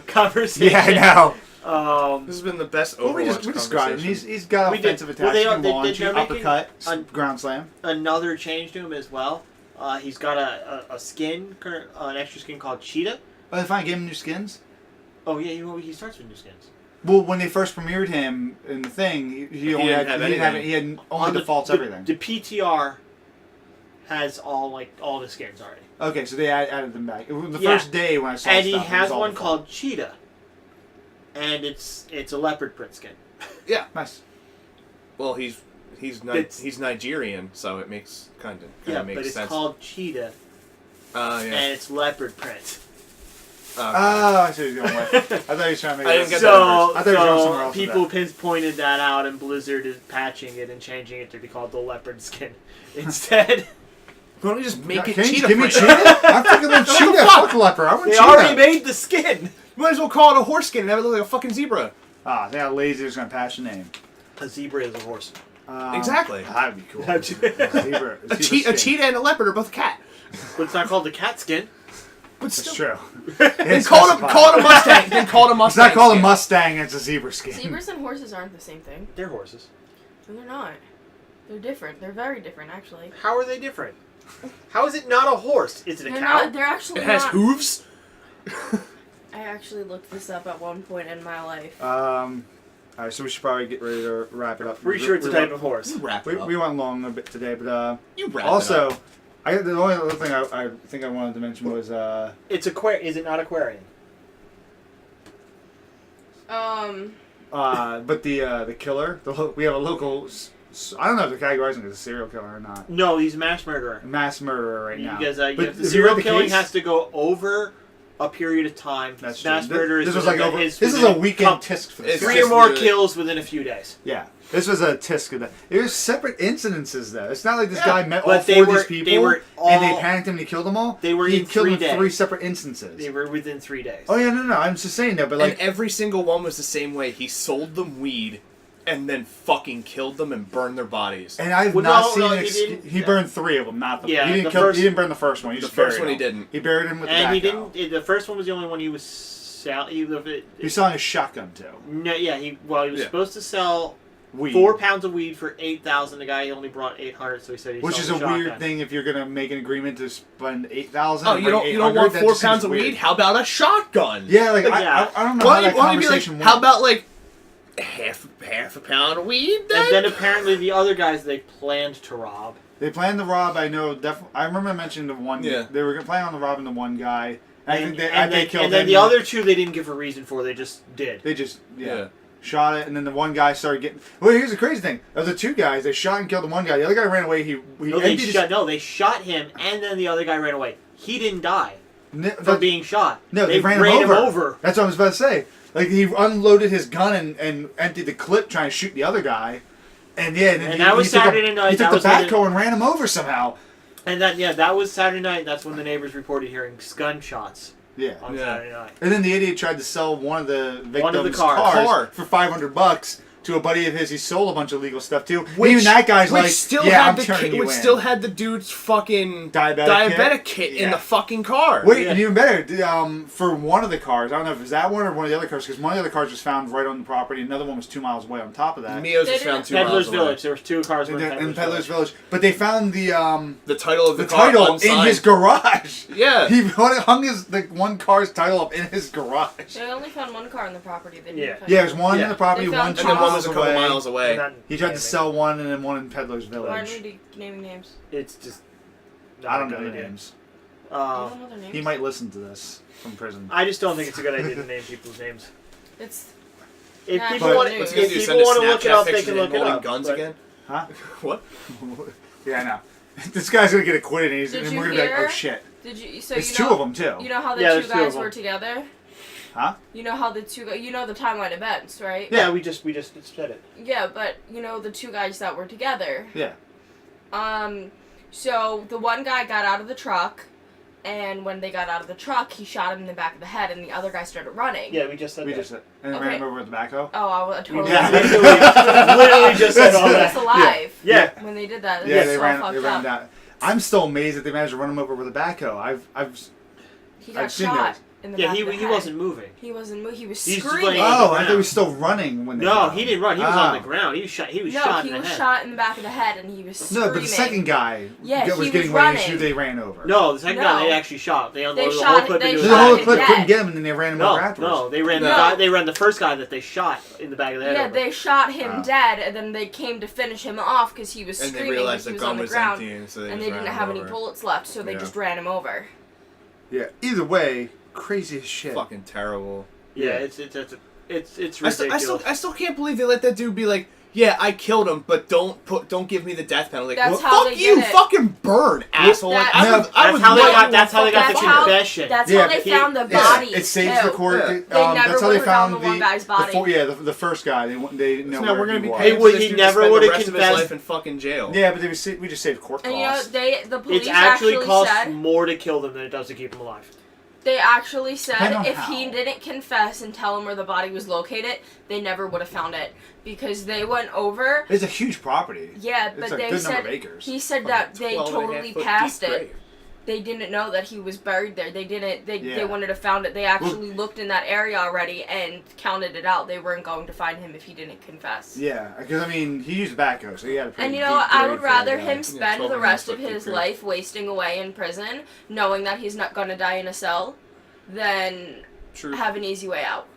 Speaker 1: conversation.
Speaker 2: Yeah, I know.
Speaker 3: This has been the best
Speaker 2: Well,
Speaker 3: Overwatch
Speaker 2: we described him.
Speaker 3: conversation.
Speaker 2: He's got
Speaker 1: We did.
Speaker 2: offensive attacks.
Speaker 1: Well, they
Speaker 2: He
Speaker 1: are-
Speaker 2: can
Speaker 1: they-
Speaker 2: launch,
Speaker 1: they're
Speaker 2: you,
Speaker 1: making
Speaker 2: uppercut, ground slam.
Speaker 1: Another change to him as well. He's got a skin, an extra skin called Cheetah.
Speaker 2: Oh, they finally gave him new skins?
Speaker 1: Oh yeah, he starts with new skins.
Speaker 2: Well, when they first premiered him in the thing, he only
Speaker 3: didn't have anything.
Speaker 2: he had only
Speaker 1: On
Speaker 2: defaults everything.
Speaker 1: The PTR has all the skins already.
Speaker 2: Okay, so they added them back. The
Speaker 1: Yeah.
Speaker 2: first day when I saw
Speaker 1: And
Speaker 2: stuff,
Speaker 1: he
Speaker 2: it was
Speaker 1: has
Speaker 2: all
Speaker 1: one
Speaker 2: default.
Speaker 1: called Cheetah, and it's a leopard print skin.
Speaker 3: Yeah.
Speaker 2: Nice.
Speaker 3: Well, he's Nigerian, so it makes kind of
Speaker 1: Yeah,
Speaker 3: makes
Speaker 1: but it's
Speaker 3: sense.
Speaker 1: called Cheetah,
Speaker 3: Yeah.
Speaker 1: and it's leopard print.
Speaker 2: Oh, I see what he's going with. I thought he was trying to make
Speaker 3: I didn't get
Speaker 1: So,
Speaker 2: I thought he was going somewhere
Speaker 1: so
Speaker 2: else with
Speaker 1: people
Speaker 2: that.
Speaker 1: pinpointed that out, and Blizzard is patching it and changing it to be called the leopard skin instead.
Speaker 3: Why don't you just make it
Speaker 2: Can't you
Speaker 3: cheetah
Speaker 2: give me
Speaker 3: print?
Speaker 2: cheetah? I'm thinking of cheetah. Fuck leopard. I want
Speaker 1: They
Speaker 2: cheetah.
Speaker 1: already made the skin.
Speaker 3: You might as well call it a horse skin and have it look like a fucking zebra.
Speaker 2: Ah, they got lazy. They're just gonna patch the name.
Speaker 1: A zebra is a horse.
Speaker 3: Exactly.
Speaker 2: That'd be cool.
Speaker 1: But
Speaker 2: Zebra,
Speaker 3: A cheetah and a leopard are both a cat.
Speaker 1: it's not called the cat skin.
Speaker 3: But
Speaker 2: That's
Speaker 3: still.
Speaker 2: true.
Speaker 3: Then call it a Mustang. Then call it a
Speaker 2: It's
Speaker 3: Mustang.
Speaker 2: not called a
Speaker 3: skin.
Speaker 2: Mustang. It's a zebra skin.
Speaker 4: Zebras and horses aren't the same thing.
Speaker 1: They're horses.
Speaker 4: No, they're not. They're different. They're very different, actually.
Speaker 1: How are they different? How is it not a horse? Is it a
Speaker 4: They're
Speaker 1: cow?
Speaker 4: not. They're actually
Speaker 3: It has
Speaker 4: not.
Speaker 3: hooves.
Speaker 4: I actually looked this up at one point in my life.
Speaker 2: All right, so we should probably get ready to wrap it up.
Speaker 1: Pretty sure it's a type of horse.
Speaker 3: You wrap it
Speaker 2: We,
Speaker 3: up.
Speaker 2: we went long a bit today, but
Speaker 3: You wrap it
Speaker 2: also,
Speaker 3: up.
Speaker 2: the only other thing I think I wanted to mention was
Speaker 1: It's Is it not Aquarian?
Speaker 2: but the killer. We have a local. I don't know if they're categorizing as a serial killer or not.
Speaker 1: No, he's a mass murderer.
Speaker 2: Mass murderer right now.
Speaker 1: Because
Speaker 2: But
Speaker 1: the
Speaker 2: if you
Speaker 1: serial
Speaker 2: read the
Speaker 1: killing
Speaker 2: case-
Speaker 1: has to go over a period of time.
Speaker 2: That's
Speaker 1: mass
Speaker 2: true.
Speaker 1: murder
Speaker 2: This
Speaker 1: is
Speaker 2: was like
Speaker 1: within-
Speaker 2: over.
Speaker 1: is
Speaker 2: This is
Speaker 1: within
Speaker 2: a weekend
Speaker 1: couple-
Speaker 2: tisk for
Speaker 3: It's
Speaker 2: this.
Speaker 1: Three
Speaker 2: guy.
Speaker 1: or more
Speaker 3: the-
Speaker 1: kills within a few days.
Speaker 2: Yeah, this was a tisk of that. It was separate incidences though. It's not like this
Speaker 1: Yeah,
Speaker 2: guy met all
Speaker 1: but they
Speaker 2: four of
Speaker 1: were-
Speaker 2: these people
Speaker 1: they were
Speaker 2: and they
Speaker 1: all-
Speaker 2: panicked him and he killed them all.
Speaker 1: They were
Speaker 2: he
Speaker 1: in
Speaker 2: killed
Speaker 1: 3
Speaker 2: them in 3
Speaker 1: days.
Speaker 2: separate instances.
Speaker 1: They were within 3 days.
Speaker 2: Oh yeah, no. I'm just saying though, but
Speaker 3: And
Speaker 2: like
Speaker 3: every single one was the same way. He sold them weed and then fucking killed them and burned their bodies.
Speaker 2: And I've
Speaker 1: Well,
Speaker 2: not
Speaker 1: no,
Speaker 2: seen
Speaker 1: no,
Speaker 2: an
Speaker 1: he
Speaker 2: excuse.
Speaker 1: didn't.
Speaker 2: He burned 3 of them, not the.
Speaker 1: Yeah,
Speaker 2: he didn't
Speaker 1: the
Speaker 2: kill.
Speaker 1: first-
Speaker 2: He didn't burn the first one. He
Speaker 3: The
Speaker 2: just
Speaker 3: first
Speaker 2: buried
Speaker 3: one he
Speaker 2: him.
Speaker 3: didn't.
Speaker 2: He buried him with
Speaker 1: And
Speaker 2: the
Speaker 1: he
Speaker 2: backhoe.
Speaker 1: didn't. The first one was the only one he was
Speaker 2: He was selling a shotgun too.
Speaker 1: No, yeah, he was
Speaker 3: Yeah.
Speaker 1: supposed to sell
Speaker 2: Weed.
Speaker 1: 4 pounds of weed for $8,000. The guy only brought 800, so he said he
Speaker 2: Which
Speaker 1: sold
Speaker 2: is a
Speaker 1: the shotgun.
Speaker 2: weird thing if you're gonna make an agreement to spend 8,000.
Speaker 3: Oh, you don't want 4 pounds of weed? How about a shotgun?
Speaker 2: Yeah, like
Speaker 1: Yeah.
Speaker 2: I don't know
Speaker 3: Why
Speaker 2: how
Speaker 3: don't
Speaker 2: that
Speaker 3: you be like,
Speaker 2: conversation went.
Speaker 3: how about like half a pound of weed then?
Speaker 1: And then apparently the other guys they planned to rob.
Speaker 2: They planned to rob. I know. I remember mentioning the one.
Speaker 3: Yeah.
Speaker 2: They were planning on robbing the one guy. I think they
Speaker 1: and
Speaker 2: killed
Speaker 1: then
Speaker 2: him.
Speaker 1: the other 2 they didn't give a reason for. They just did.
Speaker 2: They just
Speaker 3: Yeah.
Speaker 2: shot it, and then the one guy started getting. Well, here's the crazy thing: of the 2 guys, they shot and killed the one guy. The other guy ran away. He
Speaker 1: No, they
Speaker 2: emptied his-
Speaker 1: shot. No, they shot him, and then the other guy ran away. He didn't die
Speaker 2: N-
Speaker 1: from
Speaker 2: that-
Speaker 1: being shot.
Speaker 2: No, they ran him over. That's what I was about to say. Like he unloaded his gun and emptied the clip trying to shoot the other guy, and yeah, and,
Speaker 1: And
Speaker 2: he,
Speaker 1: that was
Speaker 2: he took
Speaker 1: Saturday night.
Speaker 2: He
Speaker 1: That
Speaker 2: took the
Speaker 1: was when
Speaker 2: backhoe and ran him over somehow.
Speaker 1: And that was Saturday night. That's when the neighbors reported hearing gunshots
Speaker 2: Yeah.
Speaker 1: on
Speaker 3: Yeah.
Speaker 1: Saturday night.
Speaker 2: And then the idiot tried to sell one of the victims'
Speaker 1: One of the
Speaker 2: cars
Speaker 3: Car.
Speaker 2: for $500 to a buddy of his. He sold a bunch of illegal stuff too.
Speaker 3: Which-
Speaker 2: Even that guy's
Speaker 3: which
Speaker 2: like,
Speaker 3: still
Speaker 2: "Yeah,
Speaker 3: had
Speaker 2: I'm
Speaker 3: the
Speaker 2: turning you
Speaker 3: which
Speaker 2: in."
Speaker 3: still had the dude's fucking
Speaker 2: Diabetic
Speaker 3: kit
Speaker 2: kit?
Speaker 3: in
Speaker 2: Yeah.
Speaker 3: the fucking car.
Speaker 2: Wait,
Speaker 1: Yeah.
Speaker 2: and even better, for one of the cars, I don't know if it was that one or one of the other cars, because one of the other cars was found right on the property, another one was 2 miles away on top of that.
Speaker 3: Mio's
Speaker 4: They
Speaker 3: was found
Speaker 4: didn't-
Speaker 3: 2 miles
Speaker 1: Peddler's
Speaker 3: away.
Speaker 1: Village. There was 2 cars
Speaker 2: In
Speaker 1: in
Speaker 2: Peddler's Village. But they found the
Speaker 3: The title of the car
Speaker 2: title in
Speaker 3: unsigned.
Speaker 2: his garage.
Speaker 3: Yeah.
Speaker 2: He hung the one car's title up in his garage.
Speaker 4: They only found one car on the property. They didn't
Speaker 1: Yeah.
Speaker 4: find
Speaker 2: Yeah, there's one
Speaker 1: Yeah.
Speaker 2: in the property,
Speaker 4: They
Speaker 2: one
Speaker 4: found
Speaker 2: 2
Speaker 3: and then one was
Speaker 2: miles
Speaker 3: a couple
Speaker 2: away.
Speaker 3: miles away.
Speaker 2: He tried to sell one and then one in Peddler's
Speaker 4: Why
Speaker 2: Village.
Speaker 4: are we naming names?
Speaker 1: It's just.
Speaker 2: I don't
Speaker 1: not a
Speaker 2: know
Speaker 1: good
Speaker 2: the
Speaker 1: idea.
Speaker 2: names.
Speaker 4: You don't know their names?
Speaker 2: He might listen to this from prison.
Speaker 1: I just don't think it's a good idea to name people's names.
Speaker 4: It's
Speaker 1: If
Speaker 4: Nah,
Speaker 1: people
Speaker 4: but-
Speaker 1: want,
Speaker 4: What's
Speaker 1: if
Speaker 4: he
Speaker 3: gonna do,
Speaker 1: people
Speaker 3: send a
Speaker 1: want to look it
Speaker 3: Snapchat
Speaker 1: up, they
Speaker 3: picture
Speaker 1: can
Speaker 3: of
Speaker 1: look
Speaker 3: him
Speaker 1: it
Speaker 3: holding
Speaker 1: up.
Speaker 3: guns
Speaker 1: but-
Speaker 3: again?
Speaker 2: Huh?
Speaker 3: What?
Speaker 2: Yeah, I know. This guy's gonna get acquitted, and,
Speaker 4: Did
Speaker 2: and
Speaker 4: you
Speaker 2: we're gonna be like,
Speaker 4: hear?
Speaker 2: oh shit.
Speaker 4: Did you? So
Speaker 2: It's
Speaker 4: you know,
Speaker 2: 2 of them too.
Speaker 4: You know how the
Speaker 1: Yeah,
Speaker 4: 2
Speaker 1: there's 2
Speaker 4: guys
Speaker 1: of
Speaker 4: were
Speaker 1: them.
Speaker 4: together?
Speaker 2: Huh?
Speaker 4: You know how the 2 guys. You know the timeline events, right?
Speaker 1: Yeah, we just said it.
Speaker 4: Yeah, but you know the 2 guys that were together.
Speaker 2: Yeah.
Speaker 4: So the one guy got out of the truck, and when they got out of the truck, he shot him in the back of the head, and the other guy started running.
Speaker 1: Yeah, we just said
Speaker 2: We
Speaker 1: that.
Speaker 2: just and then
Speaker 4: Okay.
Speaker 2: ran him over with the backhoe.
Speaker 4: Oh, I totally.
Speaker 2: Yeah.
Speaker 1: literally just said all
Speaker 4: He
Speaker 1: that.
Speaker 4: was alive.
Speaker 1: Yeah.
Speaker 4: When they did that.
Speaker 2: Yeah,
Speaker 4: That's
Speaker 2: they
Speaker 4: so
Speaker 2: ran.
Speaker 4: fucked
Speaker 2: They ran
Speaker 4: up.
Speaker 2: down. I'm still amazed that they managed to run him over with a backhoe.
Speaker 4: He got
Speaker 2: I've seen
Speaker 4: shot
Speaker 2: those.
Speaker 4: in the
Speaker 1: Yeah,
Speaker 4: back
Speaker 1: he
Speaker 4: of the
Speaker 1: he
Speaker 4: head.
Speaker 1: wasn't moving.
Speaker 4: He wasn't moving. He was
Speaker 1: He's just
Speaker 4: screaming.
Speaker 1: laying-
Speaker 2: Oh, I
Speaker 1: ground.
Speaker 2: thought he was still running when they.
Speaker 1: No,
Speaker 2: got
Speaker 1: he
Speaker 2: him.
Speaker 1: didn't run. He was on
Speaker 2: Oh.
Speaker 1: the ground. He was shot. He was
Speaker 4: No,
Speaker 1: shot
Speaker 4: he
Speaker 1: in the
Speaker 4: was
Speaker 1: head.
Speaker 4: shot in the back of the head, and he was screaming.
Speaker 2: No, but the second guy
Speaker 4: Yeah,
Speaker 2: was
Speaker 4: he
Speaker 2: getting
Speaker 4: was
Speaker 2: ready to
Speaker 4: running.
Speaker 2: shoot. They ran over.
Speaker 1: No, the second guy
Speaker 4: No.
Speaker 1: they actually shot. They unloaded the
Speaker 4: shot
Speaker 1: whole
Speaker 4: it-
Speaker 1: clip
Speaker 4: they
Speaker 1: into
Speaker 2: the
Speaker 1: his
Speaker 4: shot
Speaker 2: whole
Speaker 1: head.
Speaker 4: him
Speaker 2: clip
Speaker 4: dead.
Speaker 2: couldn't get him, and then they ran him over
Speaker 1: No,
Speaker 2: afterwards.
Speaker 1: no, they ran the
Speaker 4: No.
Speaker 1: guy. They ran the first guy that they shot in the back of the head.
Speaker 4: Yeah,
Speaker 1: over.
Speaker 4: they shot him
Speaker 2: Wow.
Speaker 4: dead, and then they came to finish him off because he was
Speaker 3: And they
Speaker 4: screaming
Speaker 3: realized
Speaker 4: because
Speaker 3: the
Speaker 4: he was on
Speaker 3: gun
Speaker 4: the
Speaker 3: was
Speaker 4: ground,
Speaker 3: empty, and so they
Speaker 4: and
Speaker 3: just
Speaker 4: they
Speaker 3: ran
Speaker 4: didn't
Speaker 3: him
Speaker 4: have any
Speaker 3: over.
Speaker 4: bullets left, so they
Speaker 3: Yeah.
Speaker 4: just ran him over.
Speaker 2: Yeah. Either way, crazy as shit.
Speaker 3: Fucking terrible.
Speaker 1: Yeah,
Speaker 2: Yeah.
Speaker 1: it's
Speaker 3: I
Speaker 1: ridiculous.
Speaker 3: still can't believe they let that dude be like, yeah, I killed him, but don't give me the death penalty.
Speaker 4: That's
Speaker 3: well,
Speaker 4: how
Speaker 3: fuck
Speaker 4: they
Speaker 3: you,
Speaker 4: did it.
Speaker 3: fucking burn, asshole. Like,
Speaker 4: That's
Speaker 1: That's how they got the confession.
Speaker 4: That's how they found the body.
Speaker 2: It saves the court.
Speaker 3: Yeah.
Speaker 4: They never
Speaker 2: That's how they
Speaker 4: would've
Speaker 2: found
Speaker 4: found the one guy's body.
Speaker 2: The first guy. They didn't know
Speaker 3: So now
Speaker 2: where
Speaker 3: we're gonna
Speaker 2: he
Speaker 3: be
Speaker 2: was.
Speaker 3: paying
Speaker 1: Hey,
Speaker 3: for this
Speaker 1: he
Speaker 3: dude
Speaker 1: never
Speaker 3: to spend
Speaker 1: would've
Speaker 3: the rest of his
Speaker 1: confessed.
Speaker 3: life in fucking jail.
Speaker 2: Yeah, but we just saved court
Speaker 4: And
Speaker 2: costs.
Speaker 4: the police
Speaker 1: It's actually costs
Speaker 4: said
Speaker 1: more to kill them than it does to keep them alive.
Speaker 4: they actually said
Speaker 2: Depending on
Speaker 4: if
Speaker 2: how.
Speaker 4: he didn't confess and tell him where the body was located, they never would have found it because they went over.
Speaker 2: It's a huge property.
Speaker 4: Yeah,
Speaker 2: It's
Speaker 4: but
Speaker 2: a
Speaker 4: they
Speaker 2: good
Speaker 4: said
Speaker 2: number of acres.
Speaker 4: he said
Speaker 3: Fucking
Speaker 4: that they
Speaker 3: 12 and a half
Speaker 4: totally
Speaker 3: foot
Speaker 4: passed
Speaker 3: deep
Speaker 4: it.
Speaker 3: grave.
Speaker 4: They didn't know that he was buried there. They didn't. They
Speaker 2: Yeah.
Speaker 4: wanted to found it. They actually looked in that area already and counted it out. They weren't going to find him if he didn't confess.
Speaker 2: Yeah, because I mean, he used tobacco, so he had a pretty
Speaker 4: And you
Speaker 2: deep
Speaker 4: know, I
Speaker 2: grave
Speaker 4: would
Speaker 2: for that
Speaker 4: rather
Speaker 2: guy.
Speaker 4: him spend
Speaker 3: 12
Speaker 4: the
Speaker 3: and a half
Speaker 4: rest of
Speaker 3: foot deep
Speaker 4: his
Speaker 3: grave.
Speaker 4: life wasting away in prison, knowing that he's not gonna die in a cell, than
Speaker 3: True.
Speaker 4: have an easy way out.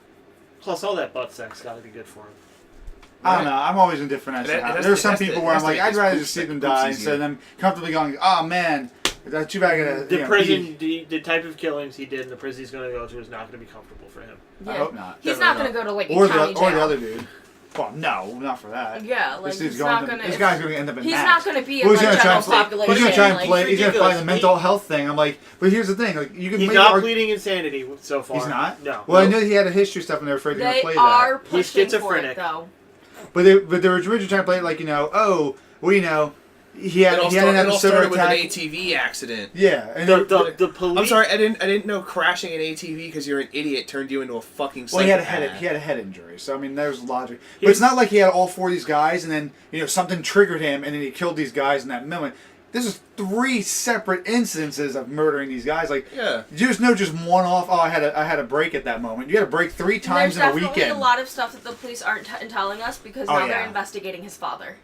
Speaker 1: Plus, all that butt sex got to be good for him.
Speaker 2: I don't know. I'm always indifferent as
Speaker 3: It
Speaker 2: to how.
Speaker 3: has
Speaker 2: There's
Speaker 3: to-
Speaker 2: some
Speaker 3: it has to-
Speaker 2: people
Speaker 3: it
Speaker 2: where I'm
Speaker 3: has to
Speaker 2: like,
Speaker 3: make
Speaker 2: I'd
Speaker 3: his
Speaker 2: rather
Speaker 3: poops-
Speaker 2: just see them
Speaker 3: poops
Speaker 2: die
Speaker 3: easier.
Speaker 2: instead of them comfortably going, oh man, too bad I gotta.
Speaker 1: The
Speaker 2: you know,
Speaker 1: prison, the type of killings he did and the prison he's going to go to is not going to be comfortable for him.
Speaker 2: I hope not.
Speaker 4: He's
Speaker 3: Definitely
Speaker 4: not gonna
Speaker 3: not.
Speaker 4: go to like
Speaker 2: Or
Speaker 4: a county jail.
Speaker 2: the other dude. Well, no, not for that.
Speaker 4: Yeah, like
Speaker 2: This dude's
Speaker 4: he's
Speaker 2: going
Speaker 4: not
Speaker 2: to,
Speaker 4: gonna.
Speaker 2: this guy's going to end up in
Speaker 4: He's
Speaker 2: max.
Speaker 4: not gonna be in
Speaker 2: Well,
Speaker 4: like
Speaker 2: he's gonna try
Speaker 4: general
Speaker 2: and play-
Speaker 4: population.
Speaker 2: He's gonna try and
Speaker 4: like,
Speaker 2: play. He's gonna play the
Speaker 1: ridiculous.
Speaker 2: mental health thing. I'm like, but here's the thing. Like, you can
Speaker 1: He's
Speaker 2: make
Speaker 1: not
Speaker 2: arg-
Speaker 1: pleading insanity so far.
Speaker 2: He's not.
Speaker 1: No.
Speaker 2: Well, I know he had a history stuff, and they're afraid to
Speaker 4: They
Speaker 2: play
Speaker 4: are
Speaker 2: that.
Speaker 1: He's
Speaker 4: pushing for
Speaker 1: schizophrenic.
Speaker 4: it though.
Speaker 2: But they were originally trying to play it like, oh, well, he had
Speaker 3: It all
Speaker 2: he had an
Speaker 3: started,
Speaker 2: episode
Speaker 3: with an
Speaker 2: attack.
Speaker 3: ATV accident.
Speaker 2: Yeah, and
Speaker 1: The police.
Speaker 3: I'm sorry, I didn't know crashing an ATV because you're an idiot turned you into a fucking
Speaker 2: well, he had a
Speaker 3: psychopath.
Speaker 2: head injury. So I mean, there's logic. But it's not like he had all four of these guys, and then something triggered him, and then he killed these guys in that moment. This is 3 separate incidences of murdering these guys. Like,
Speaker 3: Yeah.
Speaker 2: you just know just one off. Oh, I had a break at that moment. You had a break 3 times
Speaker 4: There's
Speaker 2: in a
Speaker 4: definitely
Speaker 2: weekend.
Speaker 4: a lot of stuff that the police aren't telling us because
Speaker 2: Oh,
Speaker 4: now they're
Speaker 2: yeah.
Speaker 4: investigating his father.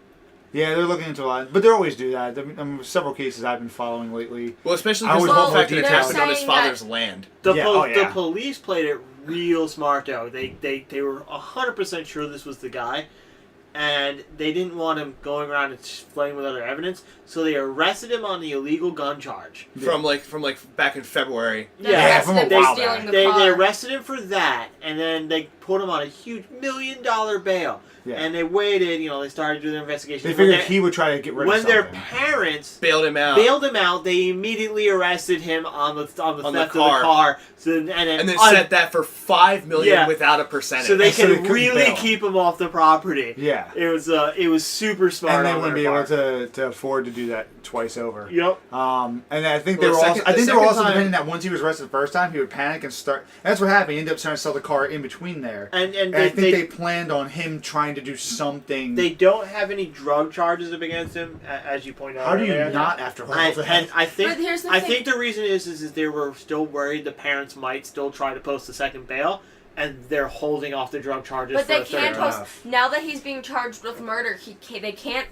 Speaker 2: Yeah, they're looking into a lot, but they always do that. Several cases I've been following lately.
Speaker 3: Well, especially
Speaker 2: I
Speaker 3: because
Speaker 2: always
Speaker 3: the
Speaker 2: hope
Speaker 3: fact
Speaker 2: for
Speaker 3: that it
Speaker 2: details.
Speaker 3: happened on his
Speaker 4: They're saying
Speaker 3: father's land.
Speaker 1: The,
Speaker 2: Yeah,
Speaker 1: the
Speaker 2: yeah.
Speaker 1: police played it real smart though. They were 100% sure this was the guy, and they didn't want him going around and playing with other evidence, so they arrested him on the illegal gun charge.
Speaker 3: From back in February.
Speaker 4: They
Speaker 2: Yeah,
Speaker 4: arrested
Speaker 2: from a
Speaker 4: him for
Speaker 2: while
Speaker 4: stealing
Speaker 2: back.
Speaker 4: the
Speaker 1: They
Speaker 4: car.
Speaker 1: arrested him for that, and then they put him on a huge $1 million bail.
Speaker 2: Yeah.
Speaker 1: And they waited. They started doing their investigation.
Speaker 2: They figured he would try to get rid of
Speaker 1: when
Speaker 2: something.
Speaker 1: their parents
Speaker 3: Bailed him out.
Speaker 1: bailed him out, they immediately arrested him on the theft of the
Speaker 3: car.
Speaker 1: car. So and
Speaker 3: and then set that for $5 million
Speaker 1: Yeah.
Speaker 3: without a percentage.
Speaker 1: so they
Speaker 2: So they
Speaker 1: can
Speaker 2: couldn't
Speaker 1: really
Speaker 2: bail.
Speaker 1: keep him off the property.
Speaker 2: Yeah.
Speaker 1: It was super smart.
Speaker 2: And they
Speaker 1: on
Speaker 2: wouldn't
Speaker 1: their
Speaker 2: be able
Speaker 1: part.
Speaker 2: to afford to do that twice over.
Speaker 1: Yep.
Speaker 2: And I think
Speaker 3: Well,
Speaker 2: they were
Speaker 3: the
Speaker 2: also.
Speaker 3: second-
Speaker 2: I
Speaker 3: the
Speaker 2: think they were
Speaker 3: second
Speaker 2: also
Speaker 3: time-
Speaker 2: depending that once he was arrested the first time, he would panic and start. That's what happened. He ended up trying to sell the car in between there.
Speaker 1: And
Speaker 2: I think they planned on him trying to do something.
Speaker 1: they don't have any drug charges up against him, as you pointed out.
Speaker 2: How do you
Speaker 1: earlier.
Speaker 2: not after all
Speaker 1: I,
Speaker 2: that?
Speaker 1: and I think
Speaker 4: But here's the
Speaker 1: I
Speaker 4: thing.
Speaker 1: think the reason is they were still worried the parents might still try to post a second bail, and they're holding off the drug charges.
Speaker 4: But
Speaker 1: for
Speaker 4: they
Speaker 1: a third
Speaker 4: can't
Speaker 1: time.
Speaker 4: post. Now that he's being charged with murder, they can't.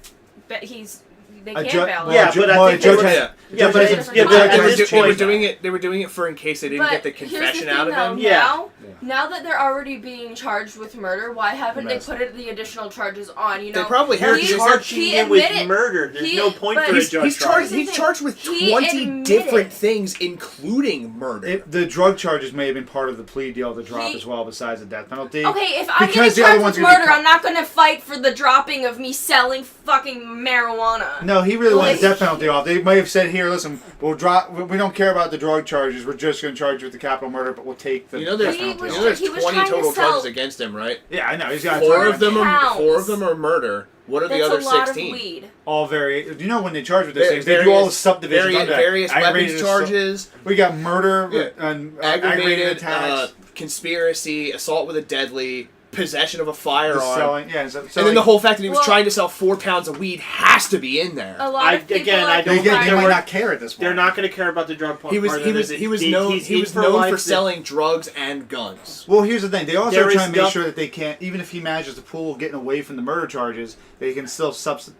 Speaker 4: But they
Speaker 2: A
Speaker 4: can't
Speaker 2: ju-
Speaker 4: bail him.
Speaker 1: Yeah, but I think they
Speaker 2: judge
Speaker 1: were-
Speaker 2: has-
Speaker 3: Yeah.
Speaker 2: judge
Speaker 1: Yeah, but
Speaker 2: has-
Speaker 1: it's-
Speaker 2: the
Speaker 1: yeah,
Speaker 2: judge
Speaker 1: but
Speaker 2: has
Speaker 1: at
Speaker 3: They
Speaker 1: this
Speaker 3: were
Speaker 1: point-
Speaker 3: doing it. They were doing it for in case they didn't
Speaker 4: But
Speaker 3: get the
Speaker 4: here's
Speaker 3: confession
Speaker 4: the thing,
Speaker 3: out of
Speaker 4: though,
Speaker 3: him.
Speaker 1: Yeah.
Speaker 4: Now that they're already being charged with murder, why haven't they
Speaker 2: Messed.
Speaker 4: put the additional charges on?
Speaker 3: They probably
Speaker 1: They're
Speaker 3: have
Speaker 4: he-
Speaker 3: because
Speaker 1: charging
Speaker 4: he
Speaker 1: him with
Speaker 4: admitted-
Speaker 1: murder. There's
Speaker 4: he-
Speaker 1: no point
Speaker 4: but
Speaker 1: for a
Speaker 3: he's
Speaker 1: judge
Speaker 3: charged.
Speaker 1: charge.
Speaker 4: Here's the
Speaker 3: He's
Speaker 4: thing.
Speaker 3: charged with
Speaker 4: He
Speaker 3: 20
Speaker 4: admitted-
Speaker 3: different things, including murder.
Speaker 2: The drug charges may have been part of the plea deal to drop
Speaker 4: He-
Speaker 2: as well, besides the death penalty.
Speaker 4: Okay, if I'm
Speaker 2: Because
Speaker 4: getting
Speaker 2: the other
Speaker 4: charged
Speaker 2: ones
Speaker 4: with
Speaker 2: are gonna be
Speaker 4: murder, I'm not gonna fight for the dropping of me selling fucking marijuana.
Speaker 2: No, he really wanted
Speaker 4: Like-
Speaker 2: the death penalty off. They might have said, "Here, listen, we'll drop. We don't care about the drug charges. We're just going to charge you with the capital murder, but we'll take the
Speaker 3: You know, there's,
Speaker 2: death penalty
Speaker 4: was
Speaker 2: off."
Speaker 3: there's
Speaker 4: he was
Speaker 3: 20
Speaker 4: trying to
Speaker 3: total
Speaker 4: sell-
Speaker 3: charges against him, right?
Speaker 2: Yeah, I know. He's got
Speaker 3: Four
Speaker 2: four
Speaker 3: of them
Speaker 4: counts.
Speaker 3: are murder. What are
Speaker 4: That's
Speaker 3: the other
Speaker 4: a lot
Speaker 3: 16?
Speaker 4: of weed.
Speaker 2: all very. You know when they charge with those
Speaker 3: Va-
Speaker 2: things, they do all the
Speaker 3: various-
Speaker 2: subdivisions under that.
Speaker 3: various
Speaker 2: Aggravated
Speaker 3: weapons
Speaker 2: assault-
Speaker 3: charges,
Speaker 2: We got murder
Speaker 3: Yeah.
Speaker 2: and
Speaker 3: aggravated
Speaker 2: aggravated attacks.
Speaker 3: conspiracy, assault with a deadly, possession of a
Speaker 2: the
Speaker 3: firearm,
Speaker 2: selling, yeah. So
Speaker 3: and then the
Speaker 2: like,
Speaker 3: whole fact that he was
Speaker 4: Well-
Speaker 3: trying to sell 4 pounds of weed has to be in there.
Speaker 4: A lot of people
Speaker 1: again,
Speaker 4: are
Speaker 1: I don't
Speaker 2: they,
Speaker 1: think
Speaker 2: they
Speaker 1: they
Speaker 2: might
Speaker 1: were-
Speaker 2: not care at this point.
Speaker 1: They're not going to care about the drug point.
Speaker 3: He was
Speaker 1: part
Speaker 3: he
Speaker 1: of
Speaker 3: was
Speaker 1: it.
Speaker 3: he was
Speaker 1: He's
Speaker 3: known
Speaker 1: in
Speaker 3: he was
Speaker 1: for
Speaker 3: known
Speaker 1: life.
Speaker 3: for selling drugs and guns.
Speaker 2: Well, here's the thing. They also
Speaker 1: There
Speaker 2: are
Speaker 1: is
Speaker 2: trying to make
Speaker 1: no-
Speaker 2: sure that they can't, even if he manages to pull getting away from the murder charges, they can still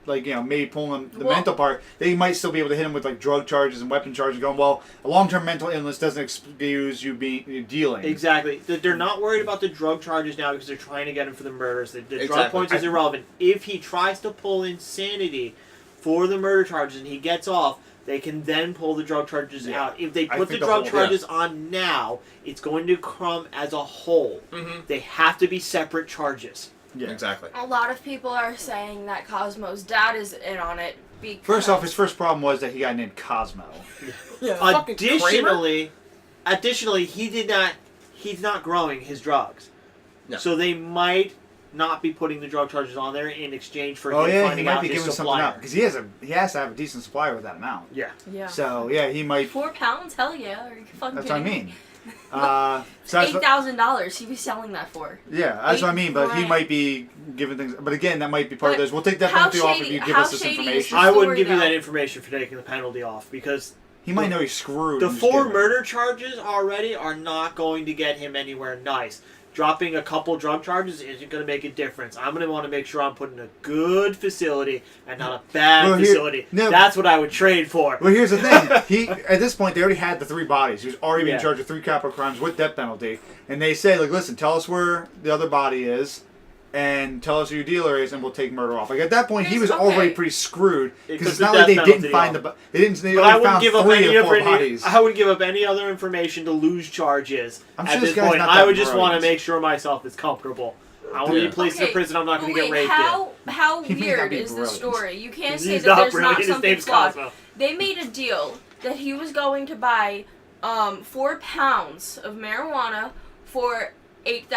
Speaker 2: maybe pull him the
Speaker 4: Well-
Speaker 2: mental part. They might still be able to hit him with like drug charges and weapon charges. Going, well, a long-term mental illness doesn't excuse you being dealing.
Speaker 1: Exactly. They're not worried about the drug charges now because they're trying to get him for the murders. The drug
Speaker 3: Exactly.
Speaker 1: points is irrelevant. If he tries to pull insanity for the murder charges and he gets off, they can then pull the drug charges
Speaker 2: Yeah.
Speaker 1: out. If they
Speaker 2: I
Speaker 1: put the
Speaker 2: think the
Speaker 1: drug
Speaker 2: whole-
Speaker 1: charges on now, it's going to come as a whole.
Speaker 3: Mm-hmm.
Speaker 1: They have to be separate charges.
Speaker 2: Yeah.
Speaker 3: Exactly.
Speaker 4: A lot of people are saying that Cosmo's dad is in on it because...
Speaker 2: First off, his first problem was that he got named Cosmo.
Speaker 3: Fucking
Speaker 1: Additionally, he's not growing his drugs.
Speaker 3: No.
Speaker 1: So they might not be putting the drug charges on there in exchange for
Speaker 2: Oh
Speaker 1: him
Speaker 2: yeah, he
Speaker 1: finding
Speaker 2: might
Speaker 1: out
Speaker 2: be
Speaker 1: his
Speaker 2: giving something
Speaker 1: supplier.
Speaker 2: out because he has to have a decent supplier with that amount.
Speaker 1: Yeah.
Speaker 4: Yeah.
Speaker 2: So yeah, he might.
Speaker 4: 4 pounds? Hell yeah. Are you fucking
Speaker 2: That's what I
Speaker 4: kidding
Speaker 2: mean. So that's what-
Speaker 4: $8,000 he'd be selling that for.
Speaker 2: yeah, that's what I mean. But he
Speaker 4: Right.
Speaker 2: might be giving things. But again, that might be part of
Speaker 4: But
Speaker 2: this. We'll take that
Speaker 4: how
Speaker 2: penalty off if
Speaker 4: shady-
Speaker 2: you give
Speaker 4: how
Speaker 2: us this
Speaker 4: shady is
Speaker 2: information.
Speaker 4: the
Speaker 1: I wouldn't
Speaker 4: story,
Speaker 1: give you
Speaker 4: though?
Speaker 1: that information for taking the penalty off because
Speaker 2: He might know he's screwed.
Speaker 1: the
Speaker 2: and just
Speaker 1: 4
Speaker 2: give it.
Speaker 1: murder charges already are not going to get him anywhere nice. Dropping a couple drug charges isn't going to make a difference. I'm going to want to make sure I'm putting a good facility and not a bad
Speaker 2: Well, here-
Speaker 1: facility.
Speaker 2: no.
Speaker 1: That's what I would trade for.
Speaker 2: Well, here's the thing. He at this point they already had the 3 bodies. He was already being
Speaker 1: Yeah.
Speaker 2: charged with 3 capital crimes with death penalty. And they say, like, listen, tell us where the other body is, and tell us who your dealer is, and we'll take murder off. Like at that point, he was
Speaker 4: Okay.
Speaker 2: already pretty screwed
Speaker 1: It
Speaker 2: because
Speaker 1: took
Speaker 2: it's
Speaker 1: the
Speaker 2: not like
Speaker 1: death
Speaker 2: they didn't
Speaker 1: penalty
Speaker 2: find
Speaker 1: off.
Speaker 2: the. They didn't. They
Speaker 1: But
Speaker 2: only
Speaker 1: I wouldn't
Speaker 2: found
Speaker 1: give up
Speaker 2: 3
Speaker 1: any
Speaker 2: of the 4
Speaker 1: other
Speaker 2: bodies.
Speaker 1: I wouldn't give up any other information to lose charges.
Speaker 2: I'm
Speaker 1: At
Speaker 2: sure
Speaker 1: this
Speaker 2: this guy's
Speaker 1: point,
Speaker 2: not
Speaker 1: I
Speaker 2: that
Speaker 1: would just want to
Speaker 2: brilliant.
Speaker 1: make sure myself is comfortable. I want to
Speaker 3: Yeah.
Speaker 1: be placed in a prison I'm not going to get raped
Speaker 4: how
Speaker 2: He may not
Speaker 4: weird
Speaker 2: be
Speaker 4: is the
Speaker 2: brilliant.
Speaker 4: story? You can't
Speaker 1: in.
Speaker 4: say
Speaker 1: He's
Speaker 4: that
Speaker 1: not
Speaker 4: there's
Speaker 1: brilliant.
Speaker 4: not
Speaker 1: His
Speaker 4: something
Speaker 1: name's
Speaker 4: flawed.
Speaker 1: Cosmo.
Speaker 4: They made a deal that he was going to buy 4 pounds of marijuana for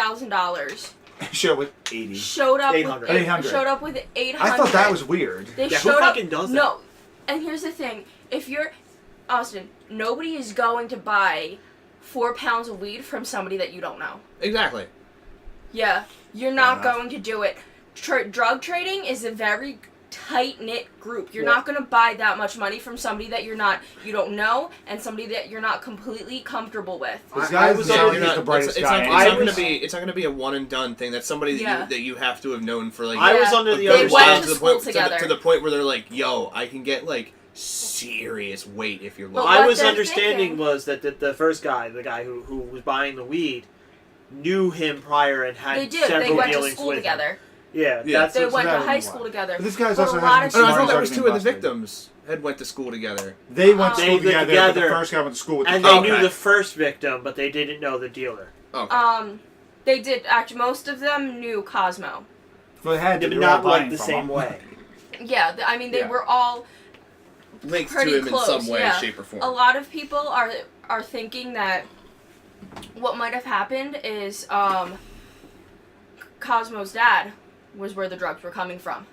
Speaker 4: $8,000.
Speaker 2: Show with 80.
Speaker 4: Showed up
Speaker 1: 800.
Speaker 4: with
Speaker 2: 800.
Speaker 4: Showed up with 800.
Speaker 2: I thought that was weird.
Speaker 4: They
Speaker 1: Yeah, who
Speaker 4: showed up.
Speaker 1: fucking does that?
Speaker 4: No, and here's the thing: if you're Austin, nobody is going to buy 4 pounds of weed from somebody that you don't know.
Speaker 3: Exactly.
Speaker 4: Yeah, you're not
Speaker 2: enough.
Speaker 4: going to do it. Drug trading is a very tight-knit group. You're
Speaker 1: Yeah.
Speaker 4: not going to buy that much money from somebody that you don't know, and somebody that you're not completely comfortable with.
Speaker 2: This
Speaker 1: I
Speaker 2: guy's
Speaker 1: was
Speaker 2: the
Speaker 1: under-
Speaker 2: sound
Speaker 1: you're
Speaker 2: he's
Speaker 3: not-
Speaker 2: the brightest
Speaker 3: it's
Speaker 2: guy.
Speaker 3: not,
Speaker 1: I
Speaker 3: it's not
Speaker 1: was-
Speaker 3: gonna be. It's not gonna be a one and done thing. That's somebody that
Speaker 4: Yeah.
Speaker 3: you have to have known for like.
Speaker 1: I was
Speaker 4: Yeah.
Speaker 1: under the
Speaker 4: They
Speaker 1: understanding.
Speaker 4: went to
Speaker 3: the
Speaker 4: school
Speaker 3: point,
Speaker 4: together.
Speaker 3: to the point where they're like, "Yo, I can get like serious weight if you're
Speaker 4: But
Speaker 3: low."
Speaker 4: what
Speaker 1: I was
Speaker 4: they're
Speaker 1: understanding
Speaker 4: thinking-
Speaker 1: was that the first guy, the guy who was buying the weed, knew him prior and had
Speaker 4: They did.
Speaker 1: several
Speaker 4: They went to
Speaker 1: dealings
Speaker 4: school
Speaker 1: with him.
Speaker 4: together.
Speaker 1: Yeah,
Speaker 3: Yeah.
Speaker 1: that's
Speaker 4: They
Speaker 1: what's-
Speaker 4: went to
Speaker 2: that
Speaker 4: high
Speaker 2: wouldn't
Speaker 4: school
Speaker 2: work.
Speaker 4: together.
Speaker 2: But this guy's
Speaker 4: But
Speaker 2: also
Speaker 4: a lot
Speaker 2: hasn't
Speaker 4: of
Speaker 2: been
Speaker 3: Oh, no, I
Speaker 2: smart
Speaker 3: thought
Speaker 2: enough
Speaker 3: that was
Speaker 2: to
Speaker 3: 2
Speaker 2: be
Speaker 3: of the
Speaker 2: busted.
Speaker 3: victims went to school together.
Speaker 2: They went to
Speaker 1: They
Speaker 2: school
Speaker 1: went
Speaker 2: together. But the
Speaker 1: together.
Speaker 2: first guy went to school with
Speaker 1: and
Speaker 2: the
Speaker 1: they
Speaker 2: top
Speaker 1: knew
Speaker 2: guy.
Speaker 1: the first victim, but they didn't know the dealer.
Speaker 3: Okay.
Speaker 4: They did actually. Most of them knew Cosmo.
Speaker 2: So they had to
Speaker 1: But
Speaker 2: be
Speaker 1: not
Speaker 2: all
Speaker 1: like
Speaker 2: buying
Speaker 1: the
Speaker 2: from
Speaker 1: same
Speaker 2: him.
Speaker 1: way.
Speaker 4: Yeah, I mean they
Speaker 2: Yeah.
Speaker 4: were all
Speaker 3: Linked to
Speaker 4: pretty
Speaker 3: him
Speaker 4: close.
Speaker 3: in some way,
Speaker 4: yeah.
Speaker 3: shape, or form.
Speaker 4: A lot of people are thinking that what might have happened is Cosmo's dad was where the drugs were coming from.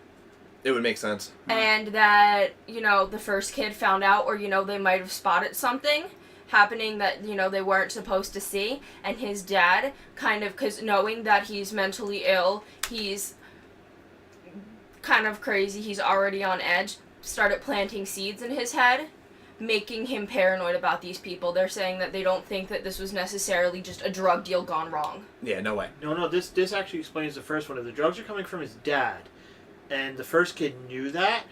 Speaker 3: It would make sense.
Speaker 4: And that, the first kid found out, or, they might have spotted something happening that, they weren't supposed to see. And his dad kind of, because knowing that he's mentally ill, he's kind of crazy, he's already on edge, started planting seeds in his head, making him paranoid about these people. They're saying that they don't think that this was necessarily just a drug deal gone wrong.
Speaker 3: Yeah, no way.
Speaker 1: No, this actually explains the first one. If the drugs are coming from his dad, and the first kid knew that,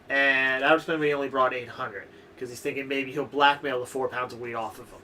Speaker 1: and I would explain why he only brought 800, because he's thinking maybe he'll blackmail the 4 pounds of weed off of him.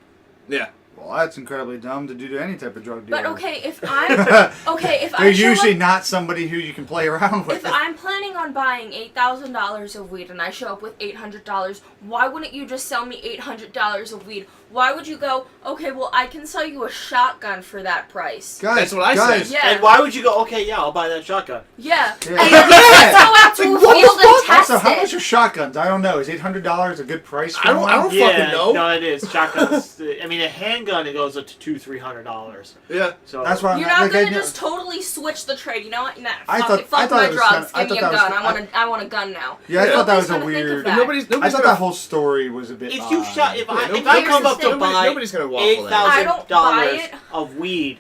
Speaker 3: Yeah.
Speaker 2: Well, that's incredibly dumb to do to any type of drug dealer.
Speaker 4: But if if I
Speaker 2: They're
Speaker 4: show
Speaker 2: usually
Speaker 4: up-
Speaker 2: not somebody who you can play around with.
Speaker 4: If I'm planning on buying $8,000 of weed and I show up with $800, why wouldn't you just sell me $800 of weed? Why would you go, okay, well, I can sell you a shotgun for that price?
Speaker 2: Guys,
Speaker 3: That's what I
Speaker 2: guys,
Speaker 3: said.
Speaker 4: Yeah.
Speaker 1: And why would you go, okay, yeah, I'll buy that shotgun?
Speaker 4: Yeah.
Speaker 2: Yeah.
Speaker 4: And let's go out to a
Speaker 3: Like, what the
Speaker 4: field and
Speaker 3: fuck?
Speaker 4: test
Speaker 2: Also, how much
Speaker 4: it.
Speaker 2: are shotguns? I don't know. Is $800 a good price for
Speaker 3: I don't-
Speaker 2: one?
Speaker 3: I don't-
Speaker 1: Yeah,
Speaker 3: fucking know.
Speaker 1: no, it is. Shotguns, I mean, a handgun, it goes up to $200-300.
Speaker 3: Yeah.
Speaker 1: So
Speaker 2: That's why I'm
Speaker 4: You're
Speaker 2: not,
Speaker 4: not
Speaker 2: like,
Speaker 4: gonna
Speaker 2: I know-
Speaker 4: just totally switch the trade. You know what? Nah,
Speaker 2: I
Speaker 4: fuck
Speaker 2: thought-
Speaker 4: it. Fuck
Speaker 2: I thought
Speaker 4: my
Speaker 2: it was
Speaker 4: drugs.
Speaker 2: kinda-
Speaker 4: Give me a
Speaker 2: I thought that
Speaker 4: gun.
Speaker 2: was-
Speaker 4: I want a gun now.
Speaker 2: Yeah, I thought that was a
Speaker 4: Nobody's gonna think of
Speaker 2: weird.
Speaker 4: that.
Speaker 3: Nobody's
Speaker 2: I
Speaker 3: gonna.
Speaker 2: thought that whole story was a bit.
Speaker 1: if you shot, if I
Speaker 3: nobody-
Speaker 1: come up to
Speaker 4: nobody-
Speaker 1: buy
Speaker 3: nobody's gonna waffle that.
Speaker 4: I don't buy
Speaker 1: $8,000
Speaker 4: it.
Speaker 1: of weed,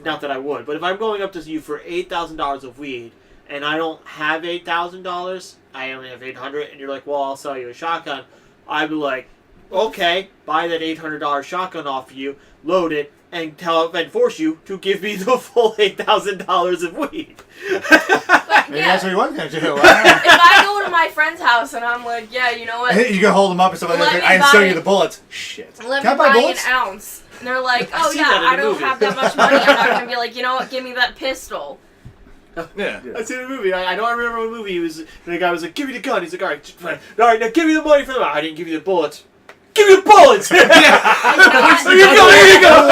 Speaker 1: not that I would, but if I'm going up to you for $8,000 of weed and I don't have $8,000, I only have 800, and you're like, well, I'll sell you a shotgun, I'd be like, okay, buy that $800 shotgun off of you, load it, and force you to give me the full $8,000 of weed.
Speaker 4: But,
Speaker 2: Maybe
Speaker 4: yeah,
Speaker 2: that's what he was going to do.
Speaker 4: if I go to my friend's house and I'm like, yeah, you know what?
Speaker 2: You can hold him up and stuff like
Speaker 4: Let
Speaker 2: that.
Speaker 4: me
Speaker 2: I didn't sell
Speaker 4: buy-
Speaker 2: you the bullets. Shit.
Speaker 4: Let
Speaker 2: Can I
Speaker 4: me
Speaker 2: buy
Speaker 4: buy
Speaker 2: bullets?
Speaker 4: an ounce. And they're like,
Speaker 1: I've
Speaker 4: oh
Speaker 1: seen
Speaker 4: yeah,
Speaker 1: that in
Speaker 4: I
Speaker 1: a
Speaker 4: don't
Speaker 1: movie.
Speaker 4: have that much money. I'm not gonna be like, you know what? Give me that pistol.
Speaker 3: Yeah.
Speaker 1: I seen a movie. I don't remember what movie. The guy was like, "Give me the gun." He's like, all right, now give me the money for the. I didn't give you the bullets. Give me the bullets.
Speaker 4: And you know what?
Speaker 1: Here you go. Here you go.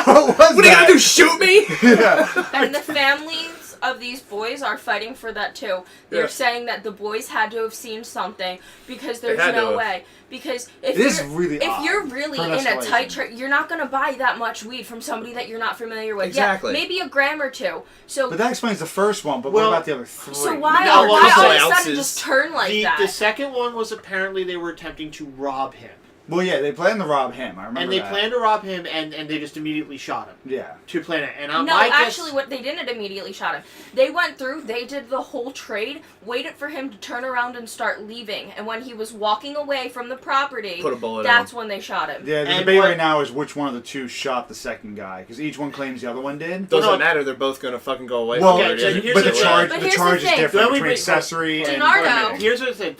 Speaker 2: What was
Speaker 3: What are you
Speaker 2: that?
Speaker 3: gonna do? Shoot me?
Speaker 2: Yeah.
Speaker 4: And the families of these boys are fighting for that too. They're saying that the boys had to have seen something because there's no way. Because if you're really in a tight you're not going to buy that much weed from somebody that you're not familiar with.
Speaker 3: Exactly.
Speaker 4: Yeah, maybe a gram or two. So,
Speaker 2: but that explains the first one. But what about the other 3?
Speaker 4: So why all of a sudden just turn like that?
Speaker 1: The second one was apparently they were attempting to rob him.
Speaker 2: Well, yeah, they planned to rob him. I remember
Speaker 1: and they planned to rob him, and they just immediately shot him.
Speaker 2: Yeah.
Speaker 1: To plan it. And
Speaker 4: actually, what they didn't immediately shot him. They went through, they did the whole trade, waited for him to turn around and start leaving. And when he was walking away from the property,
Speaker 3: put a bullet
Speaker 4: that's when they shot him.
Speaker 2: Yeah, the debate right now is which one of the 2 shot the second guy. Because each one claims the other one did.
Speaker 3: Doesn't matter, they're both going to fucking go away.
Speaker 2: Well,
Speaker 3: from
Speaker 2: but the charge is different between accessory and...
Speaker 1: Here's what I said.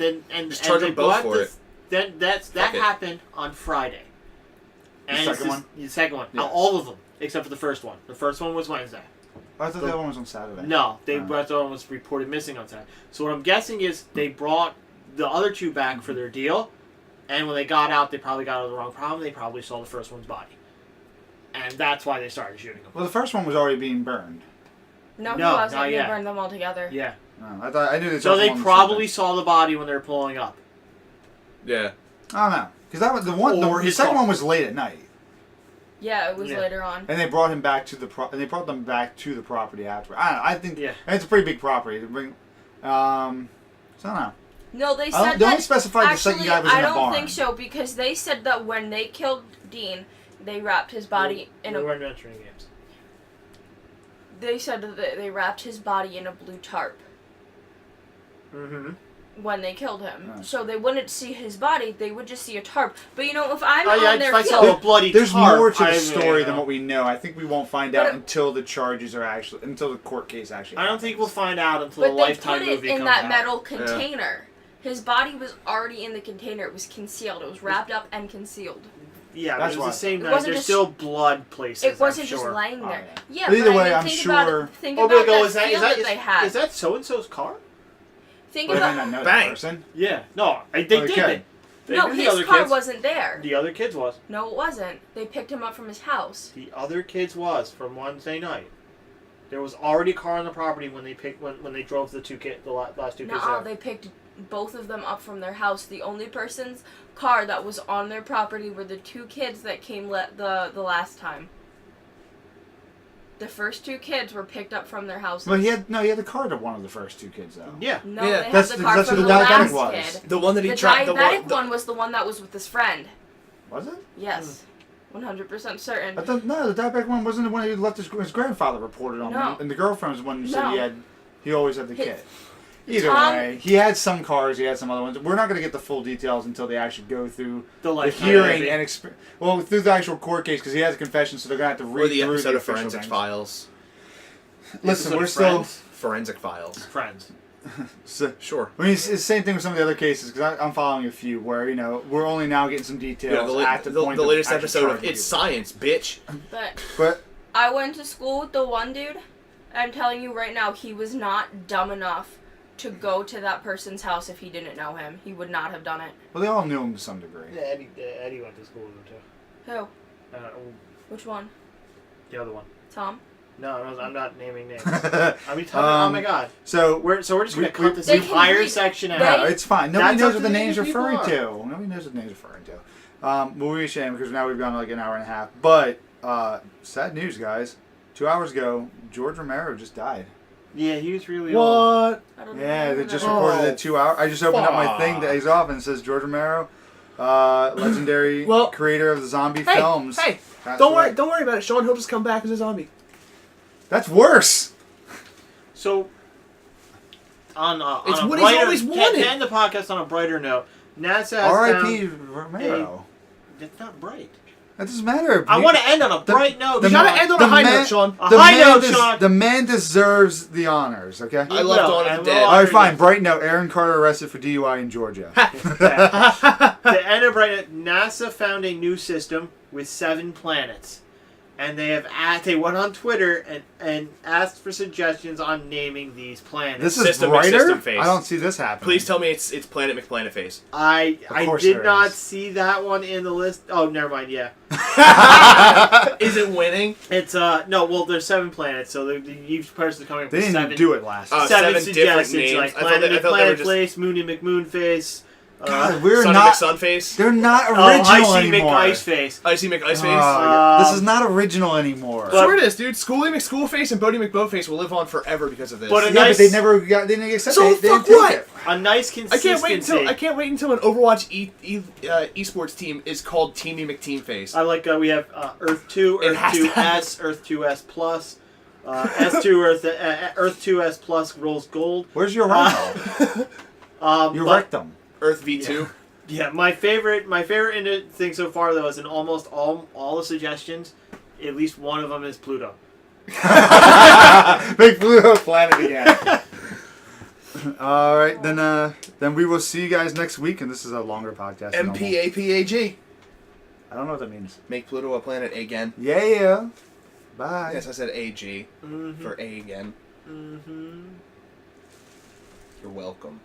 Speaker 3: Just charge them both for it.
Speaker 1: Then that happened on Friday. And
Speaker 2: the second one?
Speaker 1: The second one.
Speaker 2: Yeah.
Speaker 1: All of them, except for the first one. The first one was Wednesday.
Speaker 2: I thought the other one was on Saturday.
Speaker 1: No, the other one was reported missing on Saturday. So what I'm guessing is they brought the other 2 back for their deal, and when they got out, they probably got out of the wrong problem. They probably saw the first one's body. And that's why they started shooting him.
Speaker 2: Well, the first one was already being burned.
Speaker 4: No, he wasn't. They burned them all together.
Speaker 1: Yeah.
Speaker 2: No, I knew
Speaker 1: so they probably saw the body when they were pulling up.
Speaker 3: Yeah.
Speaker 2: I don't know. Because that was the second one was late at night.
Speaker 4: Yeah, it was later on.
Speaker 2: And they brought him back to the them back to the property after. I don't know. I think it's a pretty big property to bring. So I don't know.
Speaker 4: No, they said
Speaker 2: they only specified the second guy was in a barn.
Speaker 4: I don't think so because they said that when they killed Dean, they wrapped his body in a.
Speaker 1: We weren't mentioning games.
Speaker 4: They said that they wrapped his body in a blue tarp.
Speaker 1: Mm-hmm.
Speaker 4: When they killed him. So they wouldn't see his body, they would just see a tarp. But you know, if I'm on their
Speaker 2: there's more to the story than what we know. I think we won't find out until the charges are until the court case actually happens.
Speaker 1: I don't think we'll find out until the Lifetime movie comes out.
Speaker 4: But they put it in that metal container. Yeah. His body was already in the container. It was concealed. It was wrapped up and concealed.
Speaker 1: Yeah, but it was the same night. There's still blood places.
Speaker 4: It wasn't just laying there. Yeah,
Speaker 2: but either way, I'm sure.
Speaker 4: Think about that field that they had.
Speaker 1: Is that so-and-so's car?
Speaker 4: Think about
Speaker 2: not know that person.
Speaker 1: Yeah, no, they did.
Speaker 4: No, his car wasn't there.
Speaker 1: The other kid's was.
Speaker 4: No, it wasn't. They picked him up from his house.
Speaker 1: The other kid's was from Wednesday night. There was already a car on the property when they drove the last 2 kids.
Speaker 4: No, they picked both of them up from their house. The only person's car that was on their property were the 2 kids that came the last time. The first 2 kids were picked up from their houses.
Speaker 2: Well, he had the car to one of the first 2 kids, though.
Speaker 1: Yeah.
Speaker 4: No, they had the car from the last kid.
Speaker 3: The one that he tried.
Speaker 4: The diabetic one was the one that was with his friend.
Speaker 2: Was it?
Speaker 4: Yes. 100% certain.
Speaker 2: I thought, no, the diabetic one wasn't the one who left his grandfather reported on.
Speaker 4: No.
Speaker 2: And the girlfriend was the one who said he always had the kid. Either way, he had some cars, he had some other ones. We're not going to get the full details until they actually go through the hearing and through the actual court case, because he has a confession, so they're going to have to read
Speaker 3: through the episode of
Speaker 2: Forensic
Speaker 3: Files.
Speaker 2: Listen, we're still
Speaker 3: Forensic Files.
Speaker 1: Friends.
Speaker 2: So,
Speaker 3: sure.
Speaker 2: I mean, it's the same thing with some of the other cases, because I'm following a few where we're only now getting some details at the point
Speaker 3: the
Speaker 2: of
Speaker 3: latest episode of
Speaker 2: It's
Speaker 3: It's Science, bitch.
Speaker 4: But I went to school with the one dude. I'm telling you right now, he was not dumb enough to go to that person's house if he didn't know him. He would not have done it.
Speaker 2: Well, they all knew him to some degree.
Speaker 1: Yeah, Eddie went to school with him too.
Speaker 4: Who? Which one?
Speaker 1: The other one.
Speaker 4: Tom?
Speaker 1: No, I'm not naming names. I mean, oh my god.
Speaker 2: So
Speaker 1: we're just gonna cut this entire section out.
Speaker 2: No, it's fine. Nobody knows what the name's referring to. Nobody knows what the name's referring to. Well, we're ashamed because now we've gone like an hour and a half. But sad news, guys. 2 hours ago, George Romero just died.
Speaker 1: Yeah, he was really old.
Speaker 2: Yeah, they just reported it 2 hours. I just opened up my thing that he's off and it says George Romero, legendary creator of the zombie films.
Speaker 3: Hey, don't worry about it, Sean. He'll just come back as a zombie.
Speaker 2: That's worse.
Speaker 1: So, on
Speaker 3: it's
Speaker 1: on
Speaker 3: what
Speaker 1: a brighter,
Speaker 3: he's always wanted.
Speaker 1: To end the podcast on a brighter note, NASA has
Speaker 2: R.I.P. Romero.
Speaker 1: It's not bright.
Speaker 2: That doesn't matter.
Speaker 1: I want to end on a bright note.
Speaker 3: You gotta end on a high note, Sean.
Speaker 1: A high note, Sean.
Speaker 2: The man deserves the honors, okay?
Speaker 3: I left Dawn of the Dead.
Speaker 2: Alright, fine. Bright note. Aaron Carter arrested for DUI in Georgia.
Speaker 1: To end a bright note, NASA found a new system with 7 planets. and they went on Twitter and asked for suggestions on naming these planets.
Speaker 2: This is
Speaker 3: System
Speaker 2: brighter?
Speaker 3: face.
Speaker 2: I don't see this happening.
Speaker 3: Please tell me it's Planet McPlanet face.
Speaker 1: I
Speaker 2: course
Speaker 1: did
Speaker 2: there
Speaker 1: not
Speaker 2: is.
Speaker 1: see that one in the list. Oh, never mind. Yeah,
Speaker 3: Is it winning?
Speaker 1: it's no. Well, there's 7 planets, so each person's coming up
Speaker 2: They
Speaker 1: with
Speaker 2: didn't
Speaker 1: 7.
Speaker 2: do it last time.
Speaker 3: 7
Speaker 1: 7
Speaker 3: different
Speaker 1: suggestions
Speaker 3: names.
Speaker 1: like
Speaker 3: I thought they-
Speaker 1: Planet
Speaker 3: I thought they were
Speaker 1: Planet
Speaker 3: just-
Speaker 1: Place, Moony McMoonface.
Speaker 2: God, we're
Speaker 3: Sonny
Speaker 2: not.
Speaker 3: McSunface.
Speaker 2: They're not
Speaker 1: Oh,
Speaker 2: original
Speaker 1: Icy
Speaker 2: anymore.
Speaker 1: McIceface.
Speaker 3: Icy McIceface.
Speaker 2: This is not original anymore.
Speaker 1: But-
Speaker 3: Sure it is, dude. Schoolie McSchoolface and Bodie McBoatface will live on forever because of this.
Speaker 1: But a
Speaker 2: yeah,
Speaker 1: nice-
Speaker 2: but they never got. They didn't accept
Speaker 3: So
Speaker 2: it. They
Speaker 3: fuck
Speaker 2: didn't take
Speaker 3: what?
Speaker 2: it.
Speaker 1: A nice consistency.
Speaker 3: I can't wait until an Overwatch esports team is called Teamy McTeamface.
Speaker 1: I like we have Earth 2,
Speaker 3: It
Speaker 1: Earth
Speaker 3: has to
Speaker 1: 2S, Earth 2S Plus, S2 Earth 2S Plus rolls gold.
Speaker 2: Where's your rectum? Your
Speaker 1: but-
Speaker 2: rectum.
Speaker 3: Earth V2.
Speaker 1: Yeah, my favorite thing so far though is in almost all the suggestions, at least one of them is Pluto.
Speaker 2: Big Pluto planet again. All right, then we will see you guys next week, and this is a longer podcast. than normal.
Speaker 3: MPAPAG.
Speaker 2: I don't know what that means.
Speaker 3: Make Pluto a planet again.
Speaker 2: Yeah. Bye.
Speaker 3: Yes, I said AG
Speaker 1: Mm-hmm.
Speaker 3: for A again.
Speaker 1: Mm-hmm.
Speaker 3: You're welcome.